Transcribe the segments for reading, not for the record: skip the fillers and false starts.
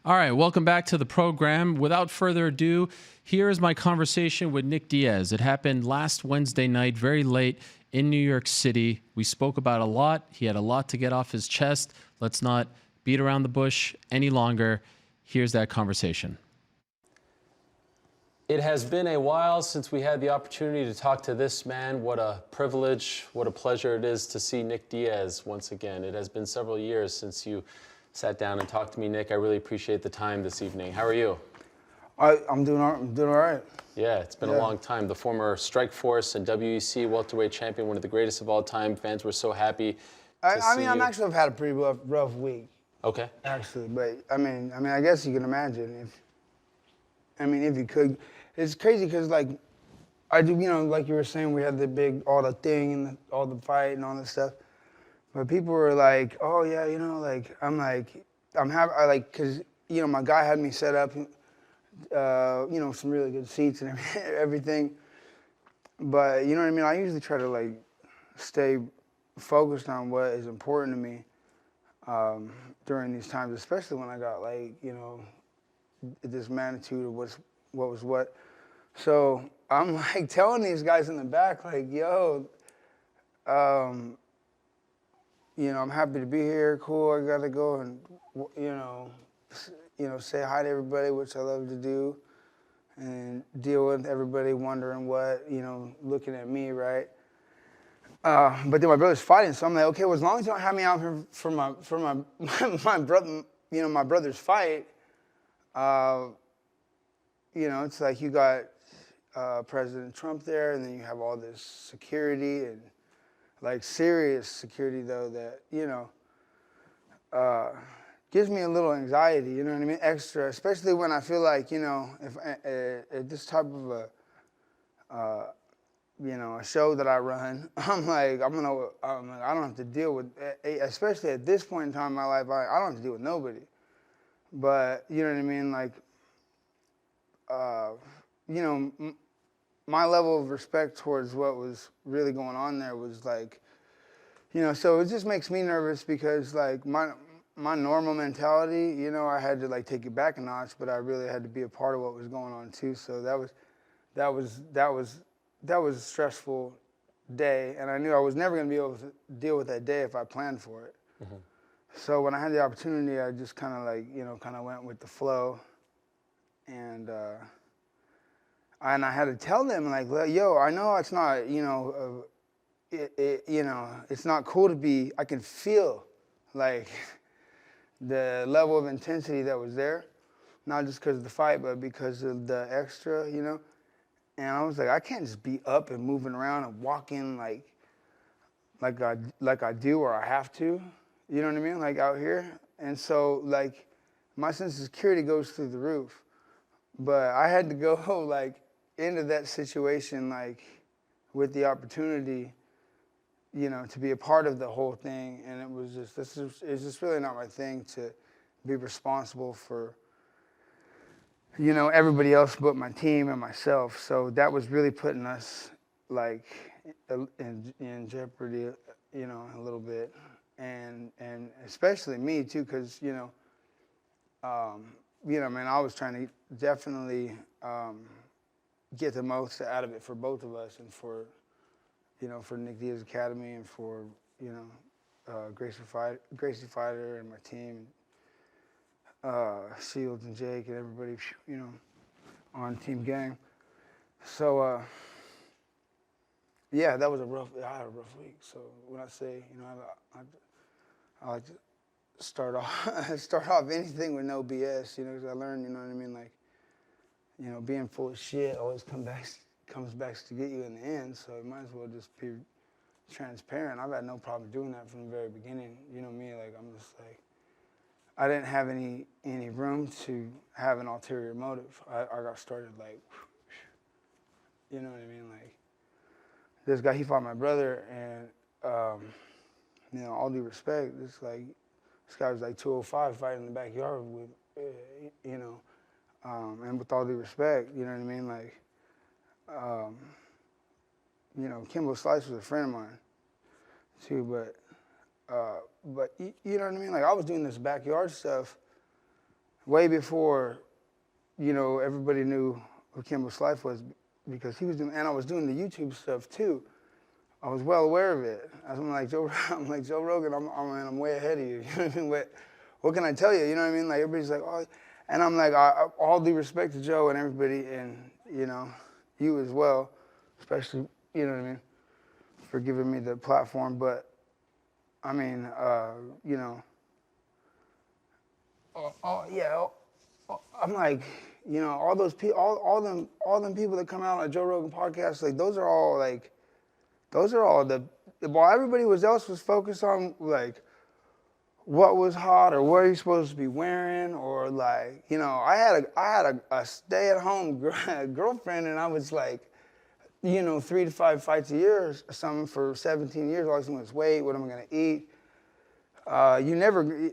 All right, welcome back to the program. Without further ado, here is my conversation with Nick Diaz. It happened last Wednesday night, very late in New York City. We spoke about a lot. He had a lot to get off his chest. Let's not beat around the bush any longer. Here's that conversation. It has been a while since we had the opportunity to talk to this man. What a privilege, what a pleasure it is to see Nick Diaz once again. It has been several years since you sat down and talked to me, Nick. I really appreciate the time this evening. How are you? I'm doing all right. Yeah, it's been a long time. The former Strikeforce and WEC welterweight champion, one of the greatest of all time. Fans were so happy to see you. I'm actually have had a pretty rough week. Okay. Actually, but I mean, I guess you can imagine if you could. It's crazy because like I do, like you were saying, we had all the thing and all the fight and all this stuff. But people were like, oh yeah, I'm happy, cause my guy had me set up, some really good seats and everything. But you know what I mean? I usually try to like stay focused on what is important to me during these times, especially when I got this magnitude of what was what. So I'm like telling these guys in the back, like, yo, I'm happy to be here. Cool, I gotta go and say hi to everybody, which I love to do, and deal with everybody wondering what, looking at me, right? But then my brother's fighting, so I'm like, okay, well, as long as you don't have me out here for my my brother, my brother's fight, it's like you got President Trump there, and then you have all this security and like serious security though that gives me a little anxiety. You know what I mean? Extra, especially when I feel like if at this type of a show that I run, I'm like I don't have to deal with, especially at this point in time in my life, I don't have to deal with nobody. But you know what I mean, like. My level of respect towards what was really going on there was like, so it just makes me nervous because like my normal mentality, I had to like take it back a notch, but I really had to be a part of what was going on too. So that was a stressful day, and I knew I was never going to be able to deal with that day if I planned for it. Mm-hmm. So when I had the opportunity, I just kind of like, went with the flow. And I had to tell them like, yo, I know it's not, it's not cool to be. I can feel like the level of intensity that was there, not just because of the fight, but because of the extra, And I was like, I can't just be up and moving around and walking like I do or I have to, you know what I mean, like out here. And so like my sense of security goes through the roof. But I had to go like into that situation like with the opportunity, to be a part of the whole thing, and it was just it's just really not my thing to be responsible for everybody else but my team and myself. So that was really putting us like in jeopardy, a little bit, and especially me too, because man, I was trying to definitely get the most out of it for both of us, and for Nick Diaz Academy, and for Gracie Fighter and my team, Shields and Jake and everybody, on Team Gang. So yeah, that was I had a rough week. So when I say I like to start off anything with no BS, because I learned, what I mean, like, being full of shit always comes back to get you in the end, so you might as well just be transparent. I've had no problem doing that from the very beginning. You know me, like, I'm just like, I didn't have any room to have an ulterior motive. I got started like, you know what I mean, like, this guy, he fought my brother, and all due respect, this guy was like 205 fighting in the backyard with, and with all due respect, you know what I mean? Like, Kimbo Slice was a friend of mine too, but you know what I mean? Like, I was doing this backyard stuff, way before, everybody knew who Kimbo's Life was, because he was doing, and I was doing the YouTube stuff too. I was well aware of it. I'm like Joe Rogan. I'm way ahead of you. You know what I mean? What can I tell you? You know what I mean? Like everybody's like, oh, and I'm like, all due respect to Joe and everybody, and you as well, especially, you know what I mean, for giving me the platform. But I mean, I'm like, all those people, all them people that come out on Joe Rogan podcast, like those are all while everybody else was focused on like what was hot or what are you supposed to be wearing, or like, I had a stay-at-home girlfriend, and I was like, 3 to 5 fights a year or something for 17 years. All I was doing was weight, what am I gonna eat? You never,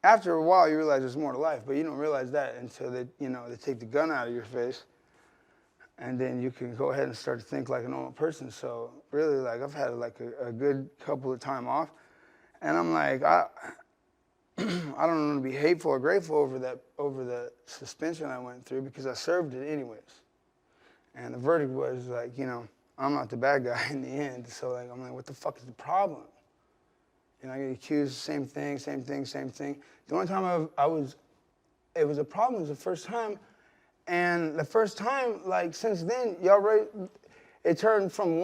after a while you realize there's more to life, but you don't realize that until they take the gun out of your face. And then you can go ahead and start to think like a normal person. So really, like, I've had like a good couple of time off, and I'm like, I don't want to be hateful or grateful over the suspension I went through, because I served it anyways. And the verdict was like, I'm not the bad guy in the end. So like, I'm like, what the fuck is the problem? I get accused, same thing. The only time it was a problem was the first time. And the first time, like, since then, it turned from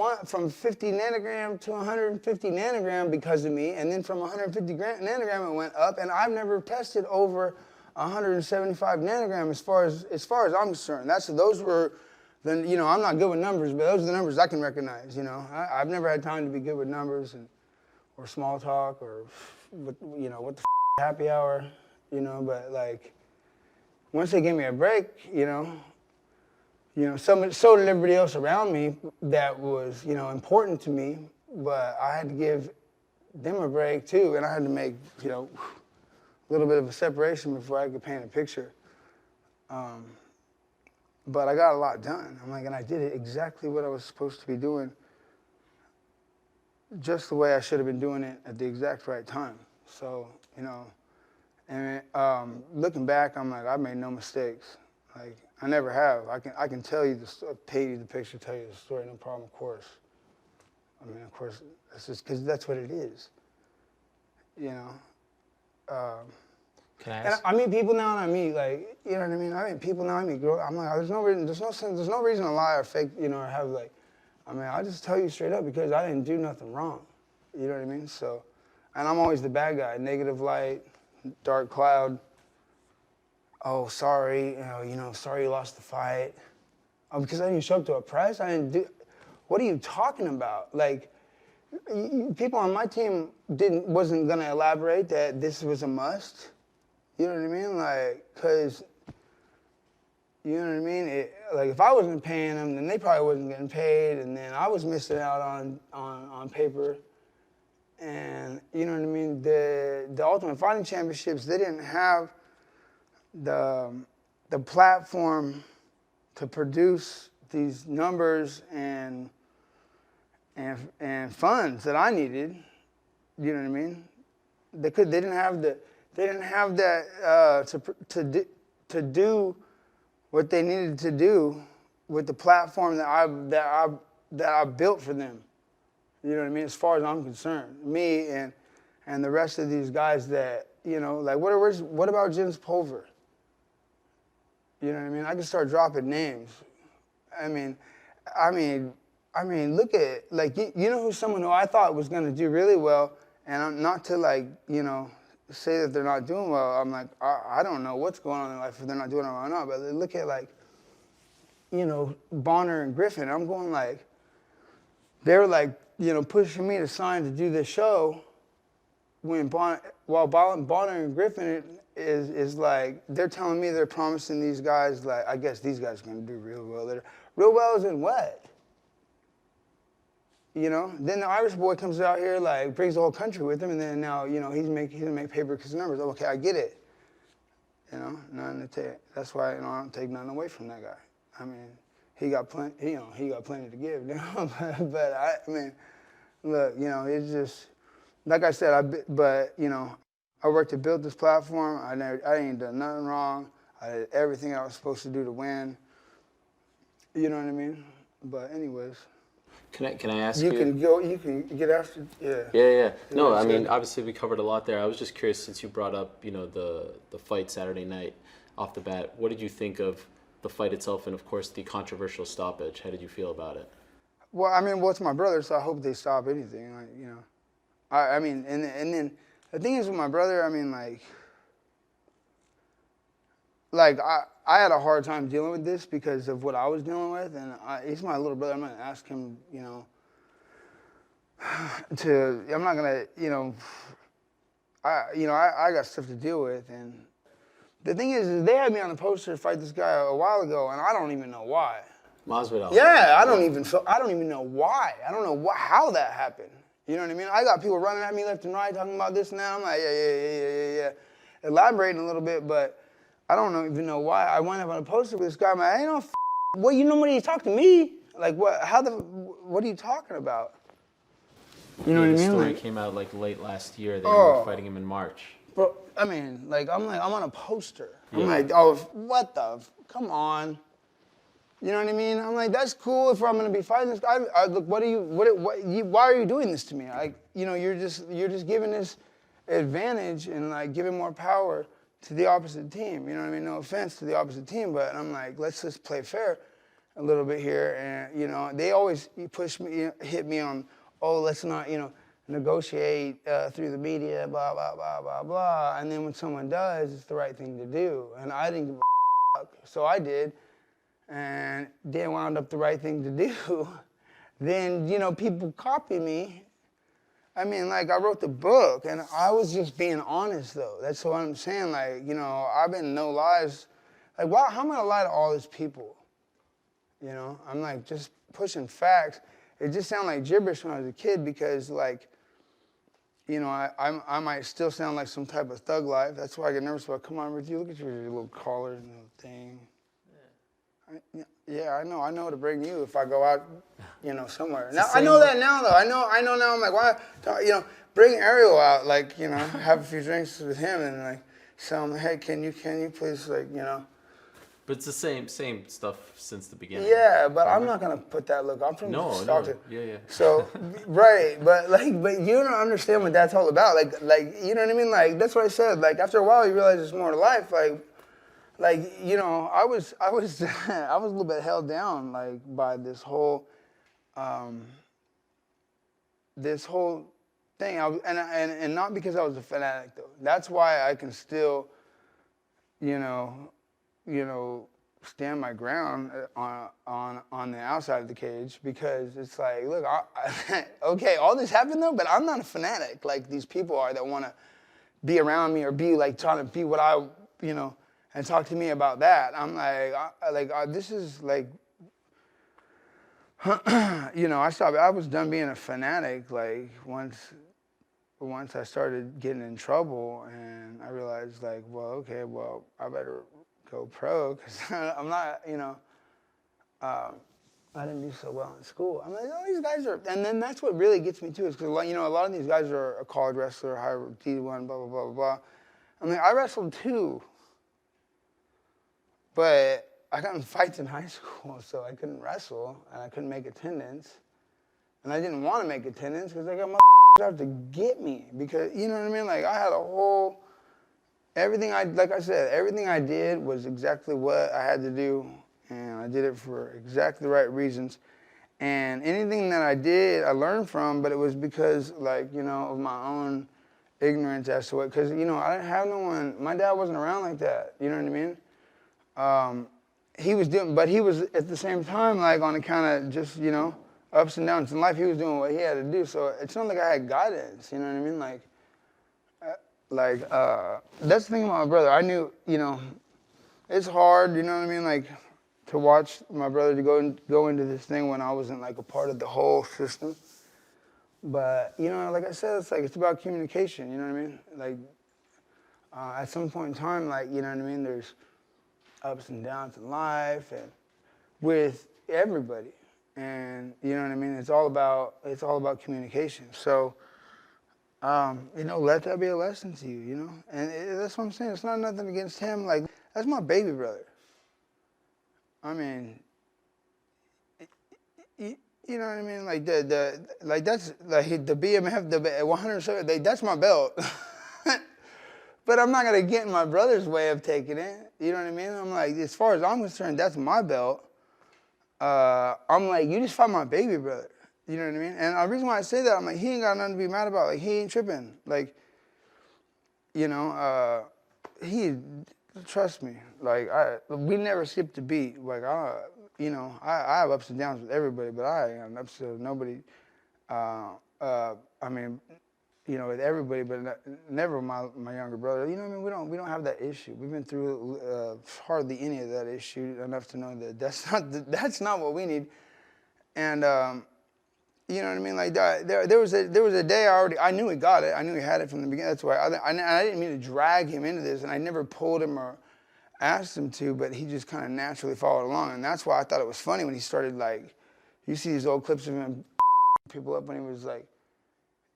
50 nanogram to 150 nanogram because of me, and then from 150 nanogram it went up, and I've never tested over 175 nanogram as far as I'm concerned. Those were, I'm not good with numbers, but those are the numbers I can recognize. I've never had time to be good with numbers or small talk or what the happy hour, but like. Once they gave me a break, so did everybody else around me that was, important to me, but I had to give them a break too, and I had to make, a little bit of a separation before I could paint a picture. But I got a lot done. I'm like, and I did it exactly what I was supposed to be doing, just the way I should have been doing it at the exact right time. So, and looking back, I'm like, I've made no mistakes. Like, I never have. I can tell you paint you the picture, tell you the story, no problem, of course. I mean, of course, that's just because that's what it is. Can I and ask? I meet people now, and I meet, like, you know what I mean? I meet people now, I meet girls. I'm like, there's no reason to lie or fake, or have like, I mean, I'll just tell you straight up because I didn't do nothing wrong. You know what I mean? So, and I'm always the bad guy, negative light, dark cloud. Oh, sorry, sorry you lost the fight. Oh, because I didn't show up to a press? I didn't do. What are you talking about? Like, people on my team wasn't gonna elaborate that this was a must. You know what I mean? Like, cause, you know what I mean? Like, if I wasn't paying them, then they probably wasn't getting paid, and then I was missing out on paper. And, you know what I mean? The Ultimate Fighting Championships, they didn't have the platform to produce these numbers and funds that I needed. You know what I mean? They didn't have that to do what they needed to do with the platform that I built for them. You know what I mean? As far as I'm concerned, me and the rest of these guys that, like, what about Jens Pulver? You know what I mean? I can start dropping names. I mean, look at, like, you know who's someone who I thought was going to do really well, and I'm not to, like, say that they're not doing well. I'm like, I don't know what's going on in life if they're not doing well or not, but look at, like, Bonner and Griffin. I'm going, like, they were, like, pushing me to sign to do this show while Bonner and Griffin is like, they're telling me they're promising these guys, like, I guess these guys are going to do real well. Real well as in what? Then the Irish boy comes out here, like, brings the whole country with him, and then now, he's going to make paper because of numbers. Okay, I get it. Nothing to take. That's why, I don't take nothing away from that guy. I mean, he got plenty to give, but I mean, look, it's just, like I said, I worked to build this platform. I ain't done nothing wrong. I did everything I was supposed to do to win. You know what I mean? But anyways. Can I ask you? You can get after, yeah. Yeah. No, I mean, obviously we covered a lot there. I was just curious, since you brought up, the fight Saturday night off the bat, what did you think of the fight itself and, of course, the controversial stoppage? How did you feel about it? Well, I mean, it's my brother, so I hope they stop anything. I mean, and then the thing is with my brother, I mean, I had a hard time dealing with this because of what I was dealing with, and he's my little brother. I'm gonna ask him, I'm not gonna, I got stuff to deal with, and the thing is they had me on the poster to fight this guy a while ago, and I don't even know why. Masvidal. Yeah, I don't even know why. I don't know how that happened. You know what I mean? I got people running at me left and right talking about this and that. I'm like, yeah. Elaborating a little bit, but I don't even know why. I went up on a poster with this guy. I'm like, I ain't no well, you know when you talk to me? Like, what? What are you talking about? You know what I mean? The story came out late last year. They were fighting him in March. Bro, I mean, I'm on a poster. I'm like, oh, what the? Come on. You know what I mean? I'm like, that's cool if I'm gonna be fighting this guy. Look, why are you doing this to me? You're just giving this advantage and giving more power to the opposite team. You know what I mean? No offense to the opposite team, but I'm like, let's just play fair a little bit here. And they always push me, hit me on, let's not, negotiate through the media, blah blah blah blah blah. And then when someone does, it's the right thing to do. And I didn't give a fuck, so I did. And then wound up the right thing to do. Then, people copy me. I mean, I wrote the book, and I was just being honest, though. That's what I'm saying. I've been no lies. How am I gonna lie to all these people? I'm just pushing facts. It just sounded like gibberish when I was a kid because, I might still sound like some type of thug life. That's why I get nervous about, come on, Ruth, you look at your little collar and little thing. Yeah, I know to bring you if I go out, somewhere. Now I know that now though. I know now. I'm like, why? Bring Ariel out, have a few drinks with him and tell him, hey, can you please, But it's the same stuff since the beginning. Yeah, but I'm not gonna put that look. I'm from Stockton. No, yeah. So, right, but you don't understand what that's all about. You know what I mean? That's what I said. After a while, you realize there's more to life. I was I was a little bit held down by this whole thing. And not because I was a fanatic though. That's why I can still, stand my ground on the outside of the cage because it's look, okay, all this happened though, but I'm not a fanatic like these people are that want to be around me or be trying to be what I, and talk to me about that. I'm this is I stopped. I was done being a fanatic once I started getting in trouble, and I realized I better go pro because I'm not, I didn't do so well in school. I'm like, these guys are, and then that's what really gets me too is because a lot of these guys are a college wrestler, high D1, blah blah blah blah blah. I mean, I wrestled too. But I got in fights in high school, so I couldn't wrestle, and I couldn't make attendance. And I didn't want to make attendance because I got motherfuckers out to get me. Because, you know what I mean? I had everything I did was exactly what I had to do, and I did it for exactly the right reasons. And anything that I did, I learned from, but it was because, of my own ignorance as to it. Because, I didn't have no one, my dad wasn't around like that, you know what I mean? He was at the same time, on account of just, ups and downs in life, he was doing what he had to do. So it's not like I had guidance, you know what I mean? That's the thing about my brother. I knew, it's hard, you know what I mean? To watch my brother to go into this thing when I wasn't a part of the whole system. But, like I said, it's about communication, you know what I mean? At some point in time, you know what I mean? There's ups and downs in life and with everybody, and you know what I mean. It's all about communication. So Let that be a lesson to you, And that's what I'm saying. It's not nothing against him. Like, that's my baby brother. I mean, you know what I mean? Like, that's, like, the BMF, the 107, that's my belt. But I'm not going to get in my brother's way of taking it. You know what I mean? I'm like, as far as I'm concerned, that's my belt. I'm like, you just fought my baby brother. You know what I mean? And the reason why I say that, I'm like, he ain't got nothing to be mad about. Like, he ain't tripping. Like, trust me. Like, we never skipped a beat. Like, I have ups and downs with everybody, but I ain't got ups with nobody. With everybody, but never my younger brother. You know what I mean? We don't have that issue. We've been through hardly any of that issue enough to know that that's not what we need. And you know what I mean? Like there was a day I knew he got it. I knew he had it from the beginning. That's why I didn't mean to drag him into this, and I never pulled him or asked him to, but he just kind of naturally followed along, and that's why I thought it was funny when he started, like, you see these old clips of him people up when he was like,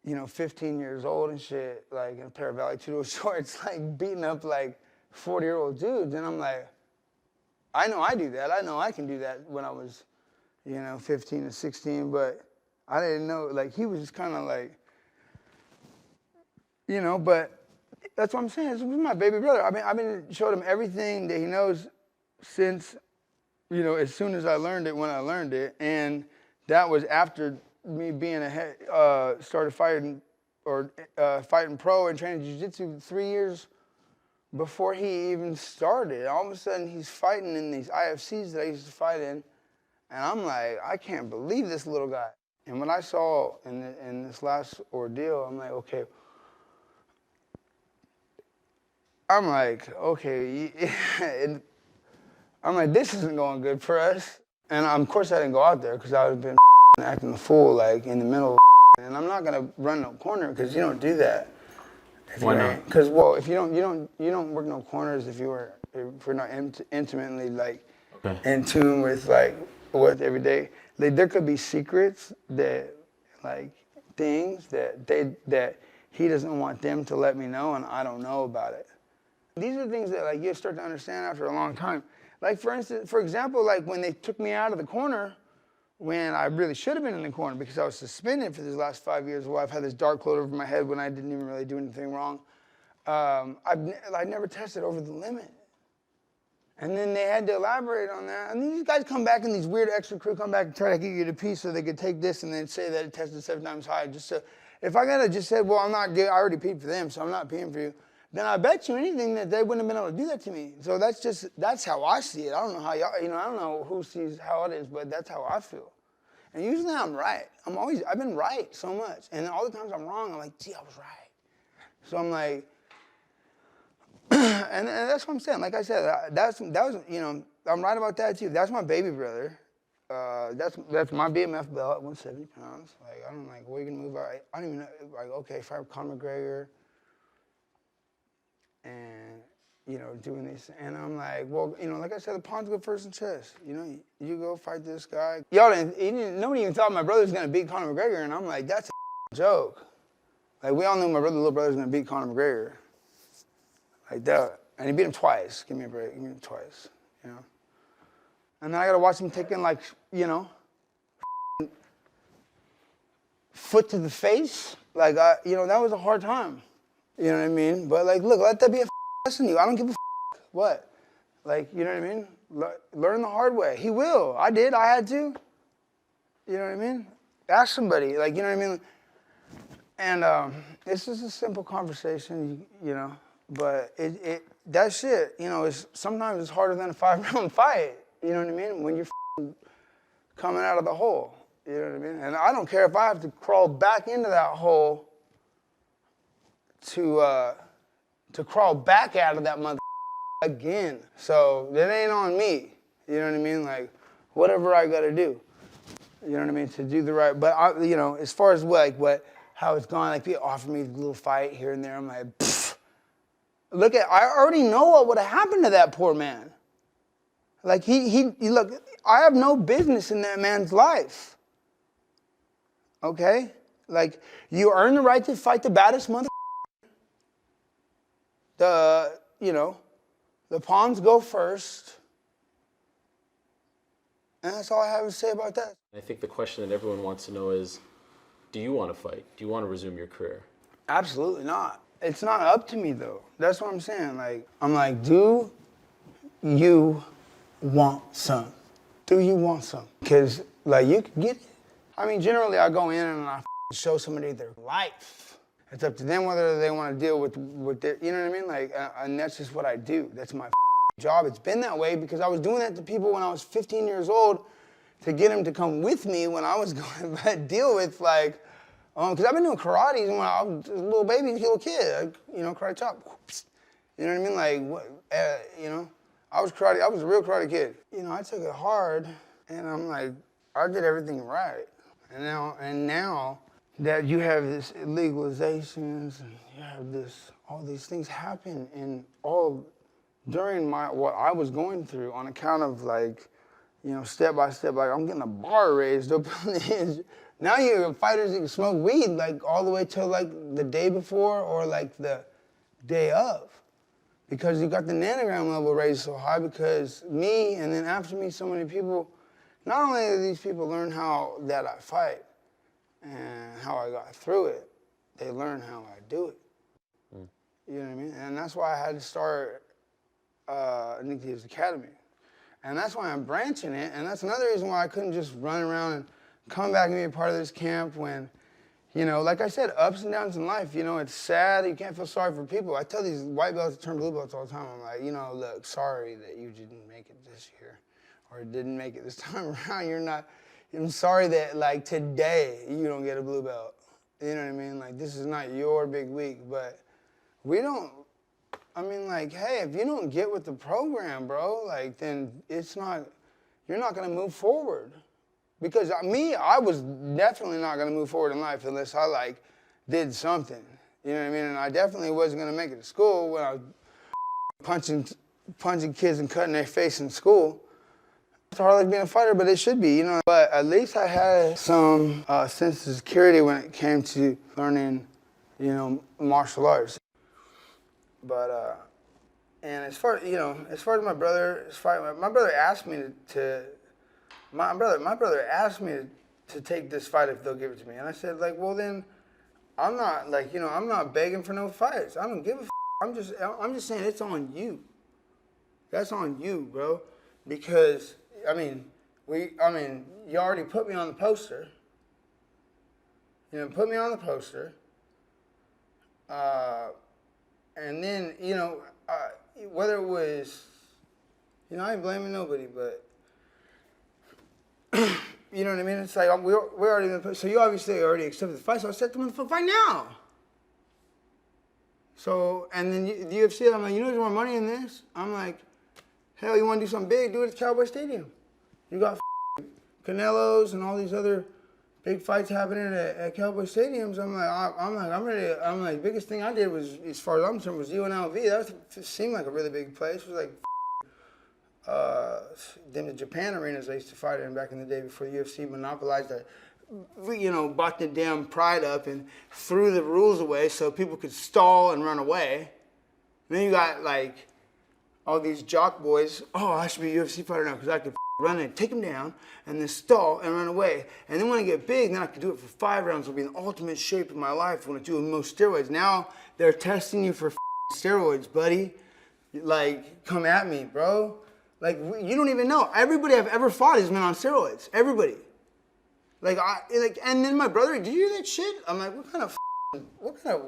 15 years old and shit, like in a pair of Valley Tudo shorts, like beating up like 40-year-old dudes, and I'm like, I know I do that. I know I can do that when I was, 15 or 16, but I didn't know, like, he was just kind of like, but that's what I'm saying. This is my baby brother. I've been showed him everything that he knows since, as soon as I learned it, when I learned it, and that was after me being started fighting fighting pro and training jiu-jitsu 3 years before he even started. All of a sudden, he's fighting in these IFCs that I used to fight in, and I'm like, I can't believe this little guy. And what I saw in this last ordeal, I'm like, okay. I'm like, okay. I'm like, this isn't going good for us. And of course, I didn't go out there because I would have been acting a fool, like in the middle of and I'm not gonna run no corner because you don't do that. Why not? Because if you don't work no corners if we're not intimately like in tune with like what every day. Like, there could be secrets that like things that he doesn't want them to let me know, and I don't know about it. These are things that like you start to understand after a long time. Like, for example, like when they took me out of the corner, when I really should have been in the corner because I was suspended for these last 5 years where I've had this dark cloud over my head when I didn't even really do anything wrong. I never tested over the limit. And then they had to elaborate on that. And these guys come back and these weird extra crew come back and try to get you to pee so they could take this and then say that it tested 7 times higher. If I gotta just say, well, I'm not good, I already peed for them, so I'm not peeing for you, then I bet you anything that they wouldn't have been able to do that to me. So that's how I see it. I don't know how y'all, I don't know who sees how it is, but that's how I feel. And usually I'm right. I've been right so much. And all the times I'm wrong, I'm like, gee, I was right. So I'm like, and that's what I'm saying. Like I said, that was, I'm right about that too. That's my baby brother. That's my BMF belt at 170 pounds. Like, I don't like, where you gonna move out? I don't even know, like, okay, if I have Conor McGregor, and, doing this. And I'm like, well, like I said, the pawn's go first in chess. You go fight this guy. Nobody even thought my brother was going to beat Conor McGregor. And I'm like, that's a joke. Like, we all knew my little brother was going to beat Conor McGregor. Like that. And he beat him twice. Give me a break. Give me him twice. And then I got to watch him taking, like, foot to the face. Like, that was a hard time. You know what I mean? But, like, look, let that be a lesson to you. I don't give a what. Like, you know what I mean? Learn the hard way. He will. I did. I had to. You know what I mean? Ask somebody. Like, you know what I mean? And it's just a simple conversation, But that shit, sometimes it's harder than a 5-round fight. You know what I mean? When you're coming out of the hole. You know what I mean? And I don't care if I have to crawl back into that hole to crawl back out of that mother again. So that ain't on me. You know what I mean? Like, whatever I gotta do. You know what I mean? To do the right. But as far as how it's gone, like people offer me a little fight here and there. I'm like, pfft. I already know what would have happened to that poor man. Like look, I have no business in that man's life. Okay? Like, you earn the right to fight the baddest mother. The pawns go first. And that's all I have to say about that. I think the question that everyone wants to know is, do you want to fight? Do you want to resume your career? Absolutely not. It's not up to me, though. That's what I'm saying. Like, I'm like, do you want some? Do you want some? Because, like, you can get it. I mean, generally, I go in and I show somebody their life. It's up to them whether they want to deal with their, you know what I mean? Like, and that's just what I do. That's my job. It's been that way because I was doing that to people when I was 15 years old to get them to come with me when I was going to deal with, like, because I've been doing karate when I was a little baby, little kid, karate chop. You know what I mean? Like, I was a real karate kid. I took it hard, and I'm like, I did everything right. And now that you have this legalizations and you have all these things happen and all during what I was going through on account of, like, step by step, like, I'm getting a bar raised up. Now you have fighters that can smoke weed, like, all the way till, like, the day before or, like, the day of. Because you got the nanogram level raised so high because me, and then after me, so many people, not only do these people learn how that I fight and how I got through it, they learn how I do it. You know what I mean? And that's why I had to start Nick Diaz Academy. And that's why I'm branching it, and that's another reason why I couldn't just run around and come back and be a part of this camp when, like I said, ups and downs in life, it's sad, you can't feel sorry for people. I tell these white belts that turn blue belts all the time, I'm like, look, sorry that you didn't make it this year, or didn't make it this time around. I'm sorry that, like, today you don't get a blue belt. You know what I mean? Like, this is not your big week, but hey, if you don't get with the program, bro, like, then you're not gonna move forward. Because I was definitely not gonna move forward in life unless I, like, did something. You know what I mean? And I definitely wasn't gonna make it to school when I was punching kids and cutting their face in school. It's hard like being a fighter, but it should be, But at least I had some sense of security when it came to learning, martial arts. But, and as far as my brother's fight, my brother asked me my brother asked me to take this fight if they'll give it to me. And I said, like, well then, I'm not, like, I'm not begging for no fights. I don't give a I'm just saying it's on you. That's on you, bro. Because, you already put me on the poster. Put me on the poster. And then, whether it was, I ain't blaming nobody, but, you know what I mean? It's like, we're already going to, so you obviously already accepted the fight, so I said to him, fight now. So, and then the UFC, I'm like, there's more money in this? I'm like, hell, you want to do something big? Do it at Cowboy Stadium. You got Canelos and all these other big fights happening at Cowboy Stadiums. I'm ready. I'm like, biggest thing I did was, as far as I'm concerned, was UNLV. That seemed like a really big place. It was like, then the Japan arenas I used to fight in back in the day before the UFC monopolized it. Bought the damn pride up and threw the rules away so people could stall and run away. And then you got, like, all these jock boys. Oh, I should be a UFC fighter now because I could run and take them down and then stall and run away. And then when I get big, then I can do it for 5 rounds. It'll be in the ultimate shape of my life when I do the most steroids. Now they're testing you for steroids, buddy. Like, come at me, bro. Like, you don't even know. Everybody I've ever fought has been on steroids. Everybody. And then my brother, did you hear that shit? I'm like, what kind of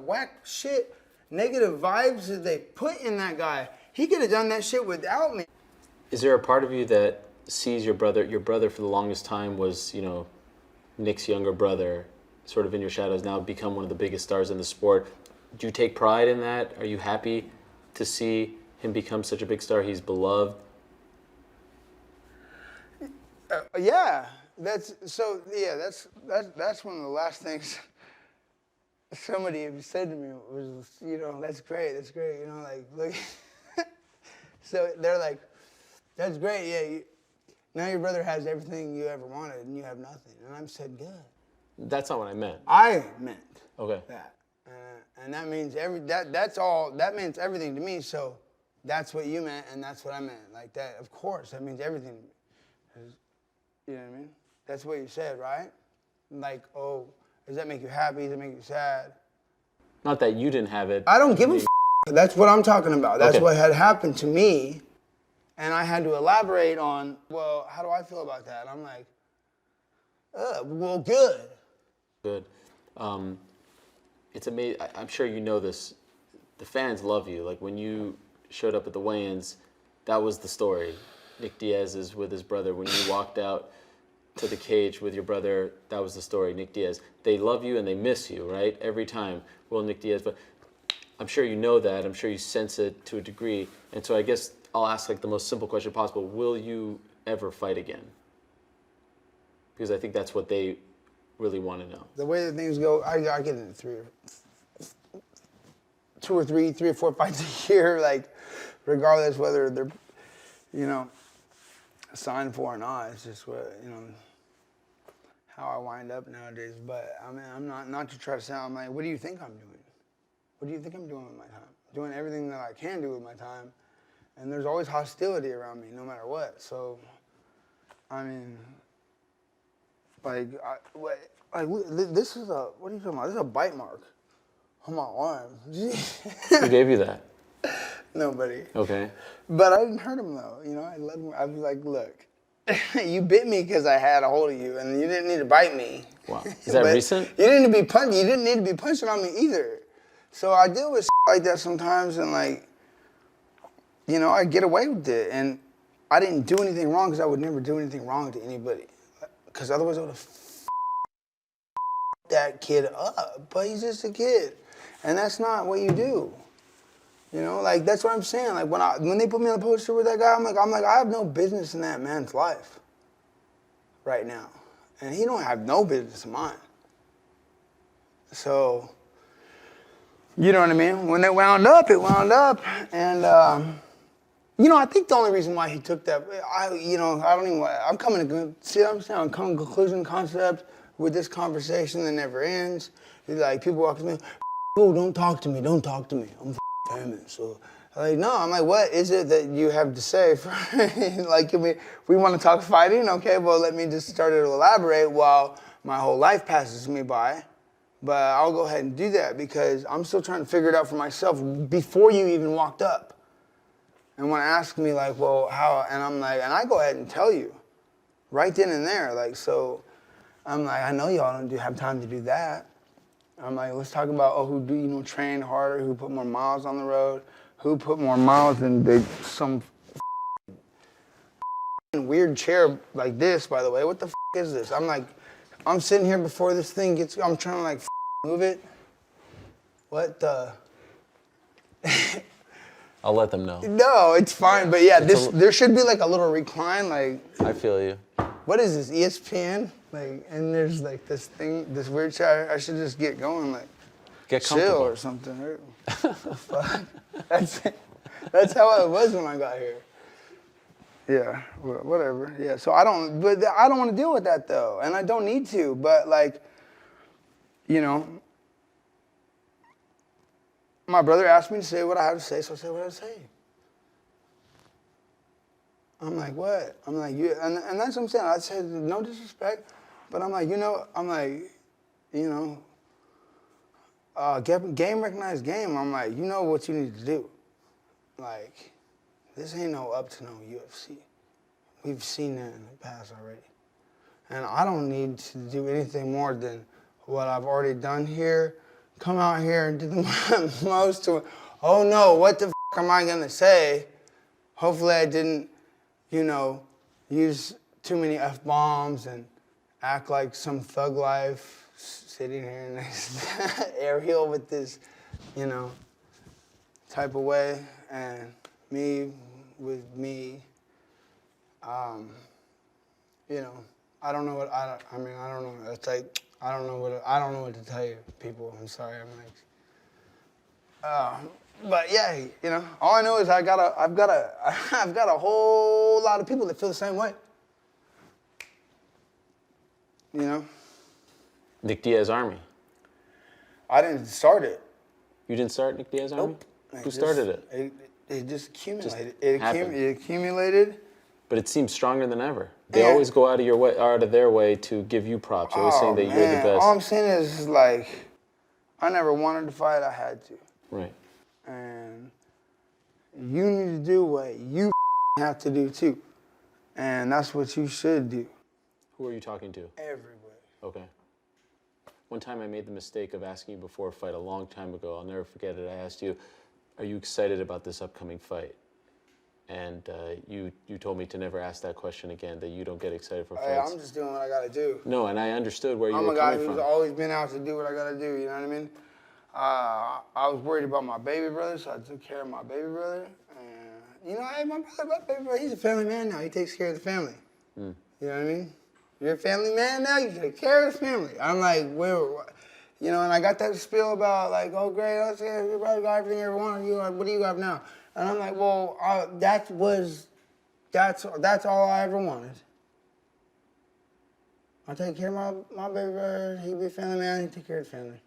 whack shit, negative vibes did they put in that guy? He could have done that shit without me. Is there a part of you that sees your brother for the longest time was, Nick's younger brother, sort of in your shadows, now become one of the biggest stars in the sport? Do you take pride in that? Are you happy to see him become such a big star? He's beloved. Yeah. That's one of the last things somebody said to me was, that's great, like, look. So they're like, that's great, yeah. Now your brother has everything you ever wanted and you have nothing. And I said, good. That's not what I meant. I meant Okay. that. And that means that means everything to me. So that's what you meant, and that's what I meant. Like that, of course, that means everything to me. You know what I mean? That's what you said, right? Like, oh, does that make you happy? Does it make you sad? Not that you didn't have it. I don't give a f***. That's what I'm talking about. That's Okay. what had happened to me. And I had to elaborate on, well, how do I feel about that? And I'm like, well, good. Good. It's amazing. I'm sure you know this. The fans love you. Like when you showed up at the weigh-ins, that was the story. Nick Diaz is with his brother. When you walked out to the cage with your brother, that was the story. Nick Diaz. They love you and they miss you, right? Every time. Well, Nick Diaz, but I'm sure you know that. I'm sure you sense it to a degree. And so I guess I'll ask like the most simple question possible. Will you ever fight again? Because I think that's what they really want to know. The way that things go, I get into three or four fights a year, like, regardless whether they're, you know, signed for or not. It's just what, you know, how I wind up nowadays. But I mean, I'm not to try to sound like, what do you think I'm doing? What do you think I'm doing with my time? Doing everything that I can do with my time. And there's always hostility around me, no matter what. So, I mean, this is a, what are you talking about? This is a bite mark on my arm. Who gave you that? Nobody. Okay. But I didn't hurt him though. You know, I let him. I was like, look, you bit me because I had a hold of you, and you didn't need to bite me. Wow. Is that recent? You didn't need to be punching. You didn't need to be punching on me either. So I deal with like that sometimes, and like, you know, I get away with it, and I didn't do anything wrong because I would never do anything wrong to anybody, because otherwise I would have that kid up. But he's just a kid, and that's not what you do. You know, like that's what I'm saying. Like when they put me on the poster with that guy, I'm like, I have no business in that man's life right now, and he don't have no business in mine. So, you know what I mean? When it wound up, and you know, I think the only reason why he took that, I'm coming to see what I'm saying. I'm coming to conclusion concept with this conversation that never ends. It's like people walk to me, oh, don't talk to me. I'm famous. So, like, no, I'm like, what is it that you have to say? Like, we want to talk fighting? Okay, well, let me just start to elaborate while my whole life passes me by. But I'll go ahead and do that because I'm still trying to figure it out for myself before you even walked up. And when ask me, like, well, how? And I'm like, and I go ahead and tell you right then and there. Like, so I'm like, I know y'all don't have time to do that. I'm like, let's talk about, who do, you know, train harder, who put more miles on the road, who put more miles in some weird chair like this, by the way. What the is this? I'm like, I'm sitting here before this thing gets, I'm trying to like move it. What the? I'll let them know. No, it's fine. But yeah, there should be like a little recline. Like, I feel you. What is this, ESPN? Like, and there's like this thing, this weird chair. I should just get going, like, get chill or something. Fuck. That's how it was when I got here. Yeah, whatever. Yeah, so I don't want to deal with that though, and I don't need to. But like, you know, my brother asked me to say what I have to say, so I said what I have to say. I'm like, what? I'm like, you, and that's what I'm saying. I said no disrespect, but I'm like, game recognized game. I'm like, you know what you need to do. Like, this ain't no up to no UFC. We've seen that in the past already. And I don't need to do anything more than what I've already done here. Come out here and do the most to, oh no, what the f am I gonna say? Hopefully I didn't, use too many F-bombs and act like some thug life sitting here next to Ariel with this, type of way. And me with me, I don't know what, I don't know. It's like, I don't know what to tell you, people. I'm sorry. I'm like, but yeah, all I know is I've got a whole lot of people that feel the same way. Nick Diaz Army. I didn't start it. You didn't start Nick Diaz Army? Nope. Who started it? It just accumulated. Just It accumulated. But it seems stronger than ever. They always go out of their way to give you props. Always saying that you're the best. All I'm saying is like, I never wanted to fight. I had to. Right. And you need to do what you have to do too, and that's what you should do. Who are you talking to? Everybody. Okay. One time I made the mistake of asking you before a fight a long time ago. I'll never forget it. I asked you, "Are you excited about this upcoming fight?" And you told me to never ask that question again, that you don't get excited for fights. I'm just doing what I gotta do. No, and I understood where you were coming I'm a from. guy who's always been out to do what I gotta do, you know what I mean? I was worried about my baby brother, so I took care of my baby brother. And, you know, hey, my baby brother, he's a family man now. He takes care of the family. You know what I mean? You're a family man now, you take care of the family. I'm like, you know, and I got that spiel about like, oh great, your brother got everything you ever wanted. What do you got now? And I'm like, well, that's all I ever wanted. I take care of my baby brother. He be a family man. He take care of the family.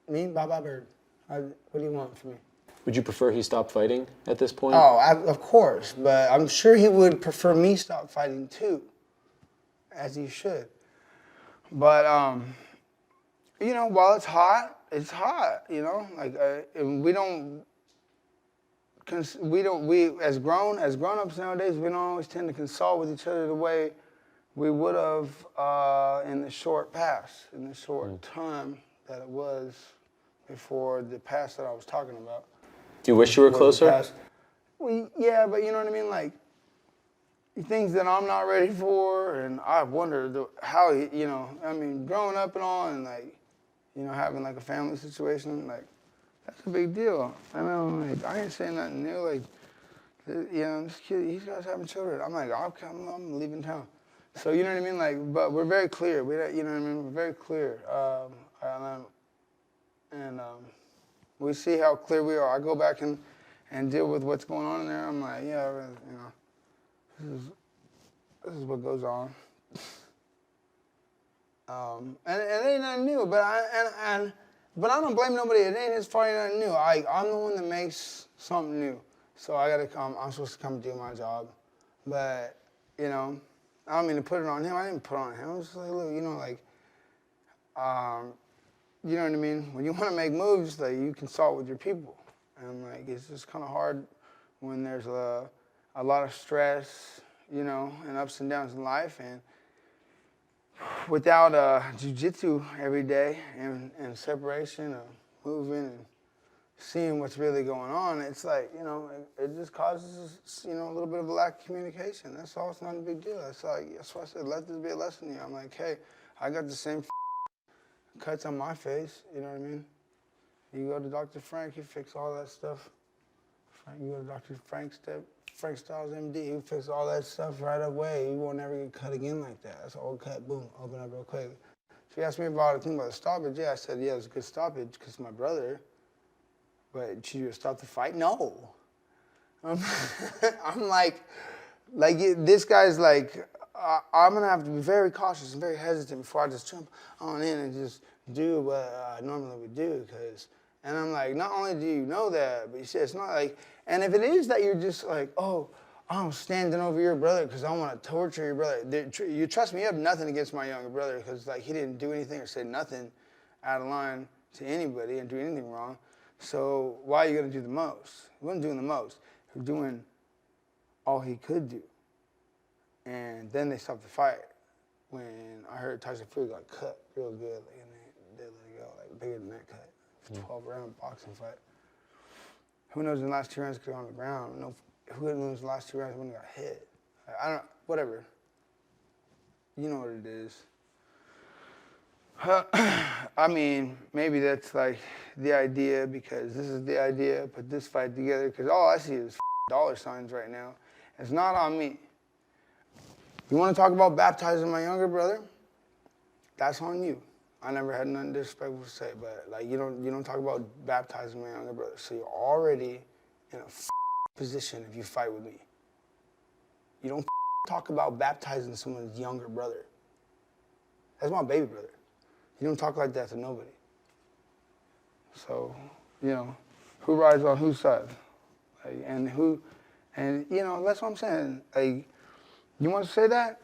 Me, Baba Bird. What do you want from me? Would you prefer he stop fighting at this point? Oh, of course. But I'm sure he would prefer me stop fighting too, as he should. But you know, while it's hot. You know, like we as grown-ups nowadays, we don't always tend to consult with each other the way we would have in the short past, in the short time that it was before the past that I was talking about. Do you wish you were closer? Well, yeah, but you know what I mean? Like, things that I'm not ready for, and I wonder how, you know, I mean, growing up and all, and like, you know, having like a family situation, like, that's a big deal. I mean, like, I ain't saying nothing new. Like, you know, this kid, he's guys having children. I'm like, I'm leaving town. So you know what I mean? Like, but we're very clear. You know what I mean? We're very clear. We see how clear we are. I go back and deal with what's going on in there. I'm like, yeah, you know, this is what goes on. And it ain't nothing new. But I don't blame nobody. It ain't his fault. It ain't nothing new. I'm the one that makes something new. So I gotta come. I'm supposed to come do my job. But you know, I don't mean to put it on him. I didn't put it on him. I was just like, look, you know, like, you know what I mean? When you want to make moves, like, you consult with your people. And like, it's just kind of hard when there's a lot of stress, you know, and ups and downs in life. And without jiu-jitsu every day and separation of moving and seeing what's really going on, it's like, you know, it just causes, you know, a little bit of a lack of communication. That's all. It's not a big deal. That's why I said, let this be a lesson here. I'm like, hey, I got the same cuts on my face, you know what I mean? You go to Dr. Frank, he fix all that stuff. You go to Dr. Frank Styles MD, he fix all that stuff right away. You won't ever get cut again like that. That's an old cut, boom, open up real quick. She asked me about a thing about the stoppage. Yeah, I said, yeah, it was a good stoppage because it's my brother. But should you stop the fight? No. I'm like this guy's like, I'm going to have to be very cautious and very hesitant before I just jump on in and just do what I normally would do. And I'm like, not only do you know that, but you say it's not like, and if it is that you're just like, oh, I'm standing over your brother because I want to torture your brother. You trust me, you have nothing against my younger brother because like he didn't do anything or say nothing out of line to anybody and do anything wrong. So why are you going to do the most? He wasn't doing the most. He was doing all he could do. And then they stopped the fight when I heard Tyson Fury got cut real good, like, and they let it go, like bigger than that cut. 12-round boxing fight. Who knows in the last 2 rounds could go on the ground? No, who knows in the last 2 rounds when he got hit? I don't, whatever. You know what it is. I mean, maybe that's like the idea because this is the idea, put this fight together because all I see is dollar signs right now. It's not on me. You want to talk about baptizing my younger brother? That's on you. I never had nothing disrespectful to say, but like you don't talk about baptizing my younger brother. So you're already in a position if you fight with me. You don't talk about baptizing someone's younger brother. That's my baby brother. You don't talk like that to nobody. So, you know, who rides on whose side? Like, and you know, that's what I'm saying. Like, you want to say that?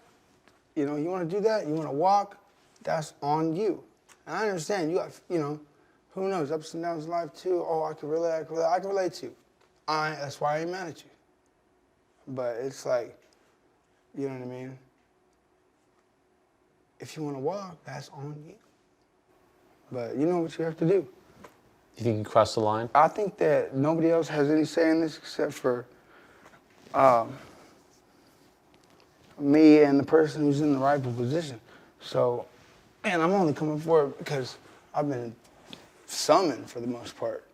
You know, you want to do that? You want to walk? That's on you. And I understand you got, you know, who knows, ups and downs in life too. Oh, I can relate to you. That's why I ain't mad at you. But it's like, you know what I mean? If you want to walk, that's on you. But you know what you have to do. You think you crossed the line? I think that nobody else has any say in this except for me and the person who's in the rightful position. So, and I'm only coming forward because I've been summoned for the most part.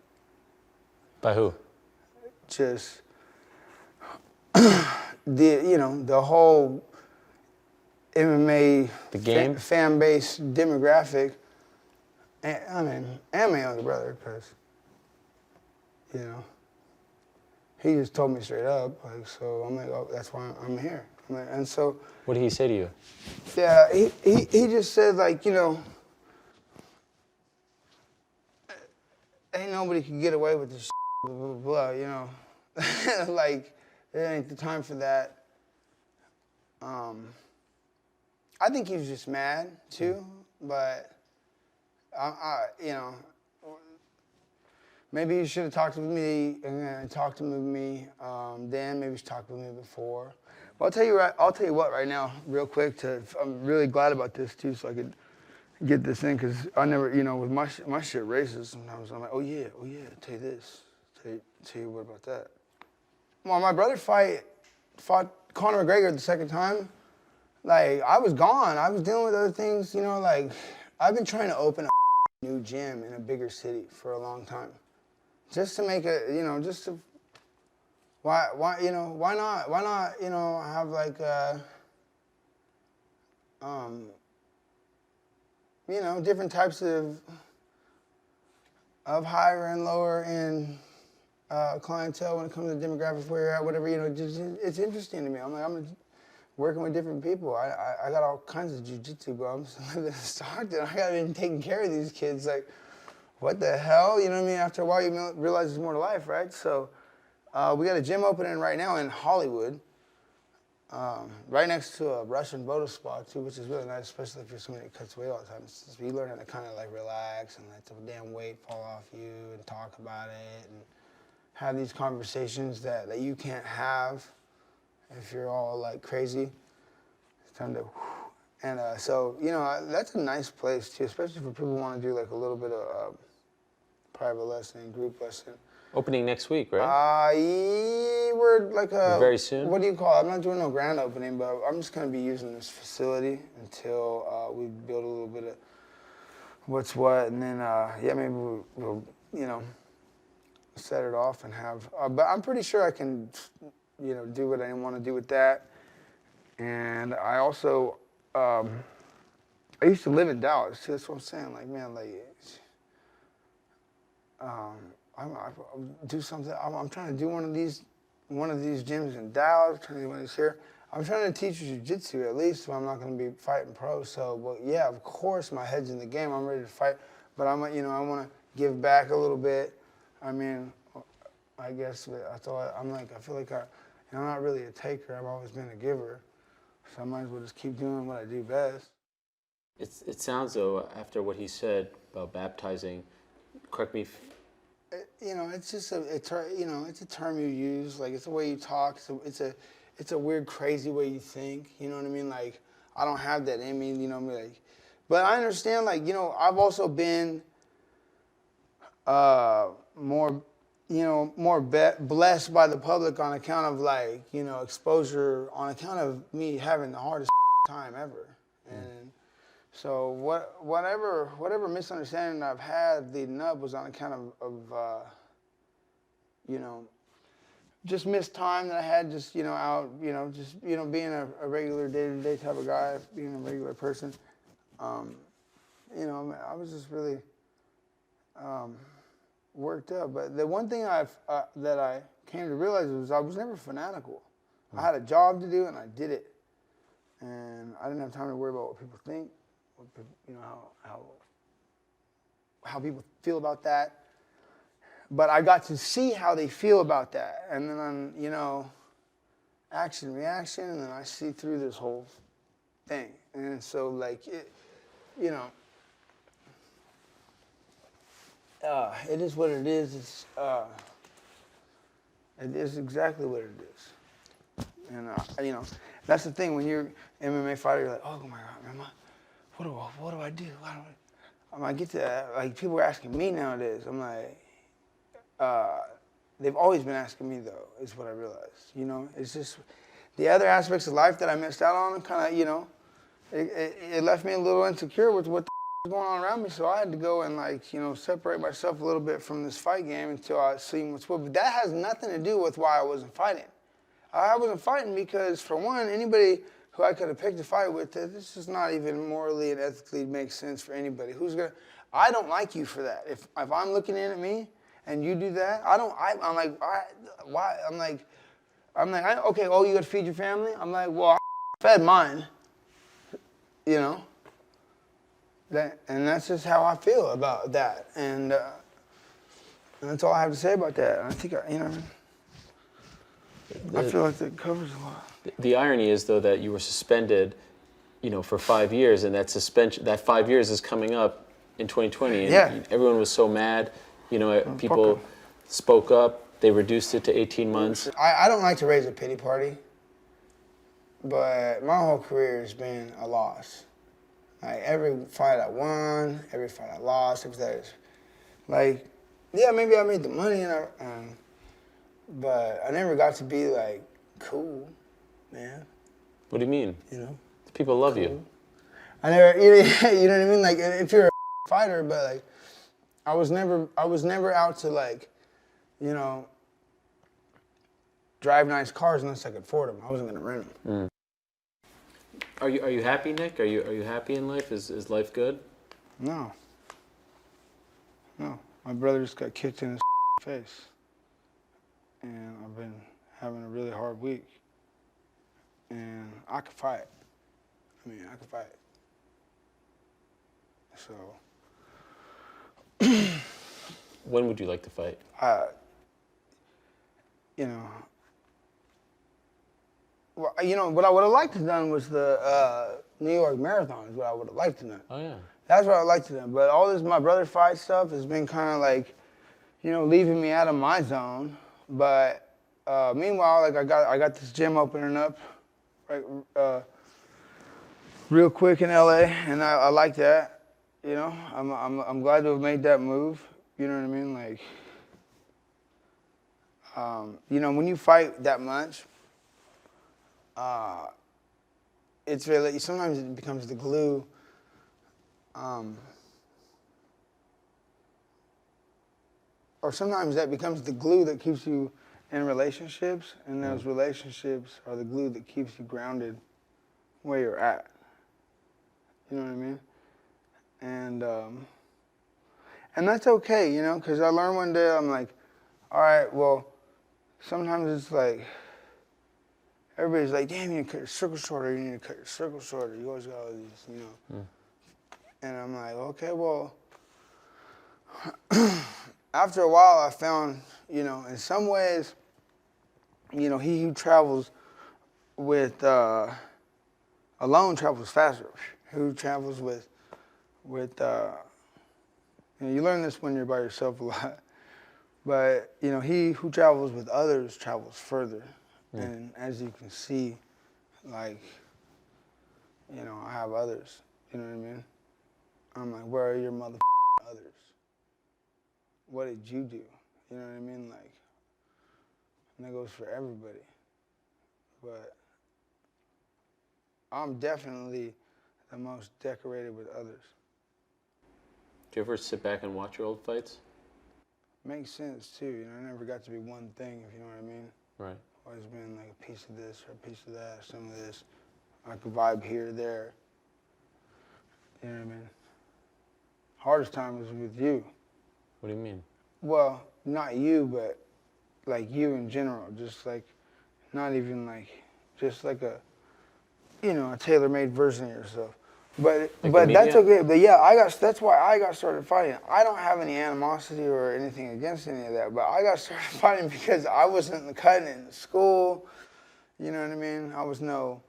By who? Just the whole MMA The game? fan base demographic. And my younger brother, because, you know, he just told me straight up, like, so I'm like, oh, that's why I'm here. And so. What did he say to you? Yeah, he just said, like, you know, ain't nobody can get away with this shit, blah, blah, blah, you know. Like, it ain't the time for that. I think he was just mad, too, but, you know, maybe you should have talked with me, Dan, maybe you should talk with me before. Well, I'll tell you what right now, real quick, I'm really glad about this, too, so I could get this in, because I never, you know, with my shit races, sometimes I'm like, oh yeah, tell you this, tell you what about that. Well, my brother fought Conor McGregor the second time. Like, I was gone. I was dealing with other things, you know, like, I've been trying to open a new gym in a bigger city for a long time. Just to make it, you know, just to, why not, you know, have like, you know, different types of higher and lower end clientele when it comes to demographics, where you're at, whatever, you know, it's interesting to me. I'm working with different people. I got all kinds of jiu-jitsu, bro. I'm just living in Stockton. I got been taking care of these kids. Like, what the hell? You know what I mean? After a while, you realize there's more to life, right? So we got a gym opening right now in Hollywood, right next to a Russian photo spa, too, which is really nice, especially if you're somebody that cuts weight all the time. So you learn how to kind of, like, relax and let the damn weight fall off you and talk about it and have these conversations that you can't have if you're all, like, crazy. It's time to, and so, you know, that's a nice place, too, especially for people who want to do, like, a little bit of private lesson, group lesson. Opening next week, right? We're like very soon? What do you call it? I'm not doing no grand opening, but I'm just going to be using this facility until we build a little bit of what's what, and then, yeah, maybe we'll, you know, set it off and have, but I'm pretty sure I can, you know, do what I want to do with that. And I also, I used to live in Dallas, too. That's what I'm saying. Like, man, like, I'll do something. I'm trying to do one of these gyms in Dallas, trying to do one of these here. I'm trying to teach jiu-jitsu at least, so I'm not going to be fighting pro. So, well, yeah, of course, my head's in the game. I'm ready to fight, but you know, I want to give back a little bit. I mean, I guess I feel like I'm not really a taker. I've always been a giver, so I might as well just keep doing what I do best. It sounds, though, after what he said about baptizing, correct me if... You know, it's just it's a term you use. Like, it's the way you talk. It's a weird, crazy way you think. You know what I mean? Like, I don't have that in me. You know, like, but I understand. Like, you know, I've also been more blessed by the public on account of, like, you know, exposure, on account of me having the hardest time ever. And so whatever misunderstanding I've had leading up was on account of you know, just missed time that I had, just, you know, out, you know, just, you know, being a regular day-to-day type of guy, being a regular person. You know, I was just really worked up. But the one thing that I came to realize was I was never fanatical. I had a job to do, and I did it. And I didn't have time to worry about what people think, you know, how people feel about that. But I got to see how they feel about that. And then, you know, action, reaction, and then I see through this whole thing. And so, like, you know, it is what it is. It is exactly what it is. And, you know, that's the thing. When you're an MMA fighter, you're like, oh, my God, man, what do I do? I get to, like, people are asking me nowadays. I'm like, they've always been asking me, though, is what I realized. You know, it's just the other aspects of life that I missed out on, kind of, you know, it left me a little insecure with what was going on around me. So I had to go and, like, you know, separate myself a little bit from this fight game until I seen what's what. But that has nothing to do with why I wasn't fighting. I wasn't fighting because, for one, anybody who I could have picked a fight with, this is not even morally and ethically makes sense for anybody. Who's gonna? I don't like you for that. If I'm looking in at me and you do that, I'm like, why? I'm like, okay, oh, you got to feed your family? I'm like, well, I fed mine, you know? And that's just how I feel about that. And that's all I have to say about that. I think, you know, I feel like that covers a lot. The irony is, though, that you were suspended, you know, for 5 years, and that suspension, that 5 years is coming up in 2020. And yeah. Everyone was so mad. You know, people spoke up. They reduced it to 18 months. I don't like to raise a pity party, but my whole career has been a loss. Like, every fight I won, every fight I lost, like, yeah, maybe I made the money, but I never got to be, like, cool, man. What do you mean? You know? People love cool. you. I never, you know what I mean? Like, if you're a fighter, but, like, I was never out to, like, you know, drive nice cars unless I could afford them. I wasn't gonna rent them. Are you happy, Nick? Are you happy in life? Is life good? No. My brother just got kicked in his face, and I've been having a really hard week. And I could fight. I could fight. So. When would you like to fight? You know. Well, you know, what I would have liked to have done was the New York Marathon is what I would have liked to have done. Oh, yeah. That's what I would like to have done. But all this my brother fight stuff has been kind of like, you know, leaving me out of my zone. But meanwhile, like, I got this gym opening up right, real quick in LA, and I like that. You know, I'm glad to have made that move. You know what I mean? Like, you know, when you fight that much, it's really, sometimes it becomes the glue. Or sometimes that becomes the glue that keeps you in relationships, and those relationships are the glue that keeps you grounded where you're at. You know what I mean? And that's okay, you know, because I learned one day, I'm like, all right, well, sometimes it's like, everybody's like, damn, you need to cut your circle shorter, you need to cut your circle shorter. You always got all these, you know. And I'm like, okay, well, after a while I found, you know, in some ways, you know, he who travels with, alone travels faster. Who travels with you know, you learn this when you're by yourself a lot. But, you know, he who travels with others travels further. And as you can see, like, you know, I have others. You know what I mean? I'm like, where are your others? What did you do? You know what I mean? Like, and that goes for everybody. But I'm definitely the most decorated with others. Do you ever sit back and watch your old fights? Makes sense too, you know, I never got to be one thing, if you know what I mean. Right. Always been like a piece of this or a piece of that, some of this. I could vibe here or there. You know what I mean? Hardest time was with you. What do you mean? Well, not you, but like you in general. Just like, not even like, just like a, you know, a tailor-made version of yourself. But Like but that's media? okay. But yeah, that's why I got started fighting. I don't have any animosity or anything against any of that. But I got started fighting because I wasn't cutting it in school. You know what I mean? I was no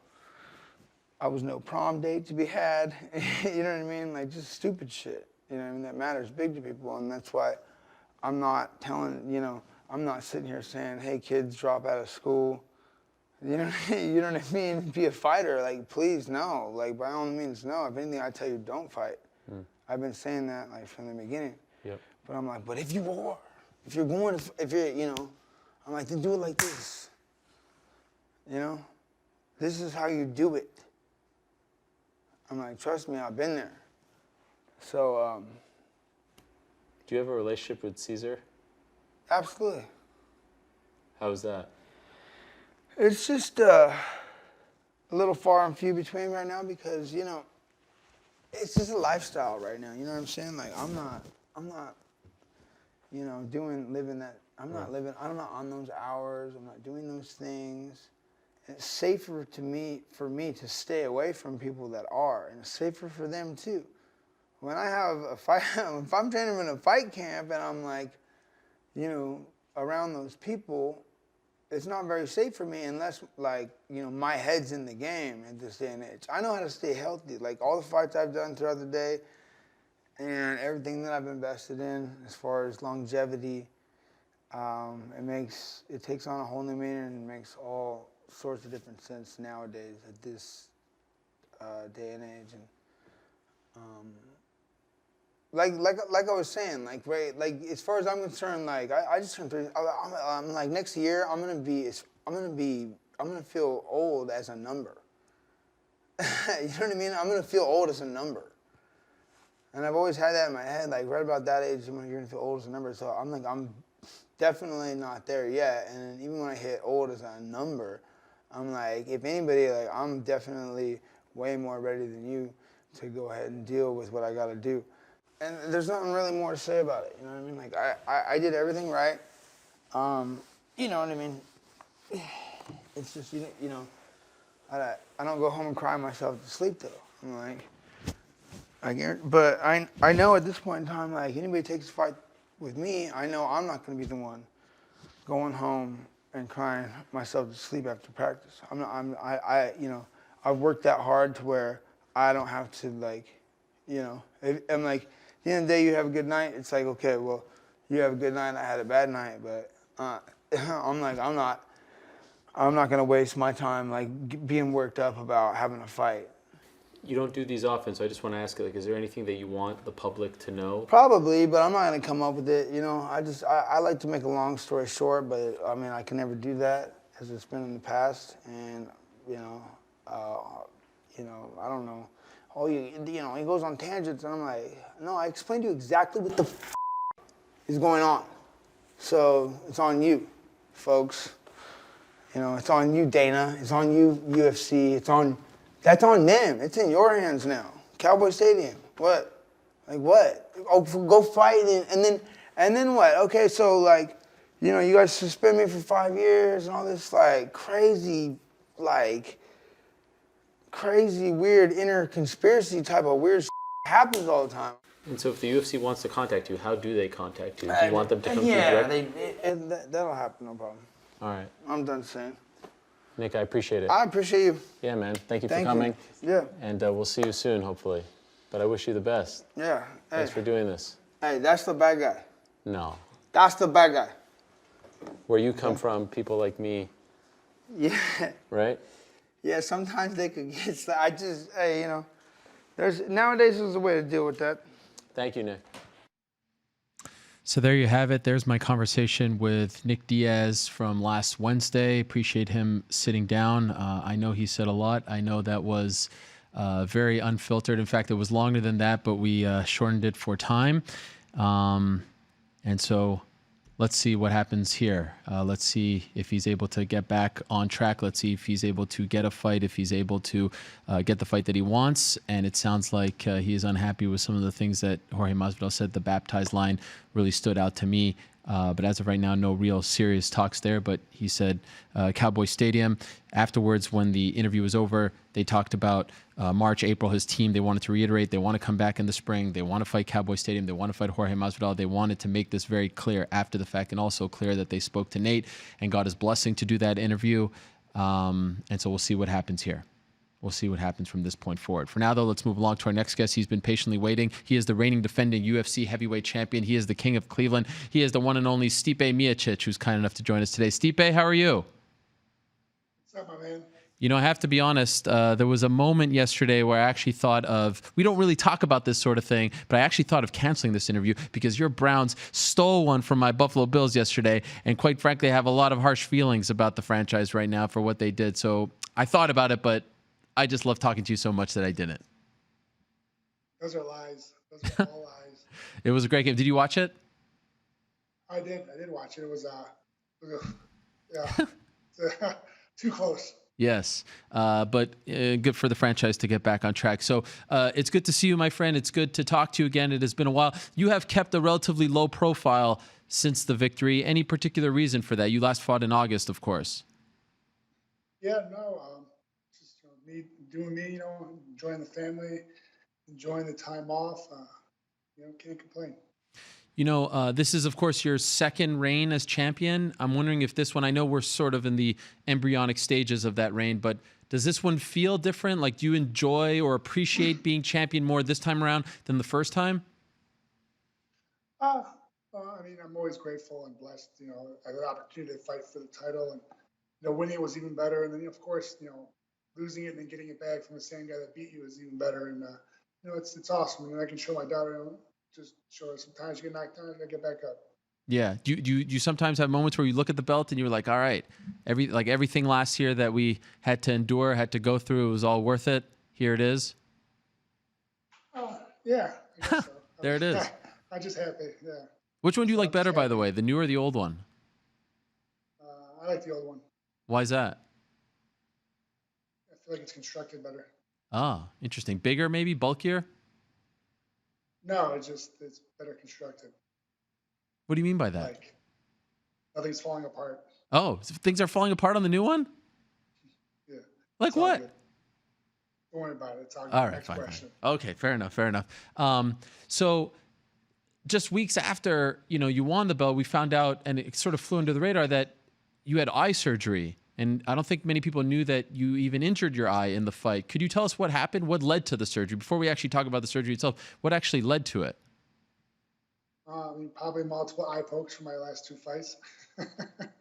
prom date to be had. You know what I mean? Like just stupid shit. You know what I mean? That matters big to people, and that's why I'm not telling. I'm not sitting here saying, "Hey, kids, drop out of school." You know what I mean? Be a fighter, like please no, like by all means no. If anything, I tell you don't fight. I've been saying that like from the beginning. Yep. But I'm like, but if you're, I'm like, then do it like this. This is how you do it. I'm like, trust me, I've been there. So. Do you have a relationship with Caesar? Absolutely. How's that? It's just a little far and few between right now because, it's just a lifestyle right now. You know what I'm saying? Like, I'm not, I'm not on those hours. I'm not doing those things. And it's safer for me to stay away from people that are, and it's safer for them too. When I have a fight, if I'm training in a fight camp and I'm like, around those people, it's not very safe for me unless, my head's in the game at this day and age. I know how to stay healthy. Like, all the fights I've done throughout the day and everything that I've invested in as far as longevity, it takes on a whole new meaning and makes all sorts of different sense nowadays at this day and age. And like I was saying, as far as I'm concerned, I just turned 30. I'm like, next year I'm gonna feel old as a number. You know what I mean? I'm gonna feel old as a number. And I've always had that in my head, like right about that age, you're gonna feel old as a number. So I'm like, I'm definitely not there yet. And even when I hit old as a number, I'm like, if anybody, I'm definitely way more ready than you to go ahead and deal with what I gotta do. And there's nothing really more to say about it, you know what I mean? Like, I did everything right. You know what I mean? It's just, I don't go home and cry myself to sleep, though. I'm like, but I know at this point in time, like, anybody takes a fight with me, I know I'm not going to be the one going home and crying myself to sleep after practice. I've worked that hard to where I don't have to, I'm like, at the end of the day, you have a good night. It's like, okay, well, you have a good night. I had a bad night, but I'm not going to waste my time being worked up about having a fight. You don't do these often, so I just want to ask, is there anything that you want the public to know? Probably, but I'm not going to come up with it. I like to make a long story short, but I mean, I can never do that as it's been in the past, and I don't know. He goes on tangents, and I'm like, no, I explained to you exactly what the is going on. So it's on you, folks. It's on you, Dana. It's on you, UFC. That's on them. It's in your hands now. Cowboy Stadium. What? Like what? Oh, go fight and then what? Okay, so you guys suspend me for 5 years and all this crazy, weird inner conspiracy type of weird happens all the time. And so if the UFC wants to contact you, how do they contact you? Do you want them to come to you directly? That'll happen, no problem. All right. I'm done saying. Nick, I appreciate it. I appreciate you. Yeah, man. Thank you for coming. Yeah. And we'll see you soon, hopefully. But I wish you the best. Yeah. Thanks for doing this. Hey, that's the bad guy. No. That's the bad guy. Where you come from, people like me. Yeah. Right? Yeah, sometimes they could get, nowadays there's a way to deal with that. Thank you, Nick. So there you have it. There's my conversation with Nick Diaz from last Wednesday. Appreciate him sitting down. I know he said a lot. I know that was very unfiltered. In fact, it was longer than that, but we shortened it for time. And so let's see what happens here. Let's see if he's able to get back on track. Let's see if he's able to get a fight, if he's able to get the fight that he wants. And it sounds like he is unhappy with some of the things that Jorge Masvidal said. The baptized line really stood out to me But as of right now, no real serious talks there. But he said Cowboy Stadium. Afterwards, when the interview was over, they talked about March, April, his team. They wanted to reiterate they want to come back in the spring. They want to fight Cowboy Stadium. They want to fight Jorge Masvidal. They wanted to make this very clear after the fact, and also clear that they spoke to Nate and got his blessing to do that interview. And so we'll see what happens here. We'll see what happens from this point forward. For now, though, let's move along to our next guest. He's been patiently waiting. He is the reigning defending UFC heavyweight champion. He is the king of Cleveland. He is the one and only Stipe Miocic, who's kind enough to join us today. Stipe, how are you? What's up, my man? You know, I have to be honest, there was a moment yesterday where I actually thought of, we don't really talk about this sort of thing, but I actually thought of canceling this interview because your Browns stole one from my Buffalo Bills yesterday. And quite frankly, I have a lot of harsh feelings about the franchise right now for what they did. So I thought about it, but I just love talking to you so much that I didn't. Those are lies. Those are all lies. It was a great game. Did you watch it? I did watch it. It was too close. Yes, but good for the franchise to get back on track. So it's good to see you, my friend. It's good to talk to you again. It has been a while. You have kept a relatively low profile since the victory. Any particular reason for that? You last fought in August, of course. Yeah, no, just me doing me, enjoying the family, enjoying the time off. Can't complain. This is, of course, your second reign as champion. I'm wondering if this one, I know we're sort of in the embryonic stages of that reign, but does this one feel different? Like, do you enjoy or appreciate being champion more this time around than the first time? I'm always grateful and blessed, I had an opportunity to fight for the title, and, winning it was even better. And then, of course, losing it and then getting it back from the same guy that beat you is even better. And, it's awesome. I can show my daughter, just show her sometimes you get knocked down, you gotta get back up. Yeah. Do you sometimes have moments where you look at the belt and you're like, all right, everything last year that we had to endure, had to go through, it was all worth it. Here it is. Yeah, I guess so. There it is. I'm just happy. Yeah. Which one do you like better, by the way, the new or the old one? I like the old one. Why is that? I feel like it's constructed better. Ah, interesting. Bigger, maybe bulkier? No, it's better constructed. What do you mean by that? Like, nothing's falling apart. Oh, things are falling apart on the new one? Yeah. Like what? Good. Don't worry about it. It's all good. All right, Next fine. question. Okay, fair enough. So just weeks after, you won the belt, we found out, and it sort of flew under the radar, that you had eye surgery. And I don't think many people knew that you even injured your eye in the fight. Could you tell us what happened? What led to the surgery? Before we actually talk about the surgery itself, what actually led to it? Probably multiple eye pokes for my last two fights.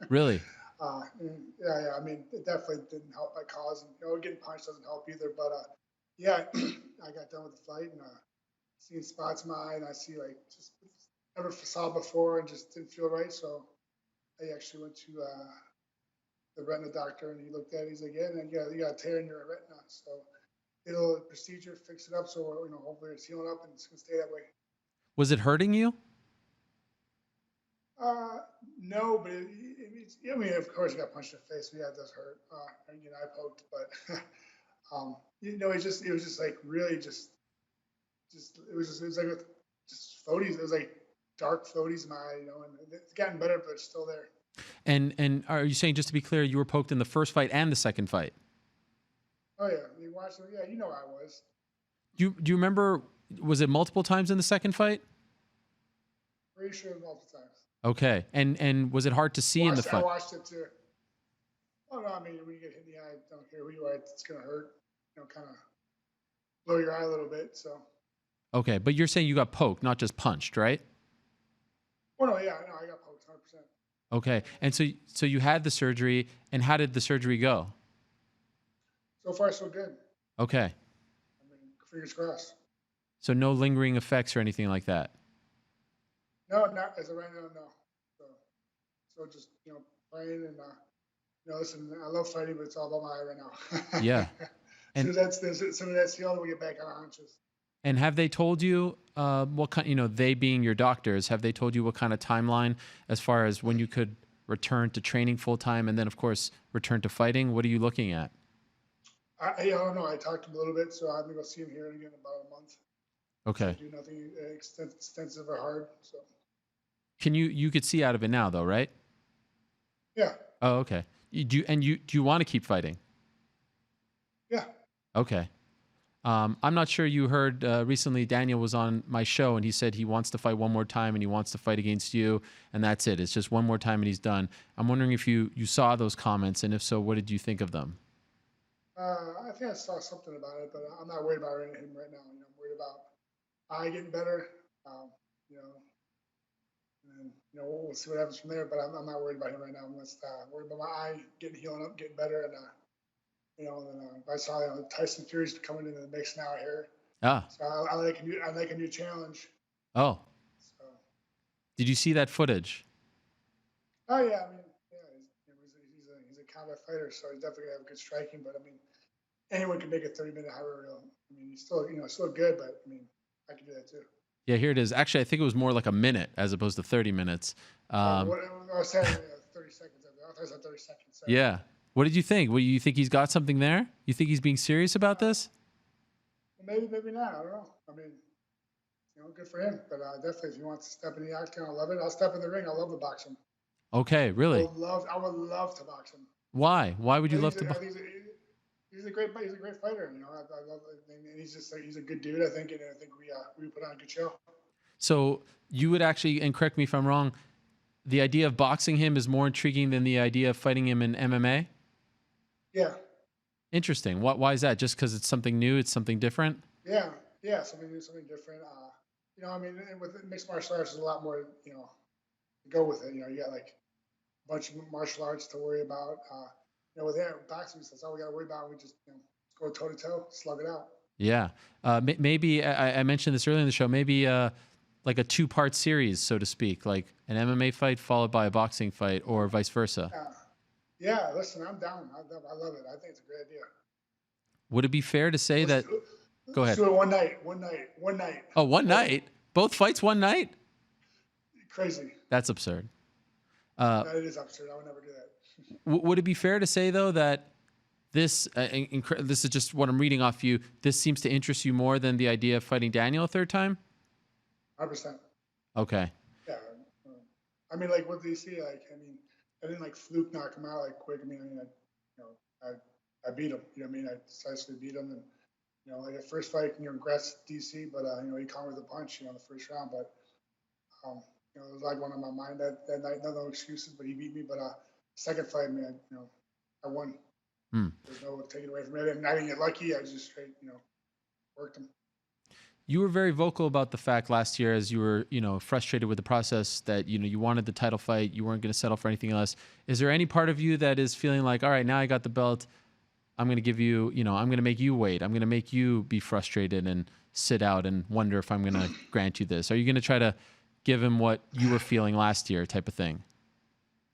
Really? Yeah. It definitely didn't help my cause. And, getting punched doesn't help either. But, yeah, I got done with the fight and seeing spots in my eye, and I see, just never saw before and just didn't feel right. So I actually went to the retina doctor, and he looked at it. He's like, yeah, man, you got a tear in your retina. So did a little procedure, fix it up. So, hopefully it's healing up and it's going to stay that way. Was it hurting you? No, but of course, you got punched in the face. Yeah, it does hurt. And I poked, but it was just like really just it was like just floaties. It was like dark floaties in my eye, and it's gotten better, but it's still there. And are you saying, just to be clear, you were poked in the first fight and the second fight? Oh yeah, you watched it. Yeah, I was. Do you remember? Was it multiple times in the second fight? Pretty sure multiple times. Okay, and was it hard to see in the fight? I watched it too. Oh no, when you get hit in the eye, don't care who you are, it's gonna hurt. Kind of blow your eye a little bit. So. Okay, but you're saying you got poked, not just punched, right? Oh no, yeah, I got poked 100%. Okay, and so you had the surgery, and how did the surgery go? So far, so good. Okay. Fingers crossed. So no lingering effects or anything like that? No, not as of right now, no. So just, playing and, listen, I love fighting, but it's all about my eye right now. Yeah. And that's the only way we get back on our hunches. And have they told you what kind, they being your doctors, have they told you what kind of timeline as far as when you could return to training full time and then, of course, return to fighting? What are you looking at? I don't know. I talked to him a little bit, so I'm going to go see him here again in about a month. Okay. Do nothing extensive or hard. So. You could see out of it now though, right? Yeah. Oh, okay. Do you want to keep fighting? Yeah. Okay. I'm not sure you heard recently Daniel was on my show and he said he wants to fight one more time and he wants to fight against you and that's it. It's just one more time and he's done. I'm wondering if you saw those comments and if so, what did you think of them? I think I saw something about it, but I'm not worried about him right now. You know, I'm worried about I getting better. You know, and you know we'll see what happens from there. But I'm not worried about him right now. I'm just worried about my eye healing up, getting better, and you know, and I saw Tyson Fury's coming into the mix now here. Ah. So I like a new challenge. Oh. So. Did you see that footage? Oh yeah, I mean, yeah, he's a combat fighter, so he's definitely gonna have good striking. But I mean, anyone can make a 30-minute highway reel. I mean, he's still still good, but I mean, I can do that too. Yeah, here it is. Actually, I think it was more like a minute as opposed to 30 minutes. I was saying 30 seconds. I thought it was 30 seconds. Sorry. Yeah. What did you think? What, you think he's got something there? You think he's being serious about this? Well, maybe not. I don't know. I mean, you know, good for him. But definitely, if he wants to step in the octagon, I love it. I'll step in the ring. I love the boxing. Okay, really? I would love to box him. Why? Why would you love to box? He's a great fighter. You know, I love it. And he's a good dude. I think, and I think we put on a good show. So you would actually, and correct me if I'm wrong, the idea of boxing him is more intriguing than the idea of fighting him in MMA? Yeah. Interesting. Why is that? Just because it's something new? It's something different? Yeah. Something new, something different. You know, I mean, with mixed martial arts, there's a lot more, you know, to go with it. You know, you got like a bunch of martial arts to worry about. You know, with boxing, that's all we got to worry about. We just go toe to toe, slug it out. Yeah. Maybe I mentioned this earlier in the show. Maybe like a 2-part series, so to speak, like an MMA fight followed by a boxing fight, or vice versa. Yeah. Listen, I'm down. I love it. I think it's a great idea. Would it be fair to say that? Go ahead. Do it one night. Oh, one night? Both fights one night? Crazy. That's absurd. That is absurd. I would never do that. Would it be fair to say though that this is just what I'm reading off you? This seems to interest you more than the idea of fighting Daniel a third time? 100%. Okay. Yeah. I mean, like, what do you see? Like, I mean, I didn't like fluke knock him out like quick. I mean, I beat him. You know what I mean? I decisively beat him, and you know, like the first fight, congrats DC, but you know, he caught me with a punch, you know, in the first round. But you know, it was like one on my mind that night. No excuses, but he beat me. But second fight, man, you know, I won. There's no taking away from it, and I didn't get lucky. I just straight, you know, worked him. You were very vocal about the fact last year, as you were, frustrated with the process, that, you wanted the title fight. You weren't going to settle for anything else. Is there any part of you that is feeling like, all right, now I got the belt, I'm going to give you, I'm going to make you wait. I'm going to make you be frustrated and sit out and wonder if I'm going to grant you this. Are you going to try to give him what you were feeling last year, type of thing?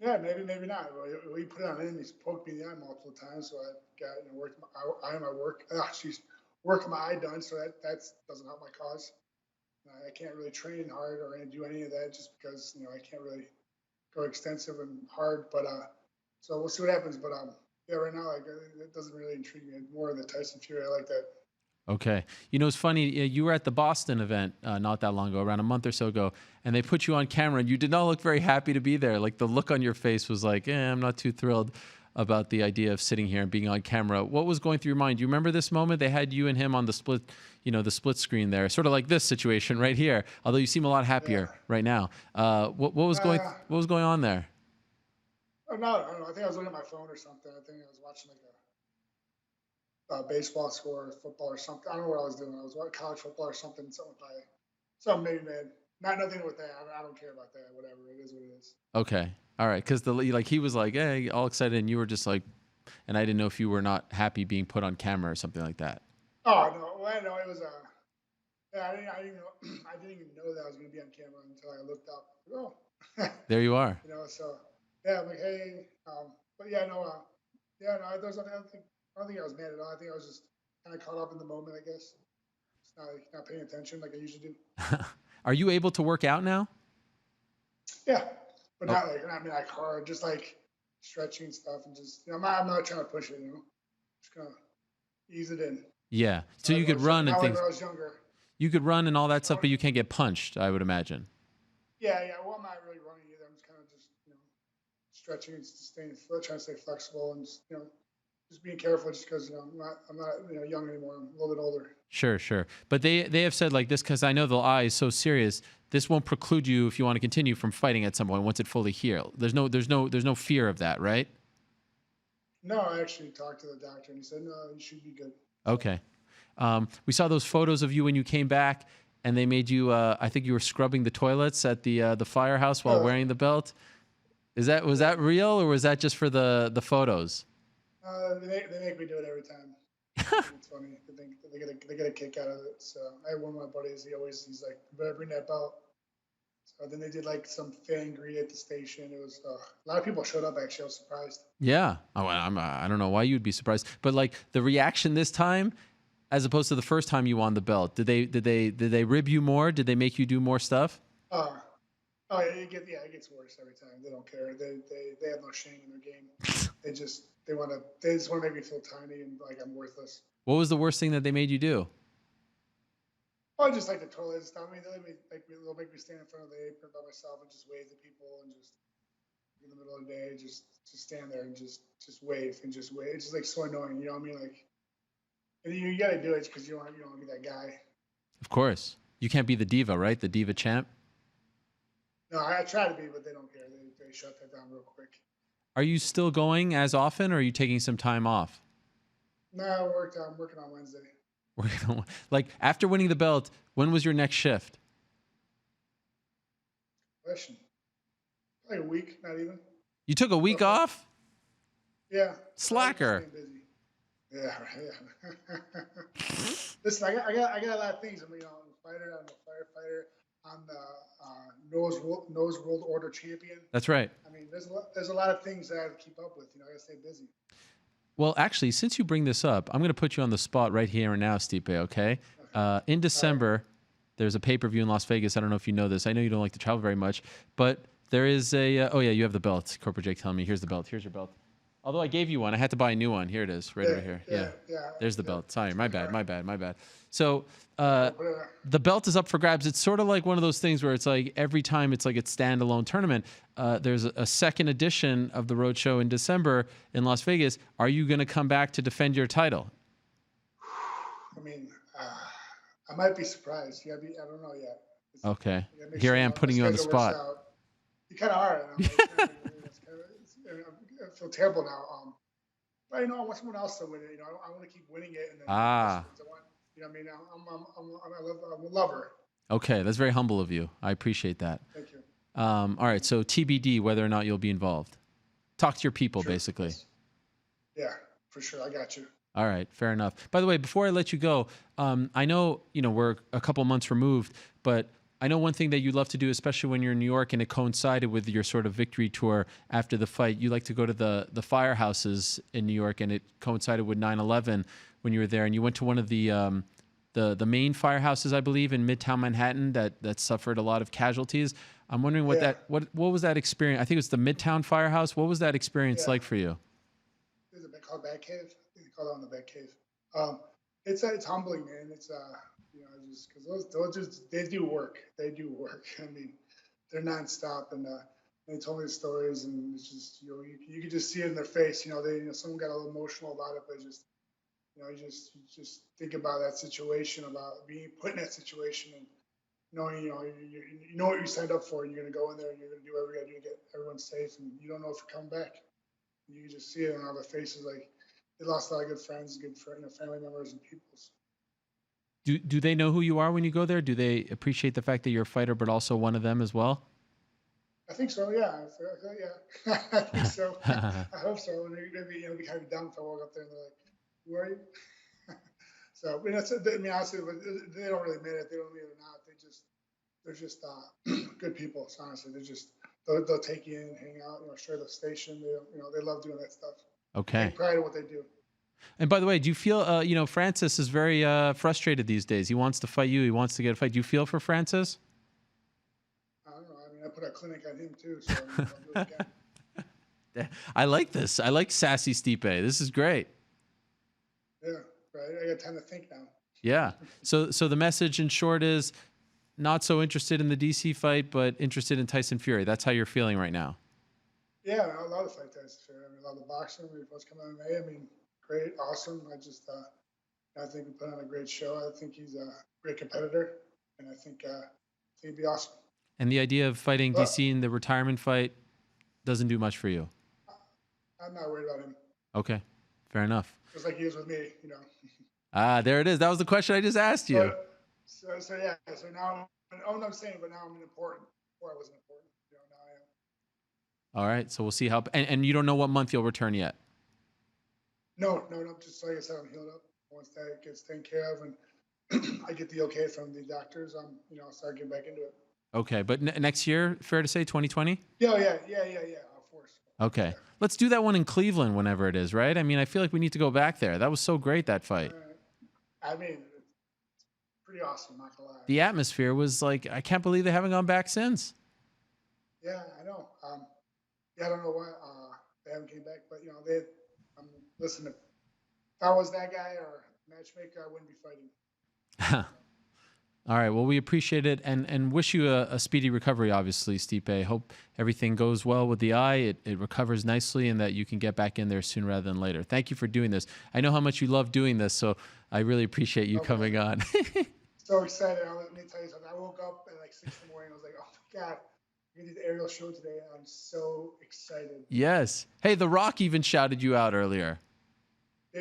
Yeah, maybe not. Well, he put it on him. He's poked me in the eye multiple times, so I got worked my eye done. So that doesn't help my cause. I can't really train hard or do any of that just because I can't really go extensive and hard. But so we'll see what happens. But yeah, right now it doesn't really intrigue me. More of the Tyson Fury. I like that. Okay. It's funny. You were at the Boston event not that long ago, around a month or so ago, and they put you on camera, and you did not look very happy to be there. Like, the look on your face was like, I'm not too thrilled about the idea of sitting here and being on camera. What was going through your mind? Do you remember this moment? They had you and him on the split, the split screen there, sort of like this situation right here. Although you seem a lot happier right now. What was going on there? I don't know. I think I was looking at my phone or something. I think I was watching like a baseball score or football or something. I don't know what I was doing. I was watching college football or something. Something maybe, man. Nothing with that. I don't care about that. Whatever. It is what it is. Okay. All right. Because he was like, hey, all excited, and you were just like, and I didn't know if you were not happy being put on camera or something like that. Oh no. Well, no, it was yeah, I didn't even know that I was going to be on camera until I looked up. Oh. There you are. So yeah, I'm like, hey, but yeah, no, I don't think I was mad at all. I think I was just kind of caught up in the moment, I guess. Just not paying attention like I usually do. Are you able to work out now? Yeah, but not like hard, just like stretching stuff and just I'm not trying to push it, just gonna ease it in. Yeah, so you could run and things. When I was younger. You could run and all that stuff, but you can't get punched, I would imagine. Yeah. Well, I'm not really running either. I'm just kind of just stretching and trying to stay flexible and just being careful just because I'm not young anymore. I'm a little bit older. Sure, sure. But they have said like this, because I know the eye is so serious. This won't preclude you, if you want to continue, from fighting at some point once it fully heals. There's no fear of that, right? No, I actually talked to the doctor and he said, no, you should be good. Okay. We saw those photos of you when you came back, and they made you. I think you were scrubbing the toilets at the firehouse while wearing the belt. Was that real, or was that just for the photos? They make me do it every time. It's funny. They get a kick out of it. So I had one of my buddies. He's like, "You better bring that belt." So then they did like some fan greet at the station. It was a lot of people showed up. Actually, I was surprised. Yeah. Oh, I don't know why you'd be surprised, but like the reaction this time, as opposed to the first time you won the belt, did they rib you more? Did they make you do more stuff? Oh, it gets worse every time. They don't care. They have no shame in their game. They just want to make me feel tiny and like I'm worthless. What was the worst thing that they made you do? Oh, just like the toilet and stuff. I mean, they'll make me stand in front of the apron by myself and just wave to people and just in the middle of the day, just stand there and just wave and just wave. It's just like so annoying. You know what I mean? Like, and you got to do it because you don't want to be that guy. Of course, you can't be the diva, right? The diva champ. No, I try to be, but they don't care. They shut that down real quick. Are you still going as often, or are you taking some time off? No, I'm working on Wednesday. Like after winning the belt, when was your next shift? Question. Like a week, not even. You took a week off? Yeah. Slacker. Yeah. Listen, I got a lot of things. I'm a fighter. I'm a firefighter. I'm the nose world order champion. That's right. I mean, there's a lot of things that I have to keep up with. I got to stay busy. Well, actually, since you bring this up, I'm going to put you on the spot right here and now, Stipe, okay? In December, there's a pay-per-view in Las Vegas. I don't know if you know this. I know you don't like to travel very much, but there is a... oh, yeah, you have the belt. Corporate Jake telling me. Here's the belt. Here's your belt. Although I gave you one. I had to buy a new one. Here it is, right over here. Yeah. There's the belt. Sorry, my bad. So the belt is up for grabs. It's sort of like one of those things where it's like every time it's like a standalone tournament. There's a second edition of the Roadshow in December in Las Vegas. Are you going to come back to defend your title? I mean, I might be surprised. I don't know yet. Okay. Here I am putting you on the spot. You kind of are. I feel terrible now. But I want someone else to win it. I want to keep winning it. And then I mean, I'm a lover. Okay, that's very humble of you. I appreciate that. Thank you. All right, so TBD whether or not you'll be involved. Talk to your people, basically. Yeah, for sure. I got you. All right, fair enough. By the way, before I let you go, I know we're a couple months removed, but I know one thing that you love to do, especially when you're in New York, and it coincided with your sort of victory tour after the fight. You like to go to the firehouses in New York, and it coincided with 9/11 when you were there, and you went to one of the main firehouses, I believe, in Midtown Manhattan that suffered a lot of casualties. I'm wondering what was that experience? I think it was the Midtown Firehouse. What was that experience like for you? There's a bit called Batcave. I think they call it on the Batcave. It's humbling, man. It's just because those they do work. They do work. I mean, they're nonstop, and they told me the stories, and it's just you could just see it in their face. Someone got a little emotional about it, but just you just think about that situation, about being put in that situation, and knowing you know what you signed up for, and you're gonna go in there and you're gonna do whatever you gotta do to get everyone safe, and you don't know if you're coming back. You can just see it on all their faces, like they lost a lot of good friends, family members, and peoples. Do they know who you are when you go there? Do they appreciate the fact that you're a fighter, but also one of them as well? I think so. Yeah. I think so. I hope so. Maybe be kind of dumb if I walk up there and they're like, "Who are you?" So honestly, they don't really mean it. They don't mean it or not. They're just good people. So honestly, they'll take you in, hang out, share the station. They love doing that stuff. Okay. Take pride in what they do. And by the way, do you feel, Francis is very frustrated these days. He wants to fight you. He wants to get a fight. Do you feel for Francis? I don't know. I mean, I put a clinic on him too, so I'll do it again. I like this. I like sassy Stipe. This is great. Yeah, right. I got time to think now. Yeah. So the message in short is not so interested in the DC fight, but interested in Tyson Fury. That's how you're feeling right now. Yeah, I love to fight Tyson Fury. I mean, I love the boxing. We both come out MMA. I mean, great, awesome. I think we put on a great show. I think he's a great competitor, and I think he'd be awesome. And the idea of fighting DC in the retirement fight doesn't do much for you. I'm not worried about him. Okay, fair enough. Just like he is with me, you know. There it is. That was the question I just asked you. So now I'm saying, but now I'm important. Before I wasn't important. You know, now I am. All right, so we'll see how. And you don't know what month you'll return yet. No. Just like I said, I'm healed up. Once that gets taken care of, and I get the okay from the doctors, I'll start getting back into it. Okay, but next year, fair to say, 2020? Yeah, of course. Okay, let's do that one in Cleveland whenever it is, right? I mean, I feel like we need to go back there. That was so great, that fight. I mean, it's pretty awesome, not gonna lie. The atmosphere was like, I can't believe they haven't gone back since. Yeah, I know. I don't know why they haven't came back, but listen, if I was that guy or matchmaker, I wouldn't be fighting. All right. Well, we appreciate it and wish you a speedy recovery, obviously, Stipe. Hope everything goes well with the eye. It recovers nicely and that you can get back in there sooner rather than later. Thank you for doing this. I know how much you love doing this, so I really appreciate you coming on. So excited. Let me tell you something. I woke up at like 6 in the morning. I was like, oh my God, we did the Ariel show today. I'm so excited. Yes. Hey, The Rock even shouted you out earlier.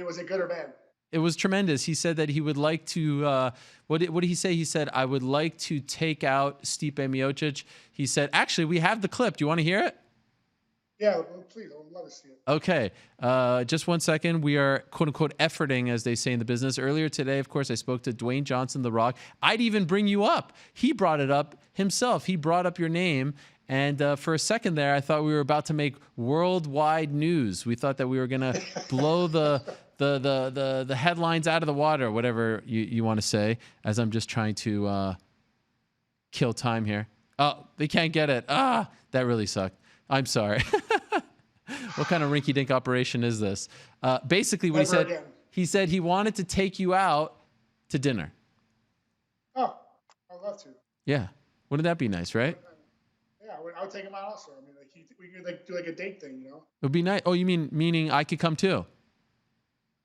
Was it good or bad? It was tremendous. He said that he would like to, what did he say? He said, I would like to take out Stipe Miocic. He said, actually, we have the clip. Do you want to hear it? Yeah, please. I would love to see it. Okay. Just 1 second. We are, quote unquote, efforting, as they say in the business. Earlier today, of course, I spoke to Dwayne Johnson, The Rock. I'd even bring you up. He brought it up himself. He brought up your name. And for a second there, I thought we were about to make worldwide news. We thought that we were going to blow the headlines out of the water, whatever you want to say, as I'm just trying to kill time here. Oh, they can't get it. That really sucked. I'm sorry. What kind of rinky-dink operation is this? Basically, what he said he wanted to take you out to dinner. Oh, I'd love to. Yeah. Wouldn't that be nice, right? Yeah, I would take him out also. I mean, we could do like a date thing, you know? It would be nice. Oh, you meaning I could come too?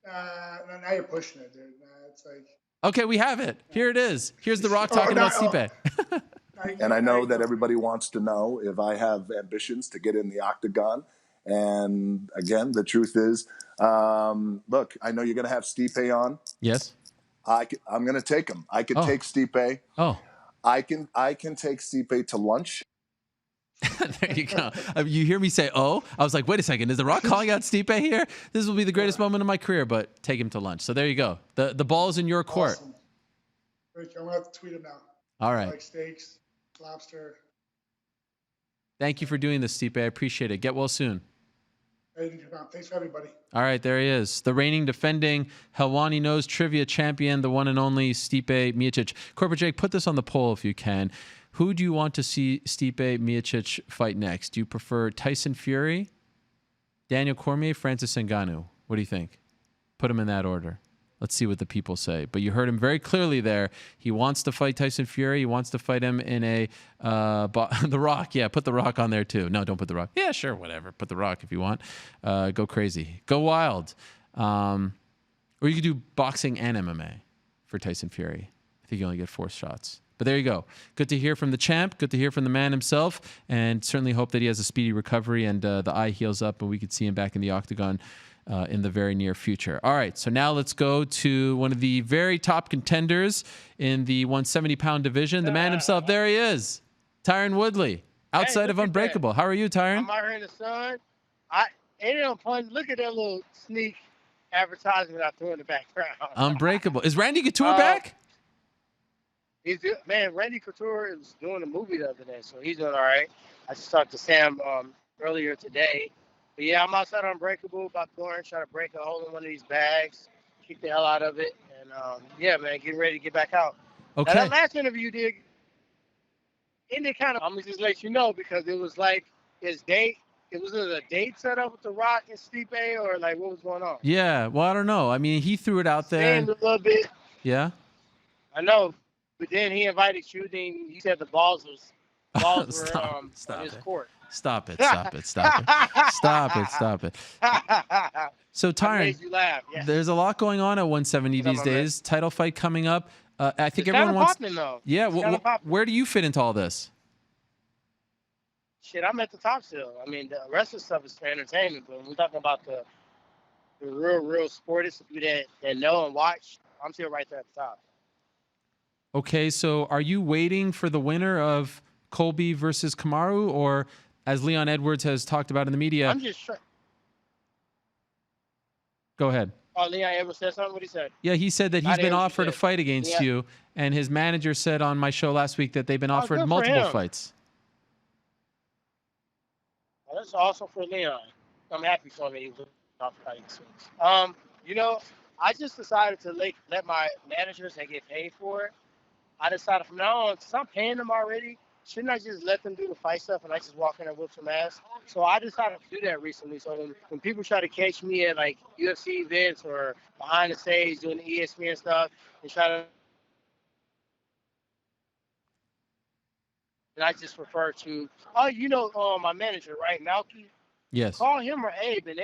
Now you're pushing it, dude. It's like. Okay, we have it. Here it is. Here's The Rock talking about Stipe. And I know that everybody wants to know if I have ambitions to get in the octagon. And again, the truth is, look, I know you're going to have Stipe on. Yes. I'm going to take him. I can take Stipe. Oh. I can take Stipe to lunch. There you go. You hear me say, oh? I was like, wait a second. Is The Rock calling out Stipe here? This will be the greatest moment of my career, but take him to lunch. So there you go. The ball's in your court. Awesome. I'm going to have to tweet him now. All right. Like steaks, lobster. Thank you for doing this, Stipe. I appreciate it. Get well soon. Thanks for everybody. All right, there he is. The reigning, defending Helwani Knows Trivia champion, the one and only Stipe Miocic. Corporate Jake, put this on the poll if you can. Who do you want to see Stipe Miocic fight next? Do you prefer Tyson Fury, Daniel Cormier, Francis Ngannou? What do you think? Put them in that order. Let's see what the people say. But you heard him very clearly there. He wants to fight Tyson Fury. He wants to fight him in a The Rock. Yeah, put The Rock on there too. No, don't put The Rock. Yeah, sure, whatever. Put The Rock if you want. Go crazy. Go wild. Or you could do boxing and MMA for Tyson Fury. I think you only get 4 shots. But there you go. Good to hear from the champ. Good to hear from the man himself. And certainly hope that he has a speedy recovery and the eye heals up and we could see him back in the octagon in the very near future. All right, so now let's go to one of the very top contenders in the 170-pound division. The man himself, there he is, Tyron Woodley, outside of Unbreakable. How are you, Tyron? I'm out here in the sun. Ain't it fun? Look at that little sneak advertisement I threw in the background. Unbreakable. Is Randy Couture back? Randy Couture is doing a movie the other day, so he's doing all right. I just talked to Sam earlier today. But yeah, I'm outside Unbreakable, about to go and try to break a hole in one of these bags, kick the hell out of it, and yeah, man, getting ready to get back out. Okay. Now, that last interview you did, ended kind of, I'm gonna just let you know because it was like his date. It was a date set up with The Rock and Stipe, or like what was going on? Yeah, well, I don't know. I mean, he threw it out there. A little bit. Yeah. I know. But then he invited you. Then he said the balls were on his court. Stop it. Stop it. Stop it. Stop it. Stop it. So I Tyron, made you laugh. Yes. there's a lot going on at 170 these days. Title fight coming up. I think It's everyone wants. popping, though. Yeah. Popping. Where do you fit into all this? Shit, I'm at the top still. I mean, the rest of the stuff is for entertainment, but when we're talking about the real sportists that know and watch, I'm still right there at the top. Okay, so are you waiting for the winner of Colby versus Kamaru, or as Leon Edwards has talked about in the media? I'm just sure. Go ahead. Oh, Leon Edwards said something? What he said? Yeah, he said that he's been offered a fight against you, and his manager said on my show last week that they've been offered multiple fights. Well, that's awesome for Leon. I'm happy for him that he was offered fights. You know, I just decided to let my managers that get paid for it. I decided from now on, since I'm paying them already, shouldn't I just let them do the fight stuff and I just walk in and whip some ass? So I decided to do that recently. So when people try to catch me at like UFC events or behind the stage doing the ESPN stuff and I just refer to, my manager, right, Malky? Yes. Call him or Abe and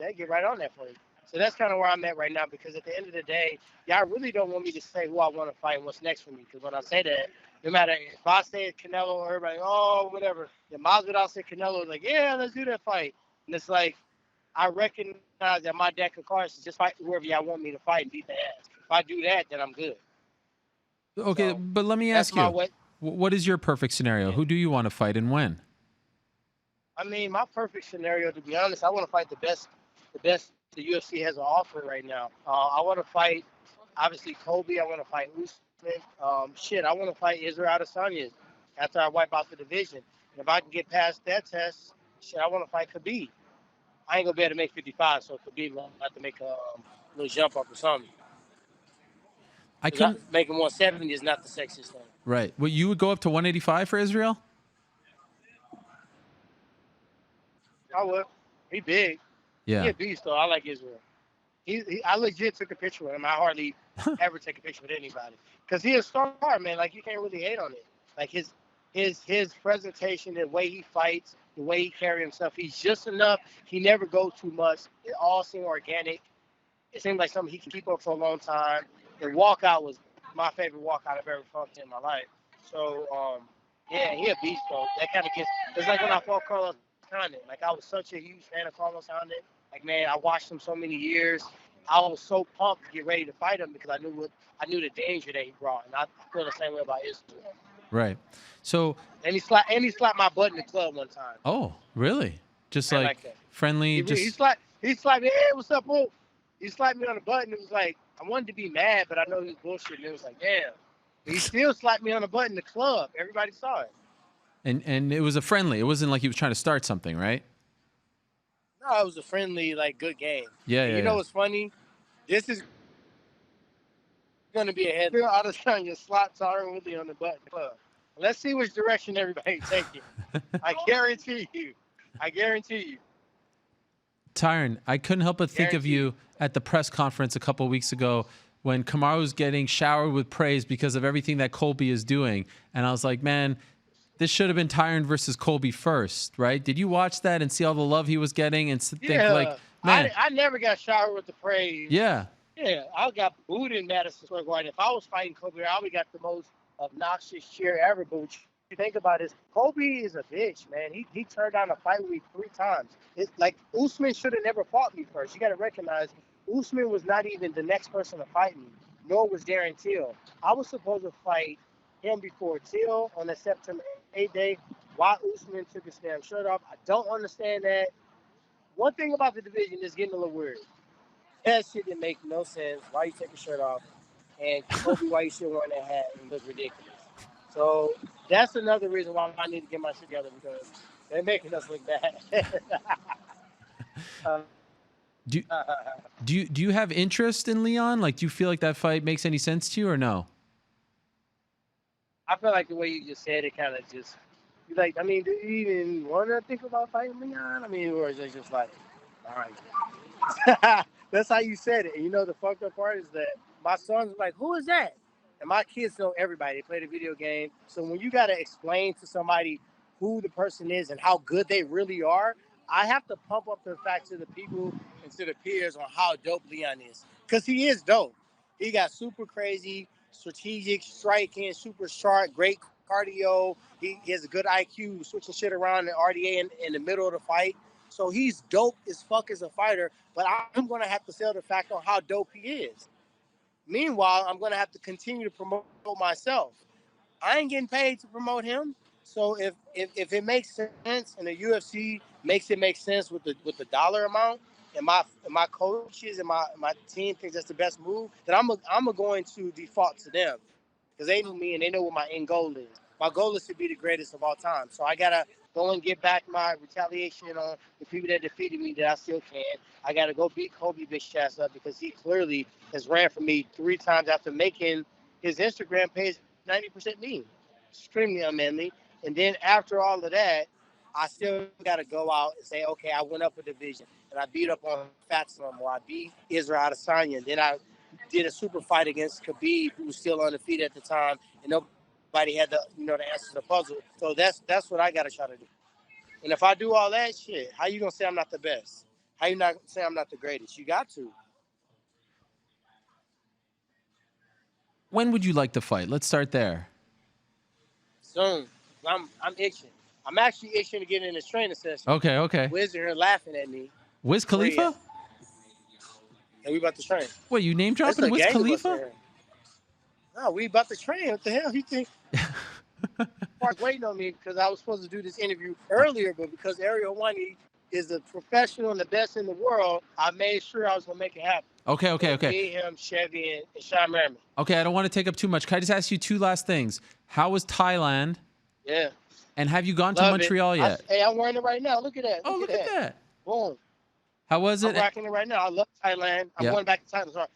they get right on that for you. So that's kind of where I'm at right now, because at the end of the day, y'all really don't want me to say who I want to fight and what's next for me. Because when I say that, no matter if I say Canelo or everybody, whatever, then Masvidal say Canelo, like, yeah, let's do that fight. And it's like, I recognize that my deck of cards is just fight whoever y'all want me to fight and beat the ass. If I do that, then I'm good. Okay, So, but let me ask you, what is your perfect scenario? Who do you want to fight and when? I mean, my perfect scenario, to be honest, I want to fight the best the UFC has to offer right now. I want to fight, obviously, Colby. I want to fight Usman. I want to fight Israel Adesanya after I wipe out the division. And if I can get past that test, I want to fight Khabib. I ain't going to be able to make 55, so Khabib will have to make a little jump up or something. Making 170 is not the sexiest thing. Right. Well, you would go up to 185 for Israel? I would. He big. Yeah. He a beast, though. I like Israel. I legit took a picture with him. I hardly ever take a picture with anybody. Because he a star, man. Like, you can't really hate on it. Like, his presentation, the way he fights, the way he carries himself, he's just enough. He never goes too much. It all seems organic. It seems like something he can keep up for a long time. The walkout was my favorite walkout I've ever fought in my life. So, he a beast, though. That kind of gets... It's like when I fought Carlos Condit. Like, I was such a huge fan of Carlos Condit. Like, man, I watched him so many years. I was so pumped to get ready to fight him because I knew the danger that he brought, and I feel the same way about Israel. Right. So. And he slapped my butt in the club one time. Oh, really? Just like friendly. He slapped me. Hey, what's up, bro? He slapped me on the butt, and it was like I wanted to be mad, but I know he was bullshit. And it was like, damn. He still slapped me on the butt in the club. Everybody saw it. And it was a friendly. It wasn't like he was trying to start something, right? No, it was a friendly, like, good game. Yeah, You know what's funny? This is going to be a head. Out of time, you slap Tyron Woodley on the butt in the club. Let's see which direction everybody taking. I guarantee you. Tyron, I couldn't help but think of you at the press conference a couple of weeks ago when Kamaru was getting showered with praise because of everything that Colby is doing. And I was like, man, this should have been Tyron versus Colby first, right? Did you watch that and see all the love he was getting and think like, man, I never got showered with the praise. Yeah. Yeah, I got booed in Madison Square Garden. If I was fighting Colby, I would got the most obnoxious cheer ever. But what you think about is Colby is a bitch, man. He turned down a fight with me 3 times. It's like Usman should have never fought me first. You got to recognize Usman was not even the next person to fight me, nor was Darren Till. I was supposed to fight him before Till on the September 8th day. Why Usman took his damn shirt off, I don't understand that. One thing about the division is getting a little weird. That shit didn't make no sense. Why you take your shirt off? And Kobe, why you still wearing that hat and look ridiculous? So that's another reason why I need to get my shit together, because they're making us look bad. Do you have interest in Leon? Like, do you feel like that fight makes any sense to you or no? I feel like the way you just said it kind of just, like, I mean, do you even want to think about fighting Leon? I mean, or is it just like, all right. That's how you said it. And you know, the fucked up part is that my son's like, who is that? And my kids know everybody. They play the video game. So when you got to explain to somebody who the person is and how good they really are, I have to pump up the fact to the people and to the peers on how dope Leon is. Because he is dope. He got super crazy, strategic, striking, super sharp, great cardio. He has a good IQ, switching shit around in RDA in the middle of the fight. So he's dope as fuck as a fighter, but I'm going to have to sell the fact on how dope he is. Meanwhile, I'm going to have to continue to promote myself. I ain't getting paid to promote him. So if it makes sense and the UFC makes it make sense with the dollar amount, and my coaches and my team thinks that's the best move, then I'm going to default to them because they know me and they know what my end goal is. My goal is to be the greatest of all time. So I gotta go and get back my retaliation on the people that defeated me that I still can. I gotta go beat Kobe bitch ass up because he clearly has ran for me 3 times after making his Instagram page 90% mean. Extremely unmanly. And then after all of that, I still got to go out and say, okay, I went up a division and I beat up on Fat Slum, or I beat Israel Adesanya. And then I did a super fight against Khabib, who was still undefeated at the time, and nobody had the answer to the puzzle. So that's what I got to try to do. And if I do all that shit, how you gonna say I'm not the best? How you not say I'm not the greatest? You got to. When would you like to fight? Let's start there. Soon. I'm itching. I'm actually itching to get in this training session. Okay. Wiz here laughing at me. Wiz Khalifa? And we about to train. What, you name dropping Wiz Khalifa? No, we about to train. What the hell you think? Mark waiting on me because I was supposed to do this interview earlier, but because Ariel Helwani is a professional and the best in the world, I made sure I was going to make it happen. Okay. Me, him, Chevy, and Sean Merriman. Okay, I don't want to take up too much. Can I just ask you 2 last things? How was Thailand? Yeah. And have you gone to Montreal yet? I'm wearing it right now. Look at that. Look at that. Boom. How was it? I'm rocking it right now. I love Thailand. I'm going back to Thailand. Sorry.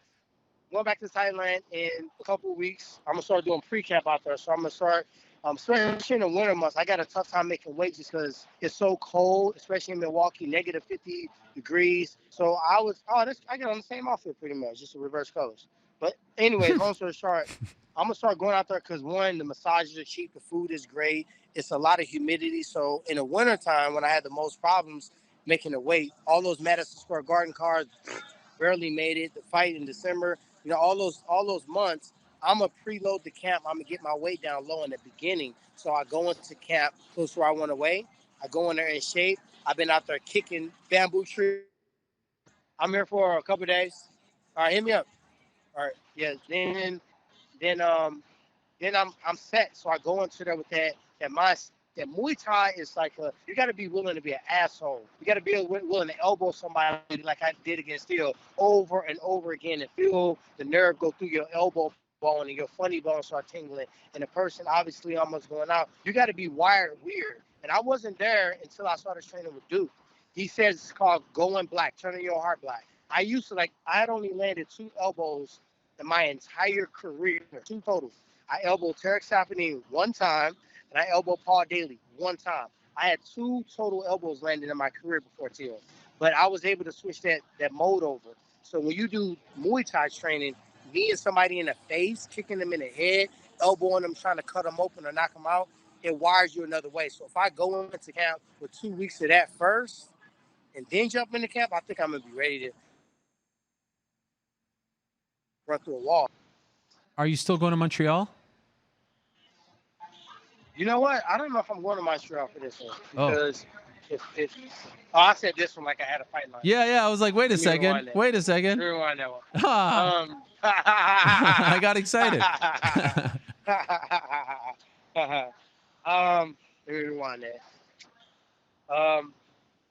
Going back to Thailand in a couple of weeks. I'm going to start doing pre-camp out there. So I'm going to start, especially in the winter months, I got a tough time making weight just because it's so cold, especially in Milwaukee, negative 50 degrees. So I got on the same outfit pretty much, just the reverse colors. But anyway, long story short, I'm going to start going out there because, one, the massages are cheap, the food is great. It's a lot of humidity. So in the wintertime, when I had the most problems making the weight, all those Madison Square Garden cars barely made it. The fight in December, all those months, I'm going to preload the camp. I'm going to get my weight down low in the beginning. So I go into camp close to where I want to weigh. I go in there in shape. I've been out there kicking bamboo trees. I'm here for a couple of days. All right, hit me up. All right, yeah. Then I'm set. So I go into there with that mindset. That Muay Thai is like you got to be willing to be an asshole. You got to be willing to elbow somebody like I did against Steele over and over again and feel the nerve go through your elbow bone and your funny bone start tingling. And the person obviously almost going out. You got to be wired weird. And I wasn't there until I started training with Duke. He says it's called going black, turning your heart black. I had only landed 2 elbows in my entire career, 2 total. I elbowed Tarek Safin 1 time, and I elbowed Paul Daly 1 time. I had 2 total elbows landed in my career before Teal. But I was able to switch that mode over. So when you do Muay Thai training, me and somebody in the face, kicking them in the head, elbowing them, trying to cut them open or knock them out, it wires you another way. So if I go into camp with 2 weeks of that first and then jump into camp, I think I'm going to be ready to run through a wall. Are you still going to Montreal? You know what? I don't know if I'm going to Montreal for this one because if I said this one like I had a fight line. Yeah. I was like, wait a second. Rewind that one. I got excited. Rewind that.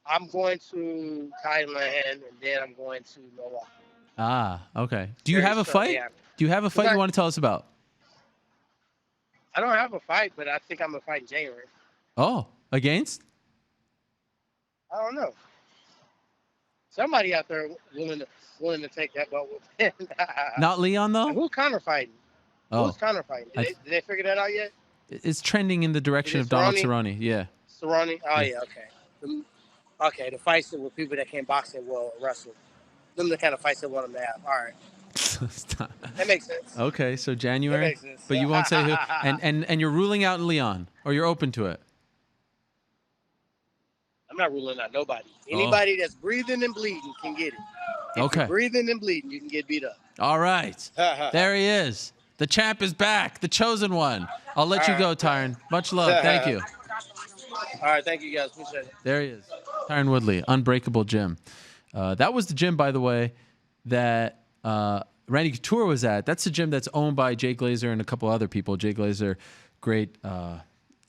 I'm going to Thailand and then I'm going to Milwaukee. Okay. Do you have a fight? Yeah. Do you have a fight you want to tell us about? I don't have a fight, but I think I'm going to fight in January. Oh, against? I don't know. Somebody out there willing to take that belt with me. Not Leon, though? Who's counter fighting? Oh. Who's counter fighting? Did they figure that out yet? It's trending in the direction of Donald Cerrone. Yeah. Cerrone? Oh, yeah, okay. Okay, the fights with people that can't box and will wrestle. Them the kind of fights they want them to have. All right. Stop. That makes sense. Okay, so January. That makes sense. But you won't say who. And you're ruling out Leon, or you're open to it? I'm not ruling out nobody. Anybody that's breathing and bleeding can get it. If Okay. you're breathing and bleeding, you can get beat up. All right. There he is. The champ is back. The chosen one. I'll let you go, Tyron. Much love. Thank you. All right, thank you guys. Appreciate it. There he is. Tyron Woodley, Unbreakable Gym. That was the gym, by the way, that Randy Couture was at. That's the gym that's owned by Jay Glazer and a couple other people. Jay Glazer, great